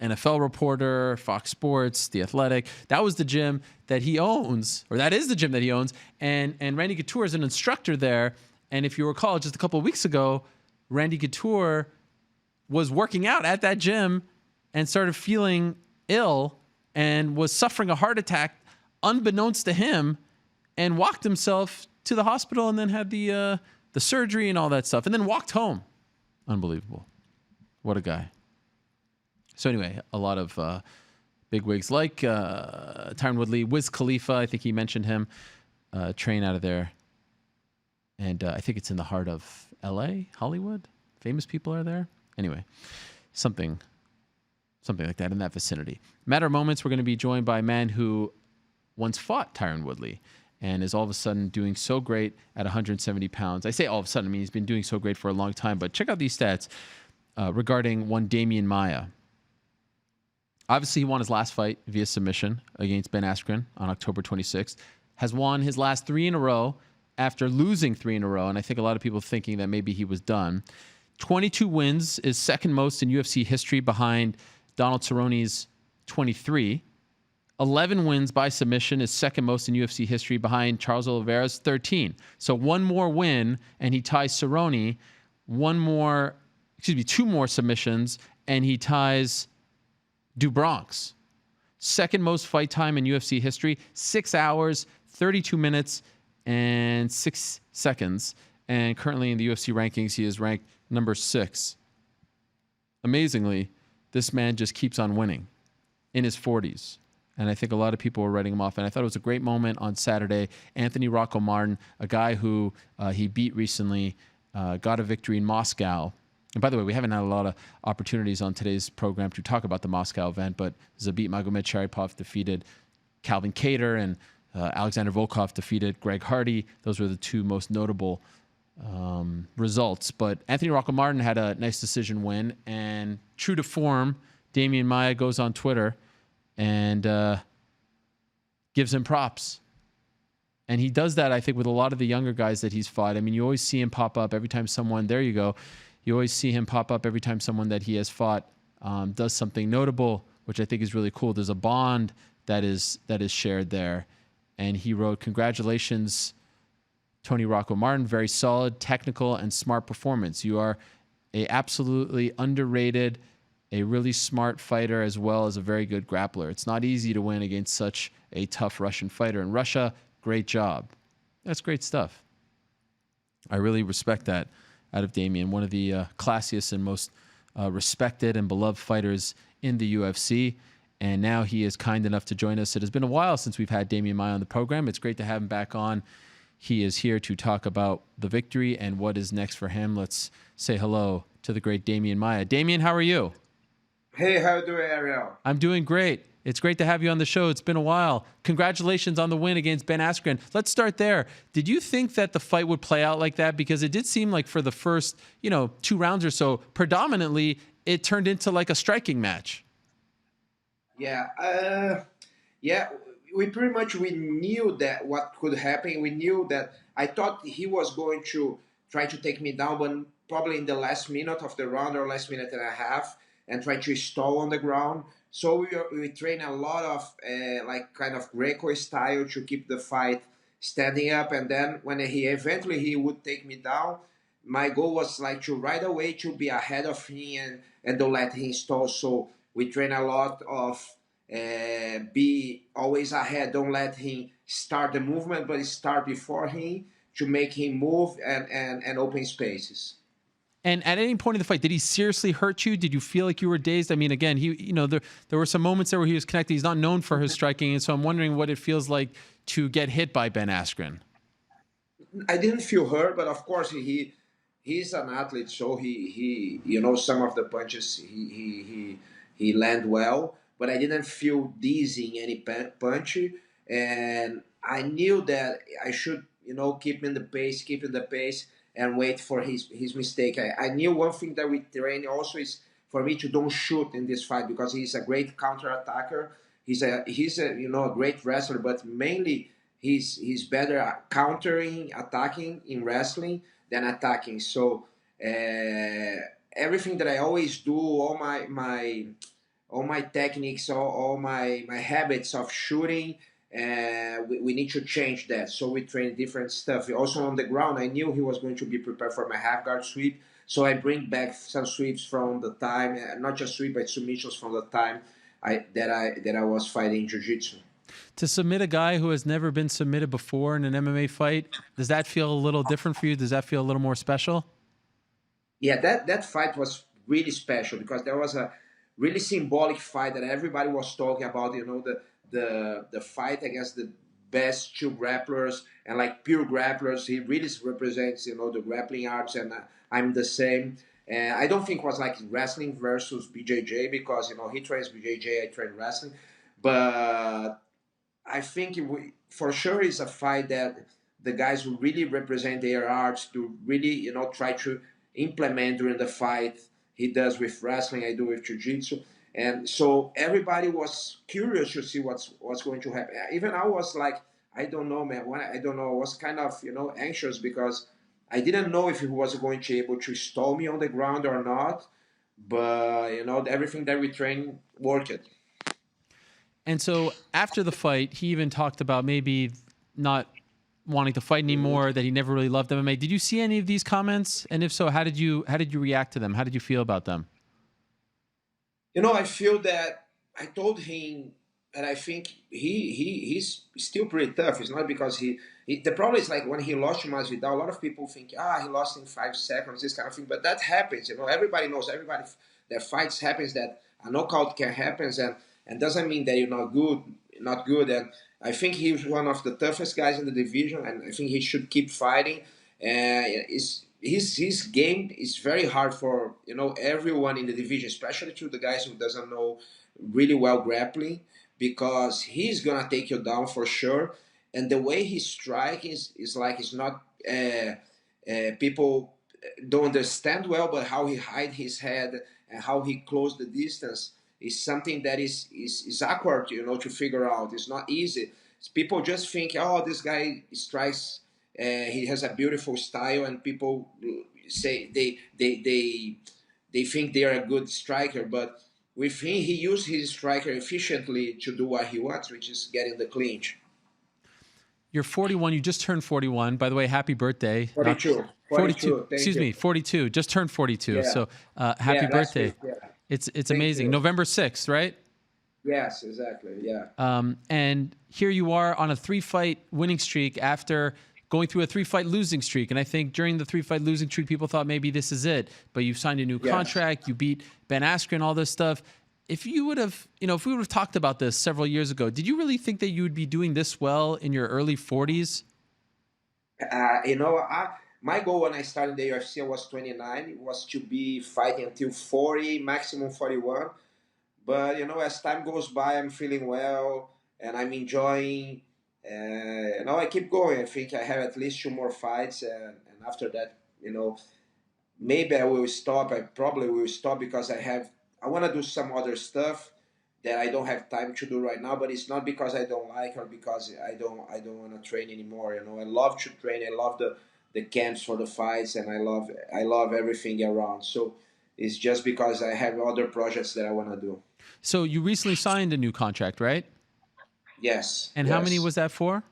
NFL reporter, Fox Sports, The Athletic. That was the gym that he owns, or that is the gym that he owns. And Randy Couture is an instructor there. And if you recall, just a couple of weeks ago, Randy Couture was working out at that gym and started feeling ill and was suffering a heart attack unbeknownst to him, and walked himself to the hospital and then had the surgery and all that stuff, and then walked home. Unbelievable. What a guy. So anyway, a lot of big wigs like Tyron Woodley, Wiz Khalifa, I think he mentioned him, train out of there. And I think it's in the heart of L.A., Hollywood. Famous people are there. Anyway, something like that in that vicinity. Matter of moments, we're going to be joined by a man who once fought Tyron Woodley and is all of a sudden doing so great at 170 pounds. I say all of a sudden, I mean he's been doing so great for a long time, but check out these stats regarding one Demian Maia. Obviously, he won his last fight via submission against Ben Askren on October 26th. Has won his last 3 in a row after losing 3 in a row, and I think a lot of people thinking that maybe he was done. 22 wins is second most in UFC history behind Donald Cerrone's 23. 11 wins by submission is second most in UFC history behind Charles Oliveira's 13. So one more win and he ties Cerrone. Two more submissions and he ties Dubronx. Second most fight time in UFC history, 6 hours, 32 minutes, and 6 seconds. And currently in the UFC rankings, he is ranked number 6. Amazingly, this man just keeps on winning in his 40s. And I think a lot of people were writing him off. And I thought it was a great moment on Saturday. Anthony Rocco Martin, a guy who he beat recently, got a victory in Moscow. And by the way, we haven't had a lot of opportunities on today's program to talk about the Moscow event, but Zabit Magomedsharipov defeated Calvin Kattar, and Alexander Volkov defeated Greg Hardy. Those were the 2 most notable results. But Anthony Rocco Martin had a nice decision win, and true to form, Demian Maia goes on Twitter and gives him props. And he does that, I think, with a lot of the younger guys that he's fought. I mean, you always see him pop up every time someone, there you go, you always see him pop up every time someone that he has fought does something notable, which I think is really cool. There's a bond that is shared there. And he wrote, "Congratulations, Tony Rocco Martin. Very solid, technical, and smart performance. You are a absolutely underrated, a really smart fighter, as well as a very good grappler. It's not easy to win against such a tough Russian fighter. In Russia, great job." That's great stuff. I really respect that out of Demian, one of the classiest and most respected and beloved fighters in the UFC. And now he is kind enough to join us. It has been a while since we've had Demian Maia on the program. It's great to have him back on. He is here to talk about the victory and what is next for him. Let's say hello to the great Demian Maia. Demian, how are you? Hey, how you doing, Ariel? I'm doing great. It's great to have you on the show. It's been a while. Congratulations on the win against Ben Askren. Let's start there. Did you think that the fight would play out like that? Because it did seem like for the first, 2 rounds or so, predominantly, it turned into like a striking match. Yeah, we pretty much we knew that what could happen. We knew that I thought he was going to try to take me down, but probably in the last minute of the round or last minute and a half, and try to stall on the ground. So we train a lot of kind of Greco style to keep the fight standing up, and then when he would take me down, my goal was like to right away to be ahead of him and don't let him stall. So we train a lot of be always ahead. Don't let him start the movement, but start before him to make him move and open spaces. And at any point in the fight, did he seriously hurt you? Did you feel like you were dazed? I mean, again, there were some moments there where he was connected. He's not known for his striking, and so I'm wondering what it feels like to get hit by Ben Askren. I didn't feel hurt, but of course he he's an athlete, so he some of the punches he land well, but I didn't feel dizzy in any punch, and I knew that I should keep in the pace, and wait for his mistake. I knew one thing that we train also is for me to don't shoot in this fight because he's a great counter attacker. He's a a great wrestler, but mainly he's better at countering, attacking in wrestling than attacking. So everything that I always do, all my techniques, all my habits of shooting, we need to change that. So we train different stuff. Also on the ground, I knew he was going to be prepared for my half guard sweep. So I bring back some sweeps from the time, not just sweep, but submissions from the time that I was fighting jiu-jitsu. To submit a guy who has never been submitted before in an MMA fight, does that feel a little different for you? Does that feel a little more special? Yeah, that fight was really special because there was a really symbolic fight that everybody was talking about. The fight against the best two grapplers and like pure grapplers. He really represents the grappling arts, and I'm the same. And I don't think it was like wrestling versus BJJ because he trains BJJ, I train wrestling, but I think for sure it's a fight that the guys who really represent their arts to really, try to implement during the fight. He does with wrestling, I do with jiu-jitsu. And so everybody was curious to see what's going to happen. Even I was like, I don't know, man. I don't know. I was kind of, anxious because I didn't know if he was going to be able to stall me on the ground or not. But, everything that we trained worked. And so after the fight, he even talked about maybe not wanting to fight anymore, that he never really loved MMA. Did you see any of these comments? And if so, how did you react to them? How did you feel about them? I feel that I told him, and I think he's still pretty tough. It's not because he the problem is like when he lost to Masvidal, a lot of people think, he lost in 5 seconds, this kind of thing. But that happens, everybody knows, everybody that fights happens, that a knockout can happen, and doesn't mean that you're not good. And I think he's one of the toughest guys in the division, and I think he should keep fighting. His game is very hard for everyone in the division, especially to the guys who doesn't know really well grappling, because he's gonna take you down for sure. And the way he strikes is like it's not people don't understand well, but how he hide his head and how he close the distance is something that is awkward, to figure out. It's not easy. People just think, this guy strikes. He has a beautiful style, and people say they think they are a good striker. But with him, he used his striker efficiently to do what he wants, which is getting the clinch. You're 41. You just turned 41. By the way, happy birthday. 42. 42. Excuse me, 42. Just turned 42. Yeah. So happy birthday. Week, yeah. It's amazing. You. November 6th, right? Yes, exactly. Yeah. And here you are on a 3-fight winning streak after going through a 3-fight losing streak. And I think during the 3-fight losing streak, people thought maybe this is it. But you've signed a new contract. You beat Ben Askren, all this stuff. If you would have, if we would have talked about this several years ago, did you really think that you would be doing this well in your early 40s? My goal when I started the UFC, I was 29. It was to be fighting until 40, maximum 41. But, as time goes by, I'm feeling well and I'm enjoying. I keep going. I think I have at least 2 more fights. And after that, maybe I will stop. I probably will stop because I want to do some other stuff that I don't have time to do right now. But it's not because I don't like or because I don't want to train anymore. I love to train. I love the camps for the fights, and I love everything around. So it's just because I have other projects that I want to do. So you recently signed a new contract, right? Yes. And how many was that for?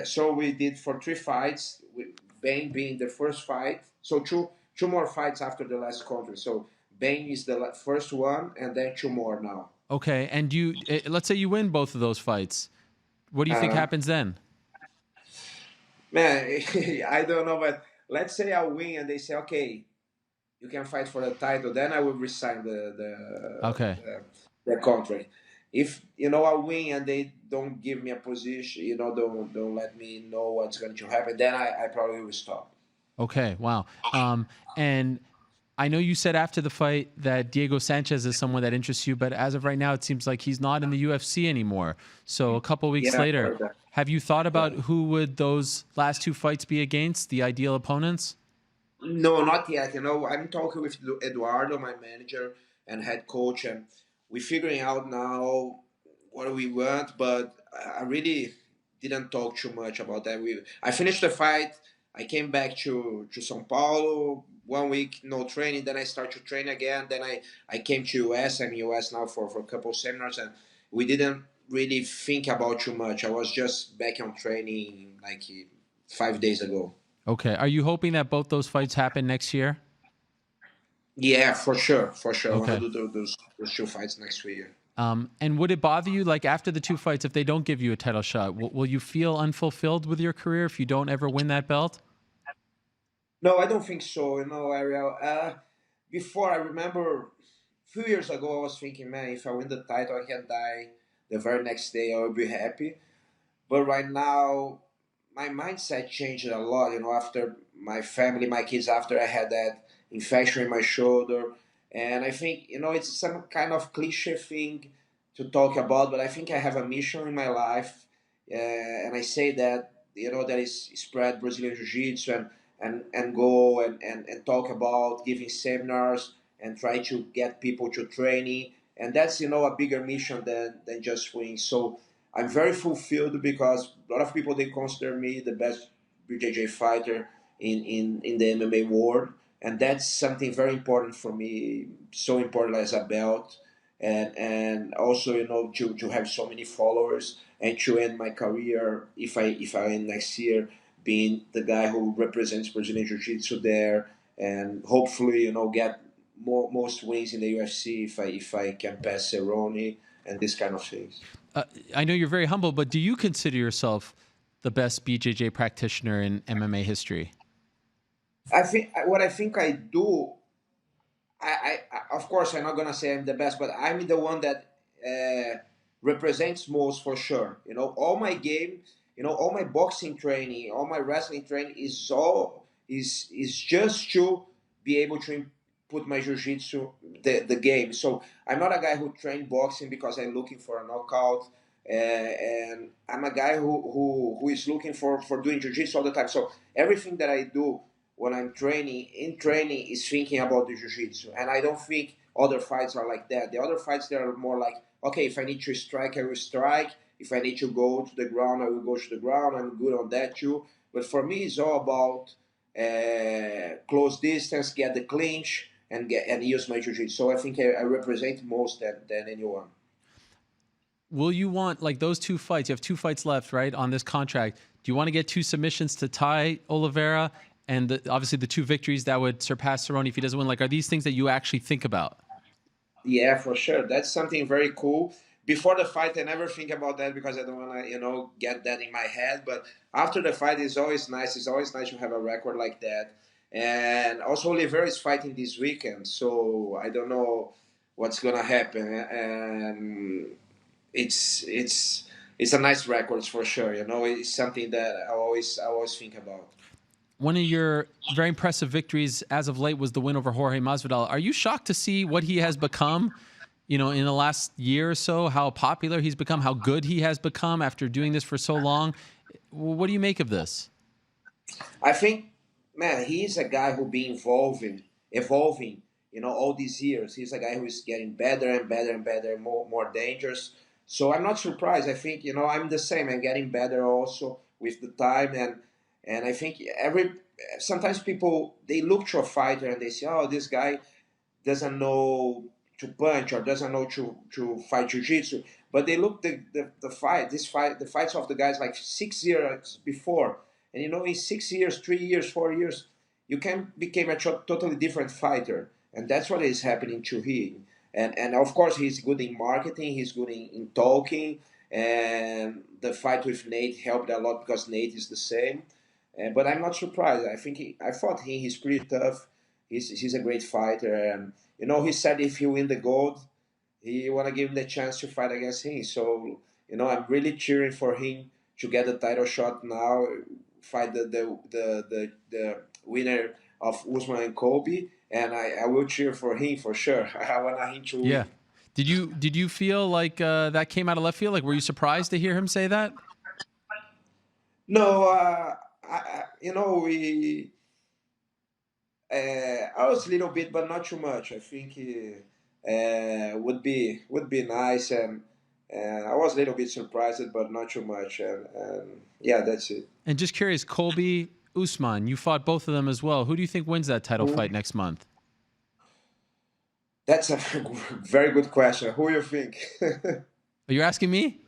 So we did for 3 fights, with Bane being the first fight. So two more fights after the last contract. So Bane is the first one, and then 2 more now. Okay, and let's say you win both of those fights. What do you think happens then? Man, I don't know, but let's say I win and they say, okay, you can fight for the title. Then I will resign the contract. If I win and they don't give me a position, don't let me know what's going to happen, then I probably will stop. Okay, wow. And I know you said after the fight that Diego Sanchez is someone that interests you, but as of right now, it seems like he's not in the UFC anymore. So a couple weeks Yeah, later, heard that. have you thought about Yeah. who would those last two fights be against, the ideal opponents? No, not yet. I'm talking with Eduardo, my manager and head coach, and we're figuring out now what we want. But I really didn't talk too much about that. I finished the fight. I came back to São Paulo 1 week, no training. Then I started to train again. Then I came to US. I'm in US now for a couple of seminars, and we didn't really think about too much. I was just back on training like 5 days ago. Okay. Are you hoping that both those fights happen next year? Yeah, for sure, for sure. I want Okay. to do those two fights next year. And would it bother you, like after the two fights, if they don't give you a title shot, will you feel unfulfilled with your career if you don't ever win that belt? No, I don't think so. Ariel. Before I remember, a few years ago, I was thinking, man, if I win the title, I can die the very next day. I will be happy. But right now, my mindset changed a lot. After my family, my kids, after I had that infection in my shoulder, and I think it's some kind of cliche thing to talk about, but I think I have a mission in my life, and I say that that is spread Brazilian Jiu-Jitsu and go and talk about giving seminars and try to get people to training, and that's a bigger mission than just win. So I'm very fulfilled because a lot of people they consider me the best BJJ fighter in the MMA world, and that's something very important for me. So important as a belt, and also to have so many followers and to end my career if I end next year being the guy who represents Brazilian Jiu-Jitsu there, and hopefully get most wins in the UFC if I can pass Cerrone and these kind of things. I know you're very humble, but do you consider yourself the best BJJ practitioner in MMA history? I think I do. Of course I'm not gonna say I'm the best, but I'm the one that represents most for sure. All my game, all my boxing training, all my wrestling training is just to be able to put my jiu-jitsu the game. So I'm not a guy who train boxing because I'm looking for a knockout. And I'm a guy who is looking for doing jiu-jitsu all the time. So everything that I do when I'm training is thinking about the jiu-jitsu, and I don't think other fights are like that. The other fights they are more like, okay, if I need to strike, I will strike. If I need to go to the ground, I will go to the ground. I'm good on that too. But for me, it's all about close distance, get the clinch, and use my jiu-jitsu. So I think I represent most than anyone. Will you want, like those two fights? You have two fights left, right, on this contract. Do you want to get two submissions to tie Oliveira? And obviously the two victories that would surpass Cerrone if he doesn't win. Like, are these things that you actually think about? Yeah, for sure. That's something very cool. Before the fight, I never think about that because I don't want to, get that in my head. But after the fight, it's always nice. It's always nice to have a record like that. And also, Oliveira is fighting this weekend, so I don't know what's gonna happen. And it's a nice record for sure. It's something that I always think about. One of your very impressive victories as of late was the win over Jorge Masvidal. Are you shocked to see what he has become, in the last year or so, how popular he's become, how good he has become after doing this for so long? What do you make of this? I think, man, he's a guy who been evolving, all these years. He's a guy who is getting better and better and better, more dangerous. So I'm not surprised. I think, I'm the same. I'm getting better also with the time, and I think sometimes people they look to a fighter and they say, oh, this guy doesn't know to punch or doesn't know to fight jiu-jitsu, but they look the fights of the guys like 6 years before, and in 6 years, 3 years, 4 years, you can become a totally different fighter, and that's what is happening to him. And of course he's good in marketing, he's good in talking, and the fight with Nate helped a lot because Nate is the same. But I'm not surprised. I thought he's pretty tough. He's a great fighter, and he said if he win the gold, he want to give him the chance to fight against him. So I'm really cheering for him to get the title shot now, fight the winner of Usman and Colby, and I will cheer for him for sure. I want him to win. Yeah. Did you feel like that came out of left field? Like, were you surprised to hear him say that? No, we. I was a little bit, but not too much. I think would be nice, and I was a little bit surprised, but not too much. And yeah, that's it. And just curious, Colby, Usman, you fought both of them as well. Who do you think wins that title fight next month? That's a very good question. Who you think? Are you asking me?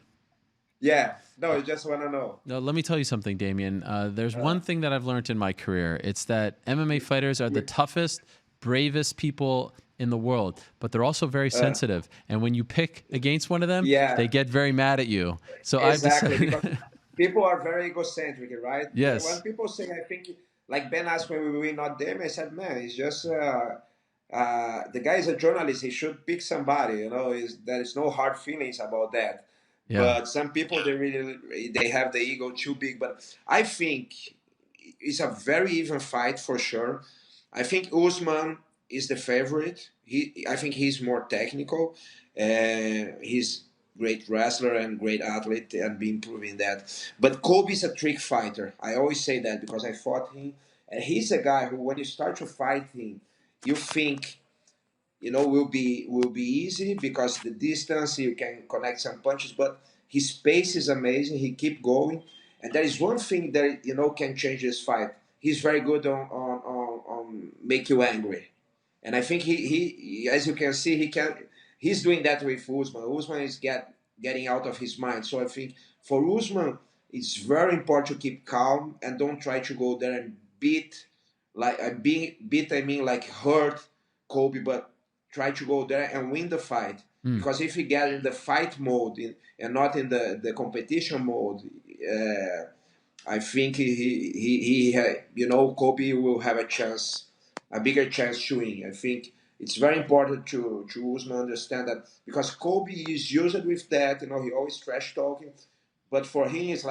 Yeah. No, I just want to know. No, let me tell you something, Demian. There's one thing that I've learned in my career. It's that MMA fighters are the toughest, bravest people in the world, but they're also very sensitive. And when you pick against one of them, they get very mad at you. So Exactly. I've Because people are very egocentric, right? Yes. When people say, I think, like Ben asked when we win, not them, I said, man, it's just the guy is a journalist. He should pick somebody. There is no hard feelings about that. Yeah. But some people, they have the ego too big. But I think it's a very even fight for sure. I think Usman is the favorite. I think he's more technical. He's great wrestler and great athlete and been proving that. But Kobe's a trick fighter. I always say that because I fought him. And he's a guy who, when you start to fight him, you think, will be easy because the distance, you can connect some punches, but his pace is amazing. He keep going. And there is one thing that, can change this fight. He's very good on make you angry. And I think he as you can see, he's doing that with Usman. Usman is getting out of his mind. So I think for Usman, it's very important to keep calm and don't try to go there and beat, like hurt Kobe, but try to go there and win the fight. Because if you get in the fight mode and not in the competition mode, I think Kobe will have a bigger chance to win. I think it's very important to Usman understand that because Kobe is used with that. He always trash talking, but for him it's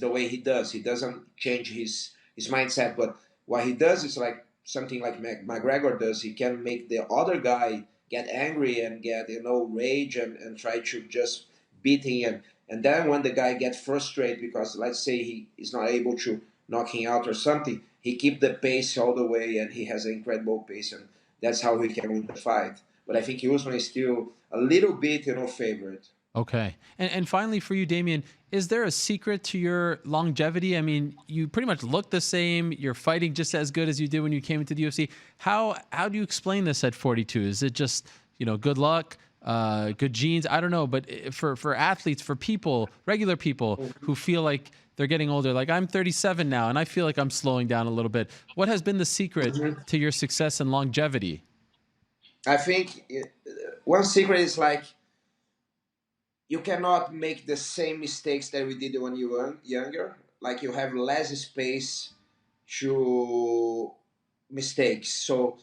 the way he does. He doesn't change his mindset, but what he does is like something like McGregor does. He can make the other guy get angry and get rage and try to just beat him. And then when the guy gets frustrated because let's say he is not able to knock him out or something, he keep the pace all the way and he has an incredible pace, and that's how he can win the fight. But I think Usman is still a little bit favorite. Okay. And finally for you, Demian, is there a secret to your longevity? I mean, you pretty much look the same. You're fighting just as good as you did when you came into the UFC. How do you explain this at 42? Is it just, good luck, good genes? I don't know. But for athletes, for people, regular people who feel like they're getting older, like I'm 37 now and I feel like I'm slowing down a little bit. What has been the secret to your success and longevity? I think one secret is you cannot make the same mistakes that we did when you were younger. Like you have less space to mistakes. So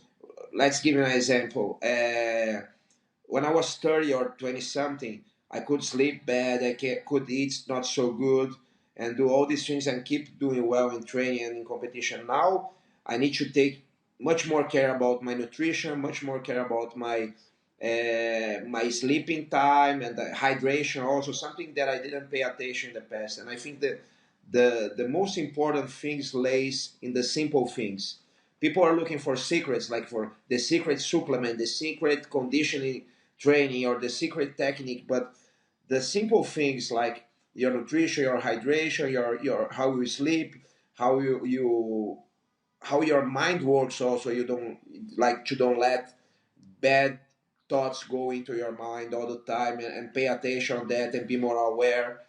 let's give you an example. When I was 30 or 20 something, I could sleep bad, could eat not so good, and do all these things and keep doing well in training and in competition. Now I need to take much more care about my nutrition, much more care about my sleeping time and the hydration, also something that I didn't pay attention in the past. And I think that the most important things lays in the simple things. People are looking for secrets, like for the secret supplement, the secret conditioning training, or the secret technique. But the simple things like your nutrition, your hydration, your how you sleep, how how your mind works. Also, you don't let bad thoughts go into your mind all the time, and pay attention on that and be more aware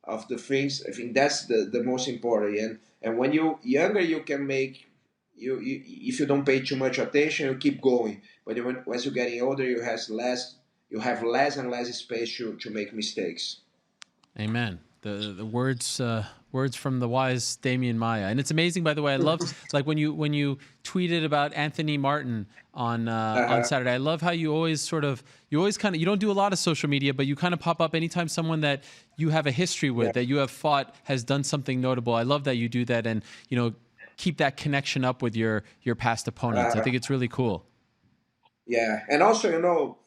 of the things. I think that's the most important. And when you younger, you can make you if you don't pay too much attention, you keep going. But once you're getting older, you have less and less space to make mistakes. Amen. The words from the wise Demian Maia. And it's amazing, by the way. I love like when you tweeted about Anthony Martin on Saturday. I love how you always you don't do a lot of social media, but you kind of pop up anytime someone that you have a history with, that you have fought, has done something notable. I love that you do that. And keep that connection up with your past opponents. I think it's really cool. Yeah, and also,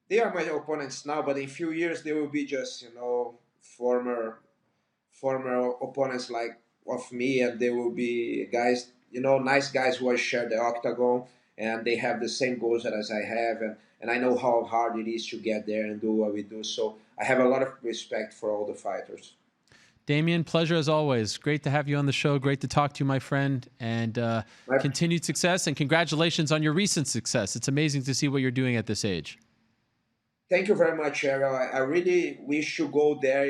they are my opponents now, but in a few years they will be just, former opponents like of me, and they will be guys, nice guys who I share the octagon, and they have the same goals as I have, and I know how hard it is to get there and do what we do. So I have a lot of respect for all the fighters. Demian, pleasure as always. Great to have you on the show. Great to talk to you, my friend, and continued success, and congratulations on your recent success. It's amazing to see what you're doing at this age. Thank you very much, Ariel. I really wish to go there,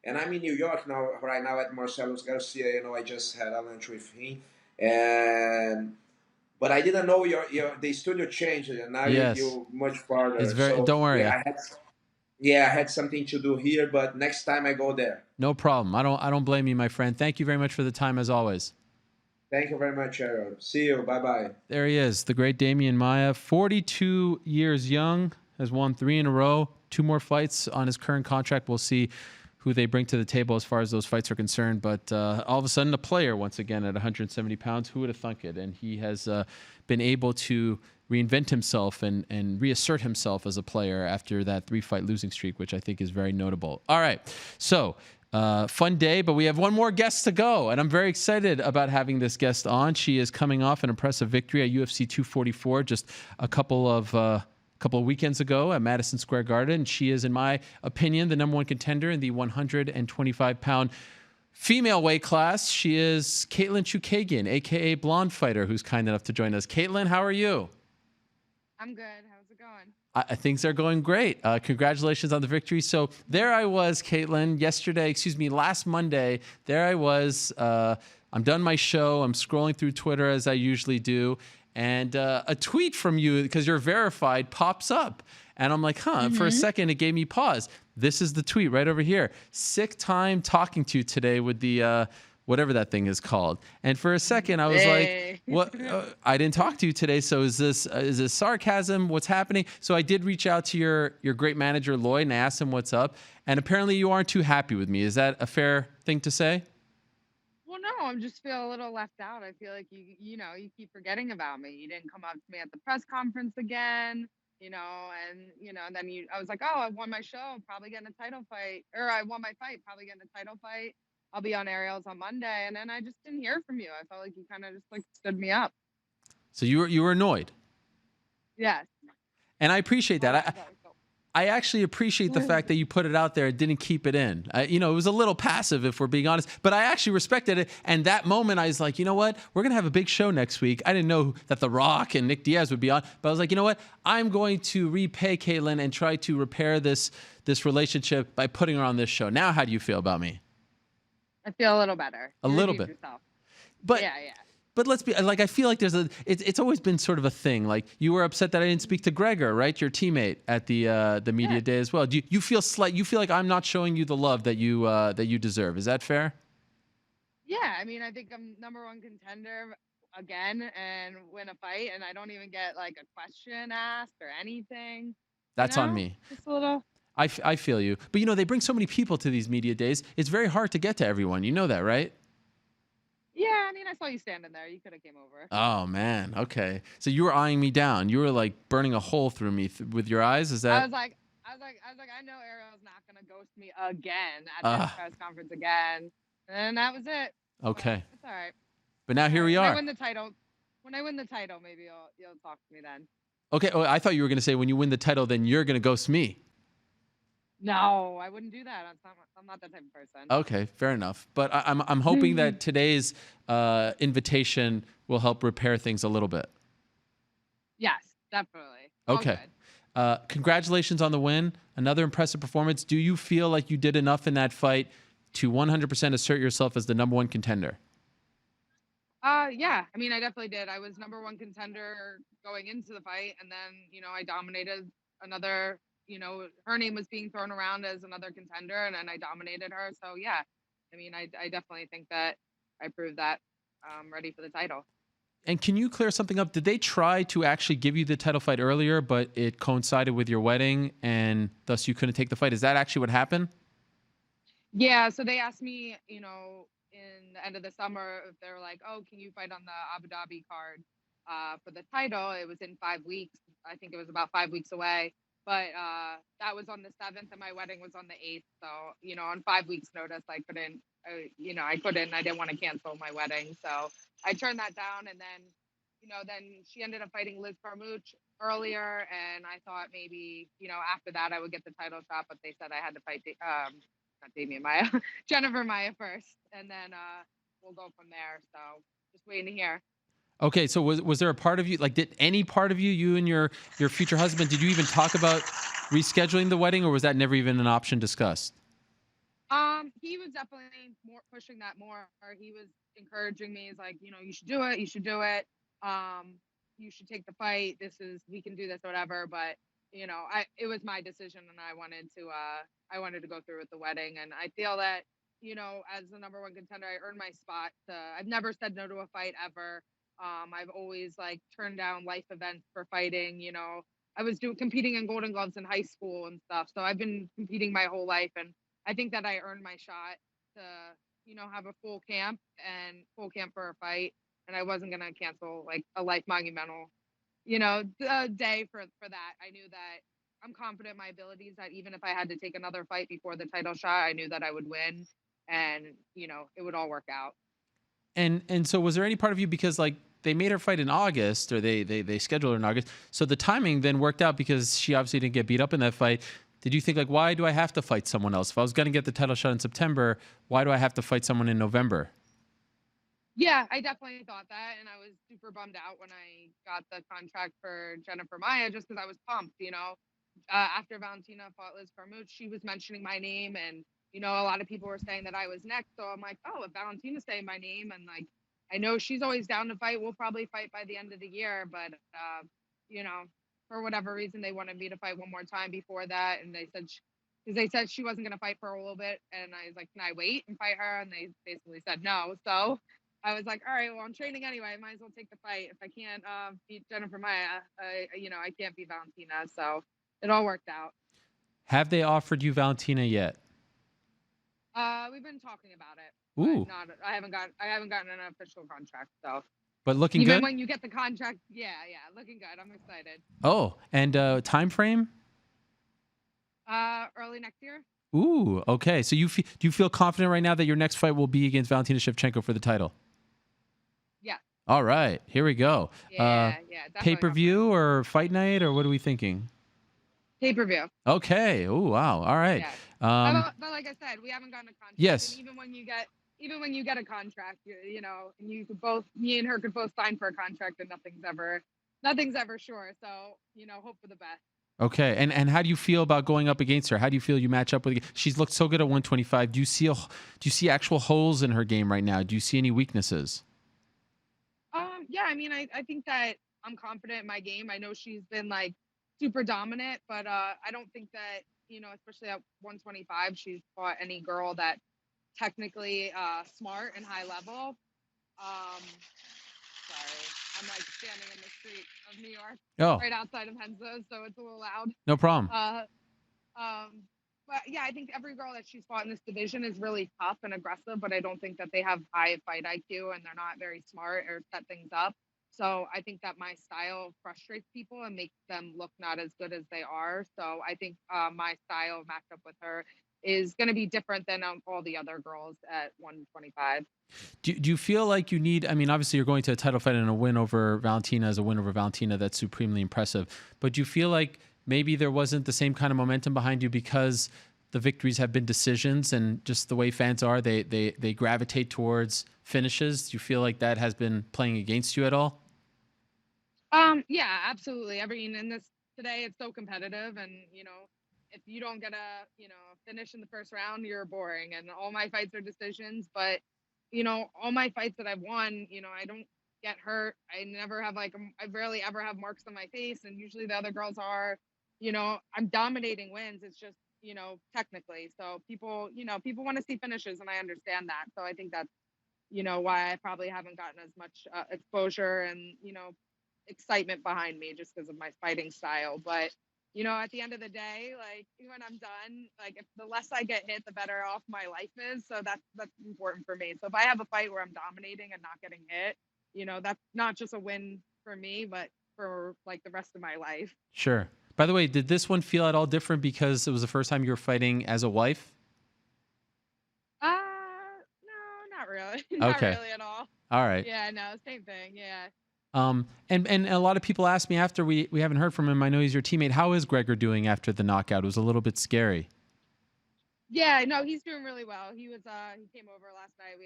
and I'm in New York right now at Marcelo's Garcia. I just had a lunch with him, but I didn't know the studio changed, and now you're much farther. It's don't worry. Yeah, I had something to do here, but next time I go there. No problem. I don't blame you, my friend. Thank you very much for the time as always. Thank you very much, Ariel. See you. Bye-bye. There he is, the great Demian Maia, 42 years young, has won 3 in a row, 2 more fights on his current contract. We'll see who they bring to the table as far as those fights are concerned. But all of a sudden, a player once again at 170 pounds. Who would have thunk it? And he has been able to reinvent himself and reassert himself as a player after that 3-fight losing streak, which I think is very notable. All right, so fun day, but we have one more guest to go, and I'm very excited about having this guest on. She is coming off an impressive victory at UFC 244 just a couple of weekends ago at Madison Square Garden. She is, in my opinion, the #1 contender in the 125-pound female weight class. She is Katlyn Chookagian, a.k.a. Blonde Fighter, who's kind enough to join us. Katlyn, how are you? I'm good. How's it going? Things are going great. Congratulations on the victory. So there I was, Katlyn, last Monday. There I was. I'm done my show. I'm scrolling through Twitter as I usually do. And a tweet from you, because you're verified, pops up. And I'm like, For a second, it gave me pause. This is the tweet right over here. Sick time talking to you today with the whatever that thing is called. And for a second, I was like, what? I didn't talk to you today. So is this sarcasm? What's happening? So I did reach out to your great manager, Lloyd, and I asked him what's up. And apparently you aren't too happy with me. Is that a fair thing to say? Well, no, I just feel a little left out. I feel like you keep forgetting about me. You didn't come up to me at the press conference again, and then I was like, oh, I won my show, probably getting a title fight, or I won my fight, probably getting a title fight. I'll be on Ariel's on Monday, and then I just didn't hear from you. I felt like you kind of just stood me up. So you were annoyed. Yes. And I appreciate that. I actually appreciate the fact that you put it out there and didn't keep it in. It was a little passive, if we're being honest, but I actually respected it. And that moment, I was like, you know what? We're going to have a big show next week. I didn't know that The Rock and Nick Diaz would be on, but I was like, you know what? I'm going to repay Katlyn and try to repair this relationship by putting her on this show. Now, how do you feel about me? I feel a little better. A little bit. Yourself. But yeah. But let's be like, I feel like it's always been sort of a thing. Like you were upset that I didn't speak to Gregor, right? Your teammate at the media day as well. Do you feel like I'm not showing you the love that you deserve? Is that fair? Yeah, I mean, I think I'm #1 contender again and win a fight, and I don't even get like a question asked or anything. That's on me. Just a little. I feel you. But they bring so many people to these media days. It's very hard to get to everyone. You know that, right? Yeah, I mean, I saw you standing there. You could have came over. Oh man, okay. So you were eyeing me down. You were like burning a hole through me with your eyes. Is that? I was like, I know Ariel's not gonna ghost me again at this press conference again, and that was it. Okay. It's all right. But now here we are. When I win the title, maybe you'll talk to me then. Okay. Oh, I thought you were gonna say when you win the title, then you're gonna ghost me. No, I wouldn't do that. I'm not that type of person. Okay, fair enough. But I'm hoping that today's invitation will help repair things a little bit. Yes, definitely. Okay. Congratulations on the win. Another impressive performance. Do you feel like you did enough in that fight to 100% assert yourself as the #1 contender? Yeah. I mean, I definitely did. I was #1 contender going into the fight, and then I dominated another. Her name was being thrown around as another contender, and then I dominated her. So, yeah, I mean, I definitely think that I proved that I'm ready for the title. And can you clear something up? Did they try to actually give you the title fight earlier, but it coincided with your wedding, and thus you couldn't take the fight? Is that actually what happened? Yeah, so they asked me, in the end of the summer, if they were like, "Oh, can you fight on the Abu Dhabi card for the title?" It was in 5 weeks. I think it was about 5 weeks away. But that was on the 7th, and my wedding was on the 8th. So, on 5 weeks' notice, I couldn't, I didn't want to cancel my wedding. So I turned that down. And then she ended up fighting Liz Carmouche earlier. And I thought maybe, after that, I would get the title shot. But they said I had to fight not Demian Maia, Jennifer Maia first, and then we'll go from there. So just waiting to hear. Okay, so was there a part of you, like, did any part of you, you and your future husband, did you even talk about rescheduling the wedding, or was that never even an option discussed? He was definitely more pushing that more. He was encouraging me. He's like, you should do it. You should do it. You should take the fight. We can do this, whatever. But it was my decision, and I wanted to go through with the wedding. And I feel that, as the number one contender, I earned my spot. I've never said no to a fight ever. I've always like turned down life events for fighting. I was competing in Golden Gloves in high school and stuff. So I've been competing my whole life, and I think that I earned my shot to, have a full camp for a fight. And I wasn't going to cancel like a life monumental, day for that. I knew that I'm confident in my abilities, that even if I had to take another fight before the title shot, I knew that I would win, and, it would all work out. And so was there any part of you, because like they made her fight in August, or they scheduled her in August, so the timing then worked out because she obviously didn't get beat up in that fight. Did you think like, why do I have to fight someone else? If I was going to get the title shot in September, why do I have to fight someone in November? Yeah, I definitely thought that, and I was super bummed out when I got the contract for Jennifer Maia, just because I was pumped. After Valentina fought Liz Carmouche, she was mentioning my name, and a lot of people were saying that I was next. So I'm like, oh, if Valentina's saying my name, and like, I know she's always down to fight. We'll probably fight by the end of the year, but you know, for whatever reason, they wanted me to fight one more time before that, and because they said she wasn't going to fight for a little bit, and I was like, can I wait and fight her? And they basically said no. So I was like, all right, well, I'm training anyway. I might as well take the fight. If I can't beat Jennifer Maia, I can't beat Valentina. So it all worked out. Have they offered you Valentina yet? We've been talking about it. Ooh. But I haven't gotten an official contract. So But looking even good? when you get the contract, yeah, looking good. I'm excited. Oh, and time frame? Early next year. Ooh, okay. So do you feel confident right now that your next fight will be against Valentina Shevchenko for the title? Yeah. All right, here we go. Yeah. Pay-per-view or fight night, or what are we thinking? Pay-per-view. Okay. Oh, wow. All right. Yeah. But like I said, we haven't gotten a contract. Yes. And even when you get a contract, and me and her could both sign for a contract, and nothing's ever sure. So, hope for the best. Okay. And how do you feel about going up against her? How do you feel you match up with? She's looked so good at 125. Do you see actual holes in her game right now? Do you see any weaknesses? Yeah. I mean, I think that I'm confident in my game. I know she's been like super dominant, but I don't think that, especially at 125, she's fought any girl that technically smart and high level. Sorry, I'm like standing in the street of New York, right outside of Henzo, so it's a little loud. No problem. But yeah, I think every girl that she's fought in this division is really tough and aggressive, but I don't think that they have high fight IQ, and they're not very smart or set things up. So I think that my style frustrates people and makes them look not as good as they are. So I think my style matchup with her is going to be different than all the other girls at 125. Do you feel like you need, I mean, obviously you're going to a title fight, and a win over Valentina is a win over Valentina. That's supremely impressive. But do you feel like maybe there wasn't the same kind of momentum behind you because the victories have been decisions, and just the way fans are, they gravitate towards finishes? Do you feel like that has been playing against you at all? Yeah, absolutely. I mean, in this today, it's so competitive, and if you don't get a finish in the first round, you're boring. And all my fights are decisions, but all my fights that I've won, I don't get hurt. I never have I rarely ever have marks on my face, and usually the other girls are. I'm dominating wins. It's just technically. So people want to see finishes, and I understand that. So I think that's why I probably haven't gotten as much exposure and excitement behind me, just because of my fighting style. But you know, at the end of the day, like when I'm done, like if the less I get hit, the better off my life is. So that's important for me. So if I have a fight where I'm dominating and not getting hit, you know, that's not just a win for me, but for like the rest of my life. Sure. By the way, did this one feel at all different because it was the first time you were fighting as a wife? No, not really. Not Okay. really at all. All right. Yeah, no, same thing. Yeah. And a lot of people ask me after we haven't heard from him. I know he's your teammate. How is Gregor doing after the knockout? It was a little bit scary. Yeah, no, he's doing really well. He came over last night.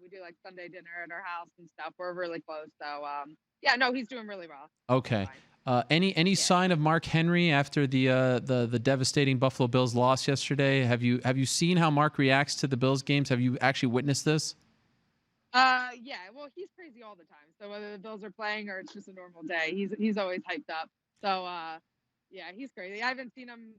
We do like Sunday dinner at our house and stuff. We're really close. So yeah, no, he's doing really well. Okay. Any sign of Mark Henry after the devastating Buffalo Bills loss yesterday? Have you seen how Mark reacts to the Bills games? Have you actually witnessed this? Yeah, well, he's crazy all the time. So whether the Bills are playing or it's just a normal day, he's always hyped up. So yeah, he's crazy. I haven't seen him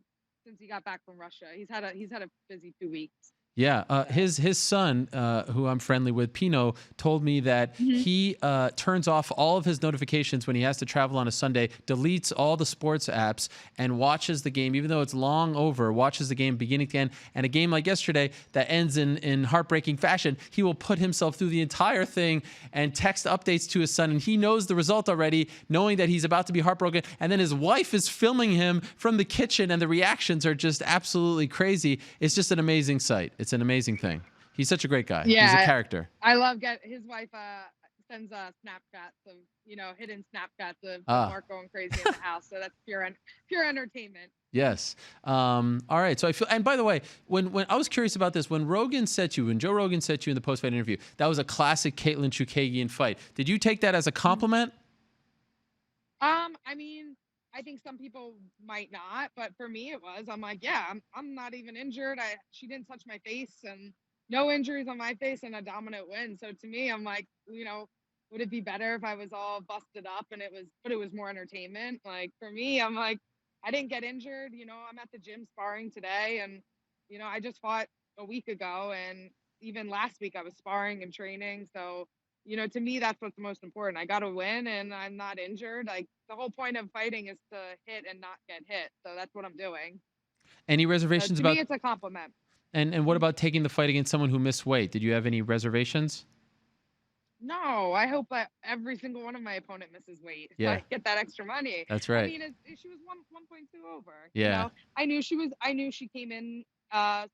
since he got back from Russia. He's had a busy 2 weeks. Yeah, his son, who I'm friendly with, Pino, told me that he turns off all of his notifications when he has to travel on a Sunday, deletes all the sports apps, and watches the game, even though it's long over, watches the game beginning to end. And a game like yesterday that ends in heartbreaking fashion, he will put himself through the entire thing and text updates to his son, and he knows the result already, knowing that he's about to be heartbroken. And then his wife is filming him from the kitchen, and the reactions are just absolutely crazy. It's just an amazing sight. It's an amazing thing. He's such a great guy. Yeah, he's a character. I love his wife sends Snapchats of, you know, hidden Snapchats of Mark going crazy in the house. So that's pure entertainment. Yes. All right. So I feel, and by the way, when I was curious about this, when Joe Rogan set you in the post-fight interview, that was a classic Katlyn Chookagian fight. Did you take that as a compliment? I mean, I think some people might not, but for me it was. I'm like, yeah, I'm not even injured. She didn't touch my face and no injuries on my face and a dominant win. So to me, I'm like, you know, would it be better if I was all busted up and it was more entertainment? Like for me, I'm like, I didn't get injured. You know, I'm at the gym sparring today, and you know, I just fought a week ago, and even last week I was sparring and training. So you know, to me, that's what's most important. I got to win and I'm not injured. Like the whole point of fighting is to hit and not get hit. So that's what I'm doing. Any reservations to about me, it's a compliment. And what about taking the fight against someone who missed weight? Did you have any reservations? No, I hope that every single one of my opponent misses weight. Yeah. So I get that extra money. That's right. I mean, she was 1.2 over. Yeah. You know? I knew she came in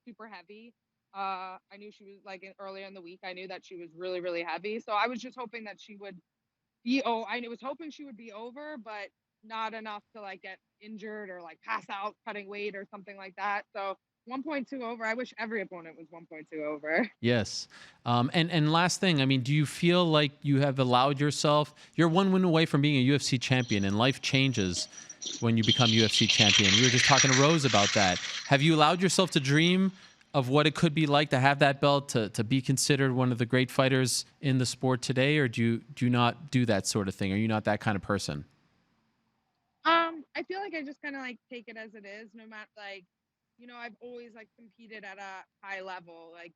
super heavy. I knew she was earlier in the week. I knew that she was really, really heavy. So I was just hoping that she would be. I was hoping she would be over, but not enough to like get injured or like pass out cutting weight or something like that. So 1.2 over. I wish every opponent was 1.2 over. Yes. And last thing, I mean, do you feel like you have allowed yourself? You're one win away from being a UFC champion, and life changes when you become UFC champion. We were just talking to Rose about that. Have you allowed yourself to dream of what it could be like to have that belt, to be considered one of the great fighters in the sport today, or do you not do that sort of thing? Are you not that kind of person? I feel like I just kind of like take it as it is, no matter you know, I've always like competed at a high level. Like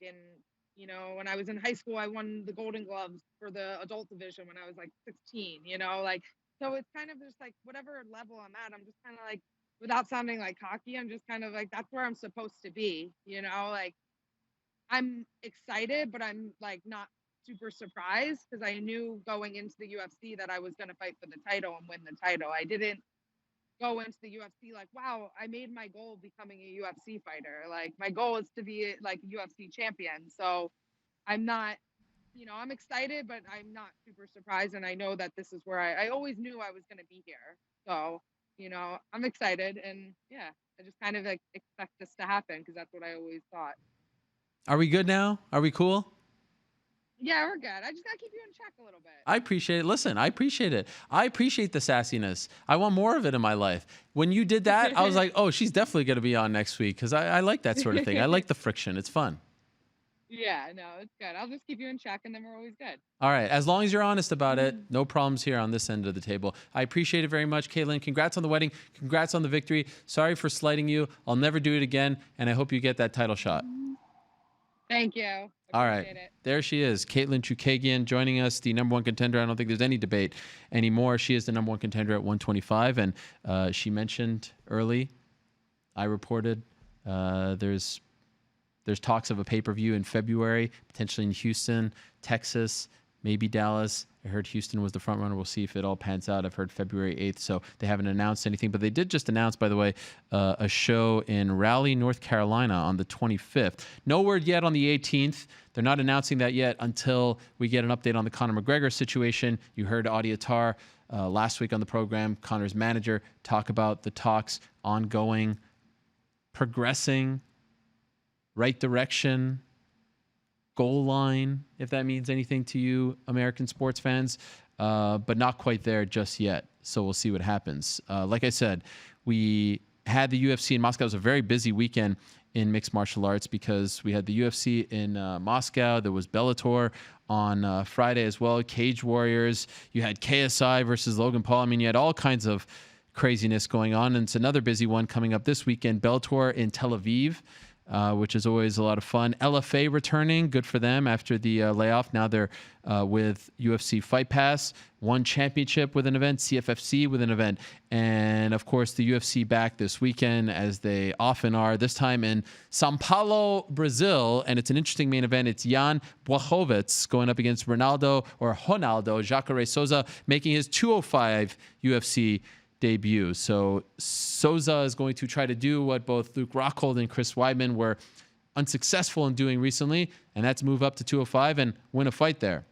you know, when I was in high school, I won the Golden Gloves for the adult division when I was like 16, you know, like, so it's kind of just like whatever level I'm at, I'm just kind of like, without sounding like cocky, I'm just kind of like, that's where I'm supposed to be, you know, like I'm excited, but I'm like not super surprised because I knew going into the UFC that I was going to fight for the title and win the title. I didn't go into the UFC like, wow, I made my goal becoming a UFC fighter. Like my goal is to be like a UFC champion. So I'm not, you know, I'm excited, but I'm not super surprised. And I know that this is where I always knew I was going to be here. So, you know, I'm excited. And yeah, I just kind of like expect this to happen because that's what I always thought. Are we good now? Are we cool? Yeah, we're good. I just got to keep you in check a little bit. I appreciate it. Listen, I appreciate it. I appreciate the sassiness. I want more of it in my life. When you did that, I was like, oh, she's definitely going to be on next week because I like that sort of thing. I like the friction. It's fun. Yeah, no, it's good. I'll just keep you in check and then we're always good. All right. As long as you're honest about it, no problems here on this end of the table. I appreciate it very much, Katlyn. Congrats on the wedding. Congrats on the victory. Sorry for slighting you. I'll never do it again. And I hope you get that title shot. Thank you. All right. Appreciate it. There she is, Katlyn Chookagian, joining us, the number one contender. I don't think there's any debate anymore. She is the number one contender at 125. And she mentioned early, I reported, there's talks of a pay-per-view in February, potentially in Houston, Texas, maybe Dallas. I heard Houston was the front runner. We'll see if it all pans out. I've heard February 8th, so they haven't announced anything. But they did just announce, by the way, a show in Raleigh, North Carolina on the 25th. No word yet on the 18th. They're not announcing that yet until we get an update on the Conor McGregor situation. You heard Adi Attar last week on the program, Conor's manager, talk about the talks ongoing, progressing, right direction, goal line, if that means anything to you, American sports fans, but not quite there just yet. So we'll see what happens. Like I said, we had the UFC in Moscow. It was a very busy weekend in mixed martial arts because we had the UFC in Moscow. There was Bellator on Friday as well, Cage Warriors. You had KSI versus Logan Paul. I mean, you had all kinds of craziness going on. And it's another busy one coming up this weekend, Bellator in Tel Aviv, which is always a lot of fun. LFA returning, good for them after the layoff. Now they're with UFC Fight Pass, one championship with an event, CFFC with an event, and of course the UFC back this weekend, as they often are, this time in São Paulo, Brazil, and it's an interesting main event. It's Jan Blachowicz going up against Ronaldo Jacare Souza, making his 205 UFC debut. So Souza is going to try to do what both Luke Rockhold and Chris Weidman were unsuccessful in doing recently, and that's move up to 205 and win a fight there.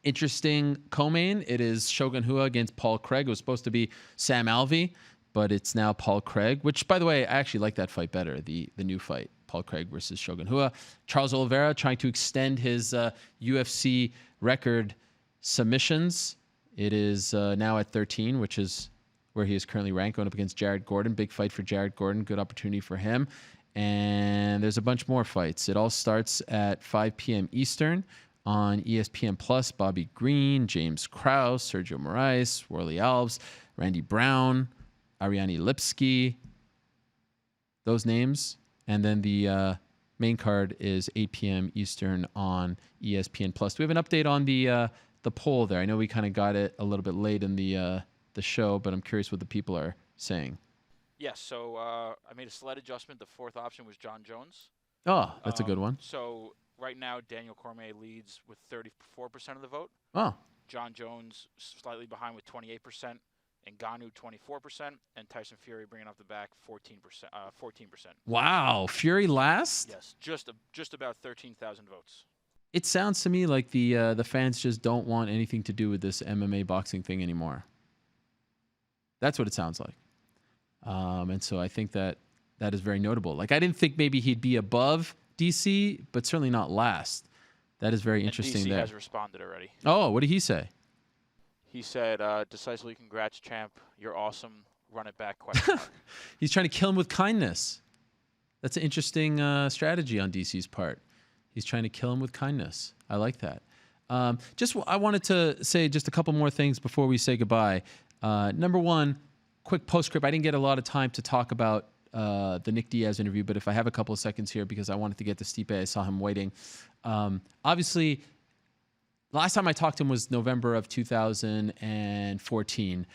Interesting co-main. It is Shogun Rua against Paul Craig. It was supposed to be Sam Alvey, but it's now Paul Craig, which, by the way, I actually like that fight better, the new fight, Paul Craig versus Shogun Rua. Charles Oliveira trying to extend his UFC record submissions. It is now at 13, which is where he is currently ranked, going up against Jared Gordon. Big fight for Jared Gordon. Good opportunity for him. And there's a bunch more fights. It all starts at 5 p.m. Eastern on ESPN Plus. Bobby Green, James Krause, Sergio Moraes, Worley Alves, Randy Brown, Ariane Lipski. Those names. And then the main card is 8 p.m. Eastern on ESPN Plus. Do we have an update on the poll there? I know we kind of got it a little bit late in the show, but I'm curious what the people are saying. Yes, so I made a slight adjustment. The fourth option was John Jones. Oh, that's a good one. So right now, Daniel Cormier leads with 34% of the vote. Oh. John Jones slightly behind with 28%, Ngannou 24%, and Tyson Fury bringing off the back 14%. Wow, Fury last? Yes, just about 13,000 votes. It sounds to me like the fans just don't want anything to do with this MMA boxing thing anymore. That's what it sounds like. And so I think that is very notable. Like, I didn't think maybe he'd be above DC, but certainly not last. That is very interesting DC there. has responded already. Oh, what did he say? He said, decisively congrats, champ. You're awesome. Run it back. He's trying to kill him with kindness. That's an interesting strategy on DC's part. He's trying to kill him with kindness. I like that. I wanted to say just a couple more things before we say goodbye. Number one, quick postscript. I didn't get a lot of time to talk about the Nick Diaz interview, but if I have a couple of seconds here because I wanted to get to Stipe, I saw him waiting. Obviously, last time I talked to him was November of 2014.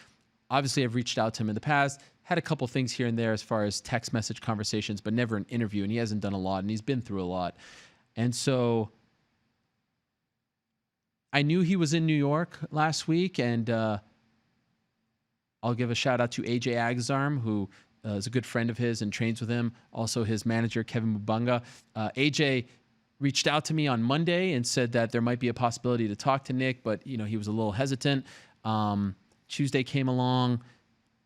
Obviously, I've reached out to him in the past, had a couple things here and there as far as text message conversations, but never an interview, and he hasn't done a lot, and he's been through a lot. And so I knew he was in New York last week, and I'll give a shout out to AJ Agazarm, who is a good friend of his and trains with him. Also, his manager, Kevin Mubanga. AJ reached out to me on Monday and said that there might be a possibility to talk to Nick, but he was a little hesitant. Tuesday came along,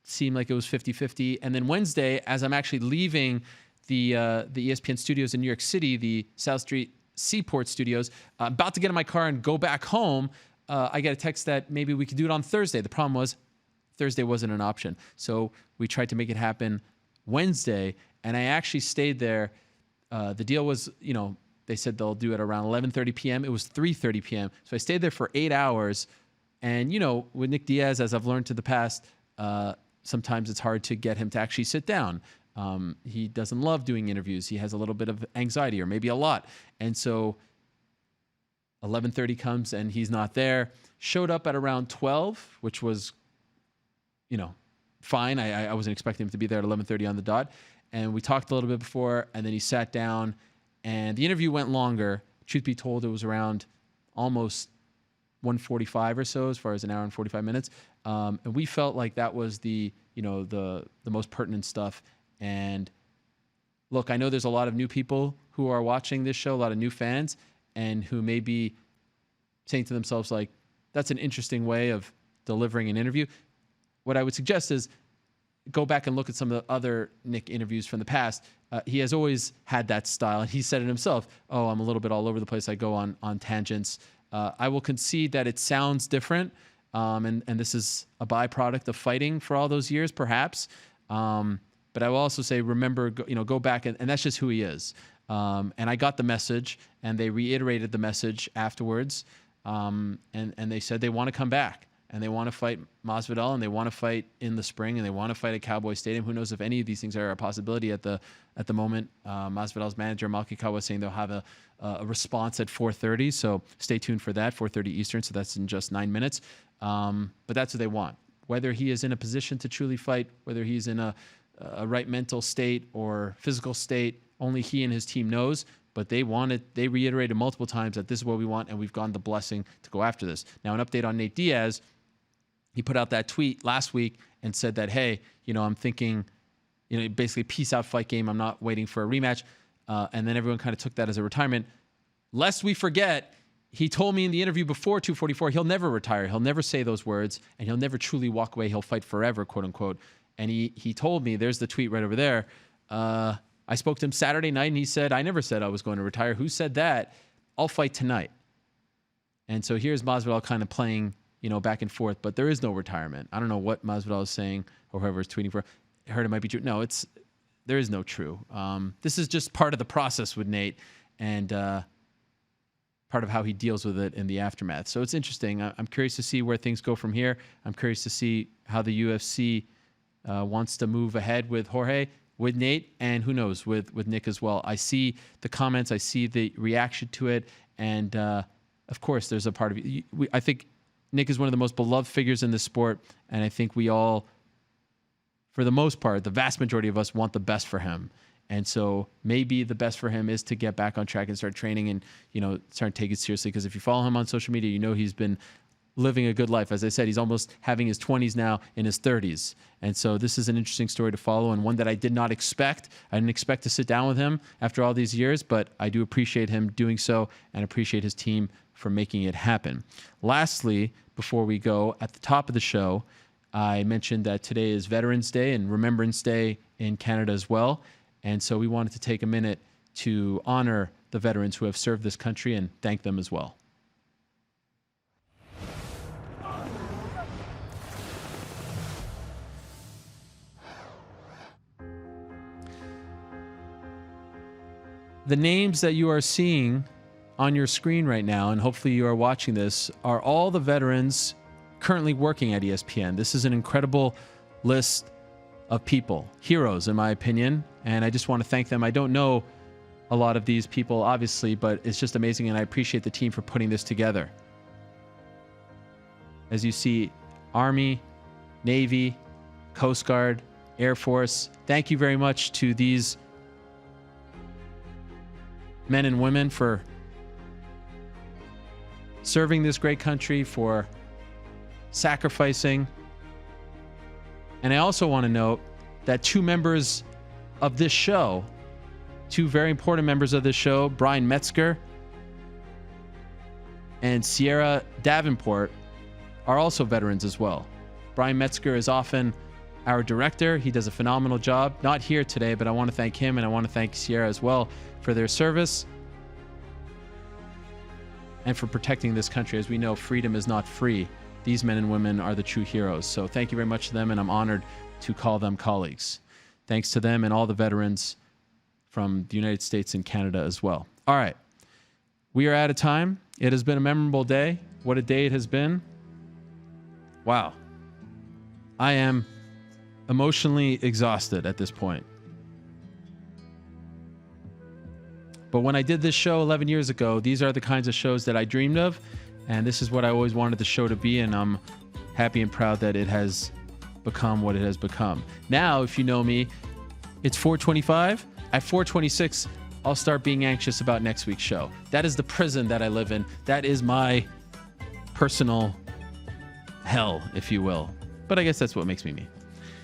seemed like it was 50-50. And then Wednesday, as I'm actually leaving the ESPN studios in New York City, the South Street Seaport studios, about to get in my car and go back home, I get a text that maybe we could do it on Thursday. The problem was Thursday wasn't an option. So we tried to make it happen Wednesday, and I actually stayed there. The deal was, they said they'll do it around 11:30 p.m. It was 3:30 p.m. So I stayed there for 8 hours. And, with Nick Diaz, as I've learned in the past, sometimes it's hard to get him to actually sit down. He doesn't love doing interviews. He has a little bit of anxiety, or maybe a lot. And so 11:30 comes and he's not there. Showed up at around 12, which was, fine. I wasn't expecting him to be there at 11:30 on the dot. And we talked a little bit before, and then he sat down, and the interview went longer. Truth be told, it was around almost 1:45 or so, as far as an hour and 45 minutes. And we felt like that was the most pertinent stuff. And look, I know there's a lot of new people who are watching this show, a lot of new fans, and who may be saying to themselves, like, that's an interesting way of delivering an interview. What I would suggest is go back and look at some of the other Nick interviews from the past. He has always had that style, and he said it himself. Oh, I'm a little bit all over the place. I go on tangents. I will concede that it sounds different, and this is a byproduct of fighting for all those years, perhaps. But I will also say, remember, go back, and that's just who he is. And I got the message, and they reiterated the message afterwards, and they said they want to come back. And they want to fight Masvidal, and they want to fight in the spring, and they want to fight at Cowboy Stadium. Who knows if any of these things are a possibility at the moment. Masvidal's manager, Malki was saying they'll have a response at 4:30, so stay tuned for that, 4:30 Eastern, so that's in just 9 minutes. But that's what they want. Whether he is in a position to truly fight, whether he's in a right mental state or physical state, only he and his team knows. But they reiterated multiple times that this is what we want, and we've gotten the blessing to go after this. Now, an update on Nate Diaz. He put out that tweet last week and said that, hey, I'm thinking, basically peace out fight game. I'm not waiting for a rematch. And then everyone kind of took that as a retirement. Lest we forget, he told me in the interview before 244, he'll never retire. He'll never say those words, and he'll never truly walk away. He'll fight forever, quote unquote. And he told me, there's the tweet right over there. I spoke to him Saturday night, and he said, I never said I was going to retire. Who said that? I'll fight tonight. And so here's Masvidal kind of playing, back and forth, but there is no retirement. I don't know what Masvidal is saying, or whoever is tweeting for. I heard it might be true. No, there is no true. This is just part of the process with Nate, and part of how he deals with it in the aftermath. So it's interesting. I'm curious to see where things go from here. I'm curious to see how the UFC wants to move ahead with Jorge, with Nate, and who knows, with Nick as well. I see the comments, I see the reaction to it, and of course, there's a part of it. I think Nick is one of the most beloved figures in this sport, and I think we all, for the most part, the vast majority of us want the best for him. And so maybe the best for him is to get back on track and start training and, start taking it seriously. Because if you follow him on social media, he's been living a good life. As I said, he's almost having his 20s now in his 30s. And so this is an interesting story to follow, and one that I did not expect. I didn't expect to sit down with him after all these years, but I do appreciate him doing so and appreciate his team for making it happen. Lastly, before we go, at the top of the show, I mentioned that today is Veterans Day and Remembrance Day in Canada as well. And so we wanted to take a minute to honor the veterans who have served this country and thank them as well. The names that you are seeing on your screen right now, and hopefully you are watching this, are all the veterans currently working at ESPN. This is an incredible list of people, heroes in my opinion, and I just want to thank them. I don't know a lot of these people, obviously, but it's just amazing, and I appreciate the team for putting this together. As you see, Army, Navy, Coast Guard, Air Force, thank you very much to these men and women for serving this great country, for sacrificing. And I also want to note that two members of this show, two very important members of this show, Brian Metzger and Sierra Davenport, are also veterans as well. Brian Metzger is often our director. He does a phenomenal job. Not here today, but I want to thank him, and I want to thank Sierra as well for their service and for protecting this country. As we know, freedom is not free. These men and women are the true heroes. So thank you very much to them, and I'm honored to call them colleagues. Thanks to them and all the veterans from the United States and Canada as well. All right. We are out of time. It has been a memorable day. What a day it has been. Wow. I am emotionally exhausted at this point. But when I did this show 11 years ago, these are the kinds of shows that I dreamed of. And this is what I always wanted the show to be. And I'm happy and proud that it has become what it has become. Now, if you know me, it's 4:25. At 4:26, I'll start being anxious about next week's show. That is the prison that I live in. That is my personal hell, if you will. But I guess that's what makes me me.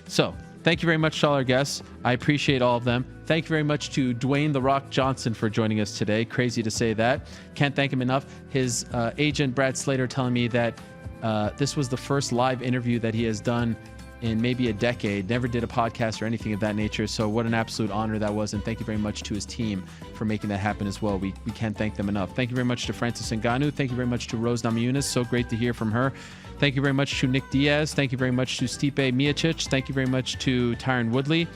So, thank you very much to all our guests. I appreciate all of them. Thank you very much to Dwayne "The Rock" Johnson for joining us today. Crazy to say that. Can't thank him enough. His agent, Brad Slater, telling me that this was the first live interview that he has done in maybe a decade. Never did a podcast or anything of that nature. So what an absolute honor that was. And thank you very much to his team for making that happen as well. We can't thank them enough. Thank you very much to Francis Ngannou. Thank you very much to Rose Namajunas. So great to hear from her. Thank you very much to Nick Diaz. Thank you very much to Stipe Miocic. Thank you very much to Tyron Woodley.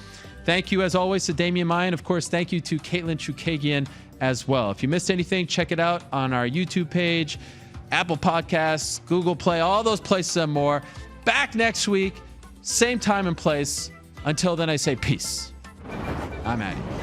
Thank you, as always, to Demian, Maia. And, of course, thank you to Katlyn Chookagian as well. If you missed anything, check it out on our YouTube page, Apple Podcasts, Google Play, all those places and more. Back next week, same time and place. Until then, I say peace. I'm out of here.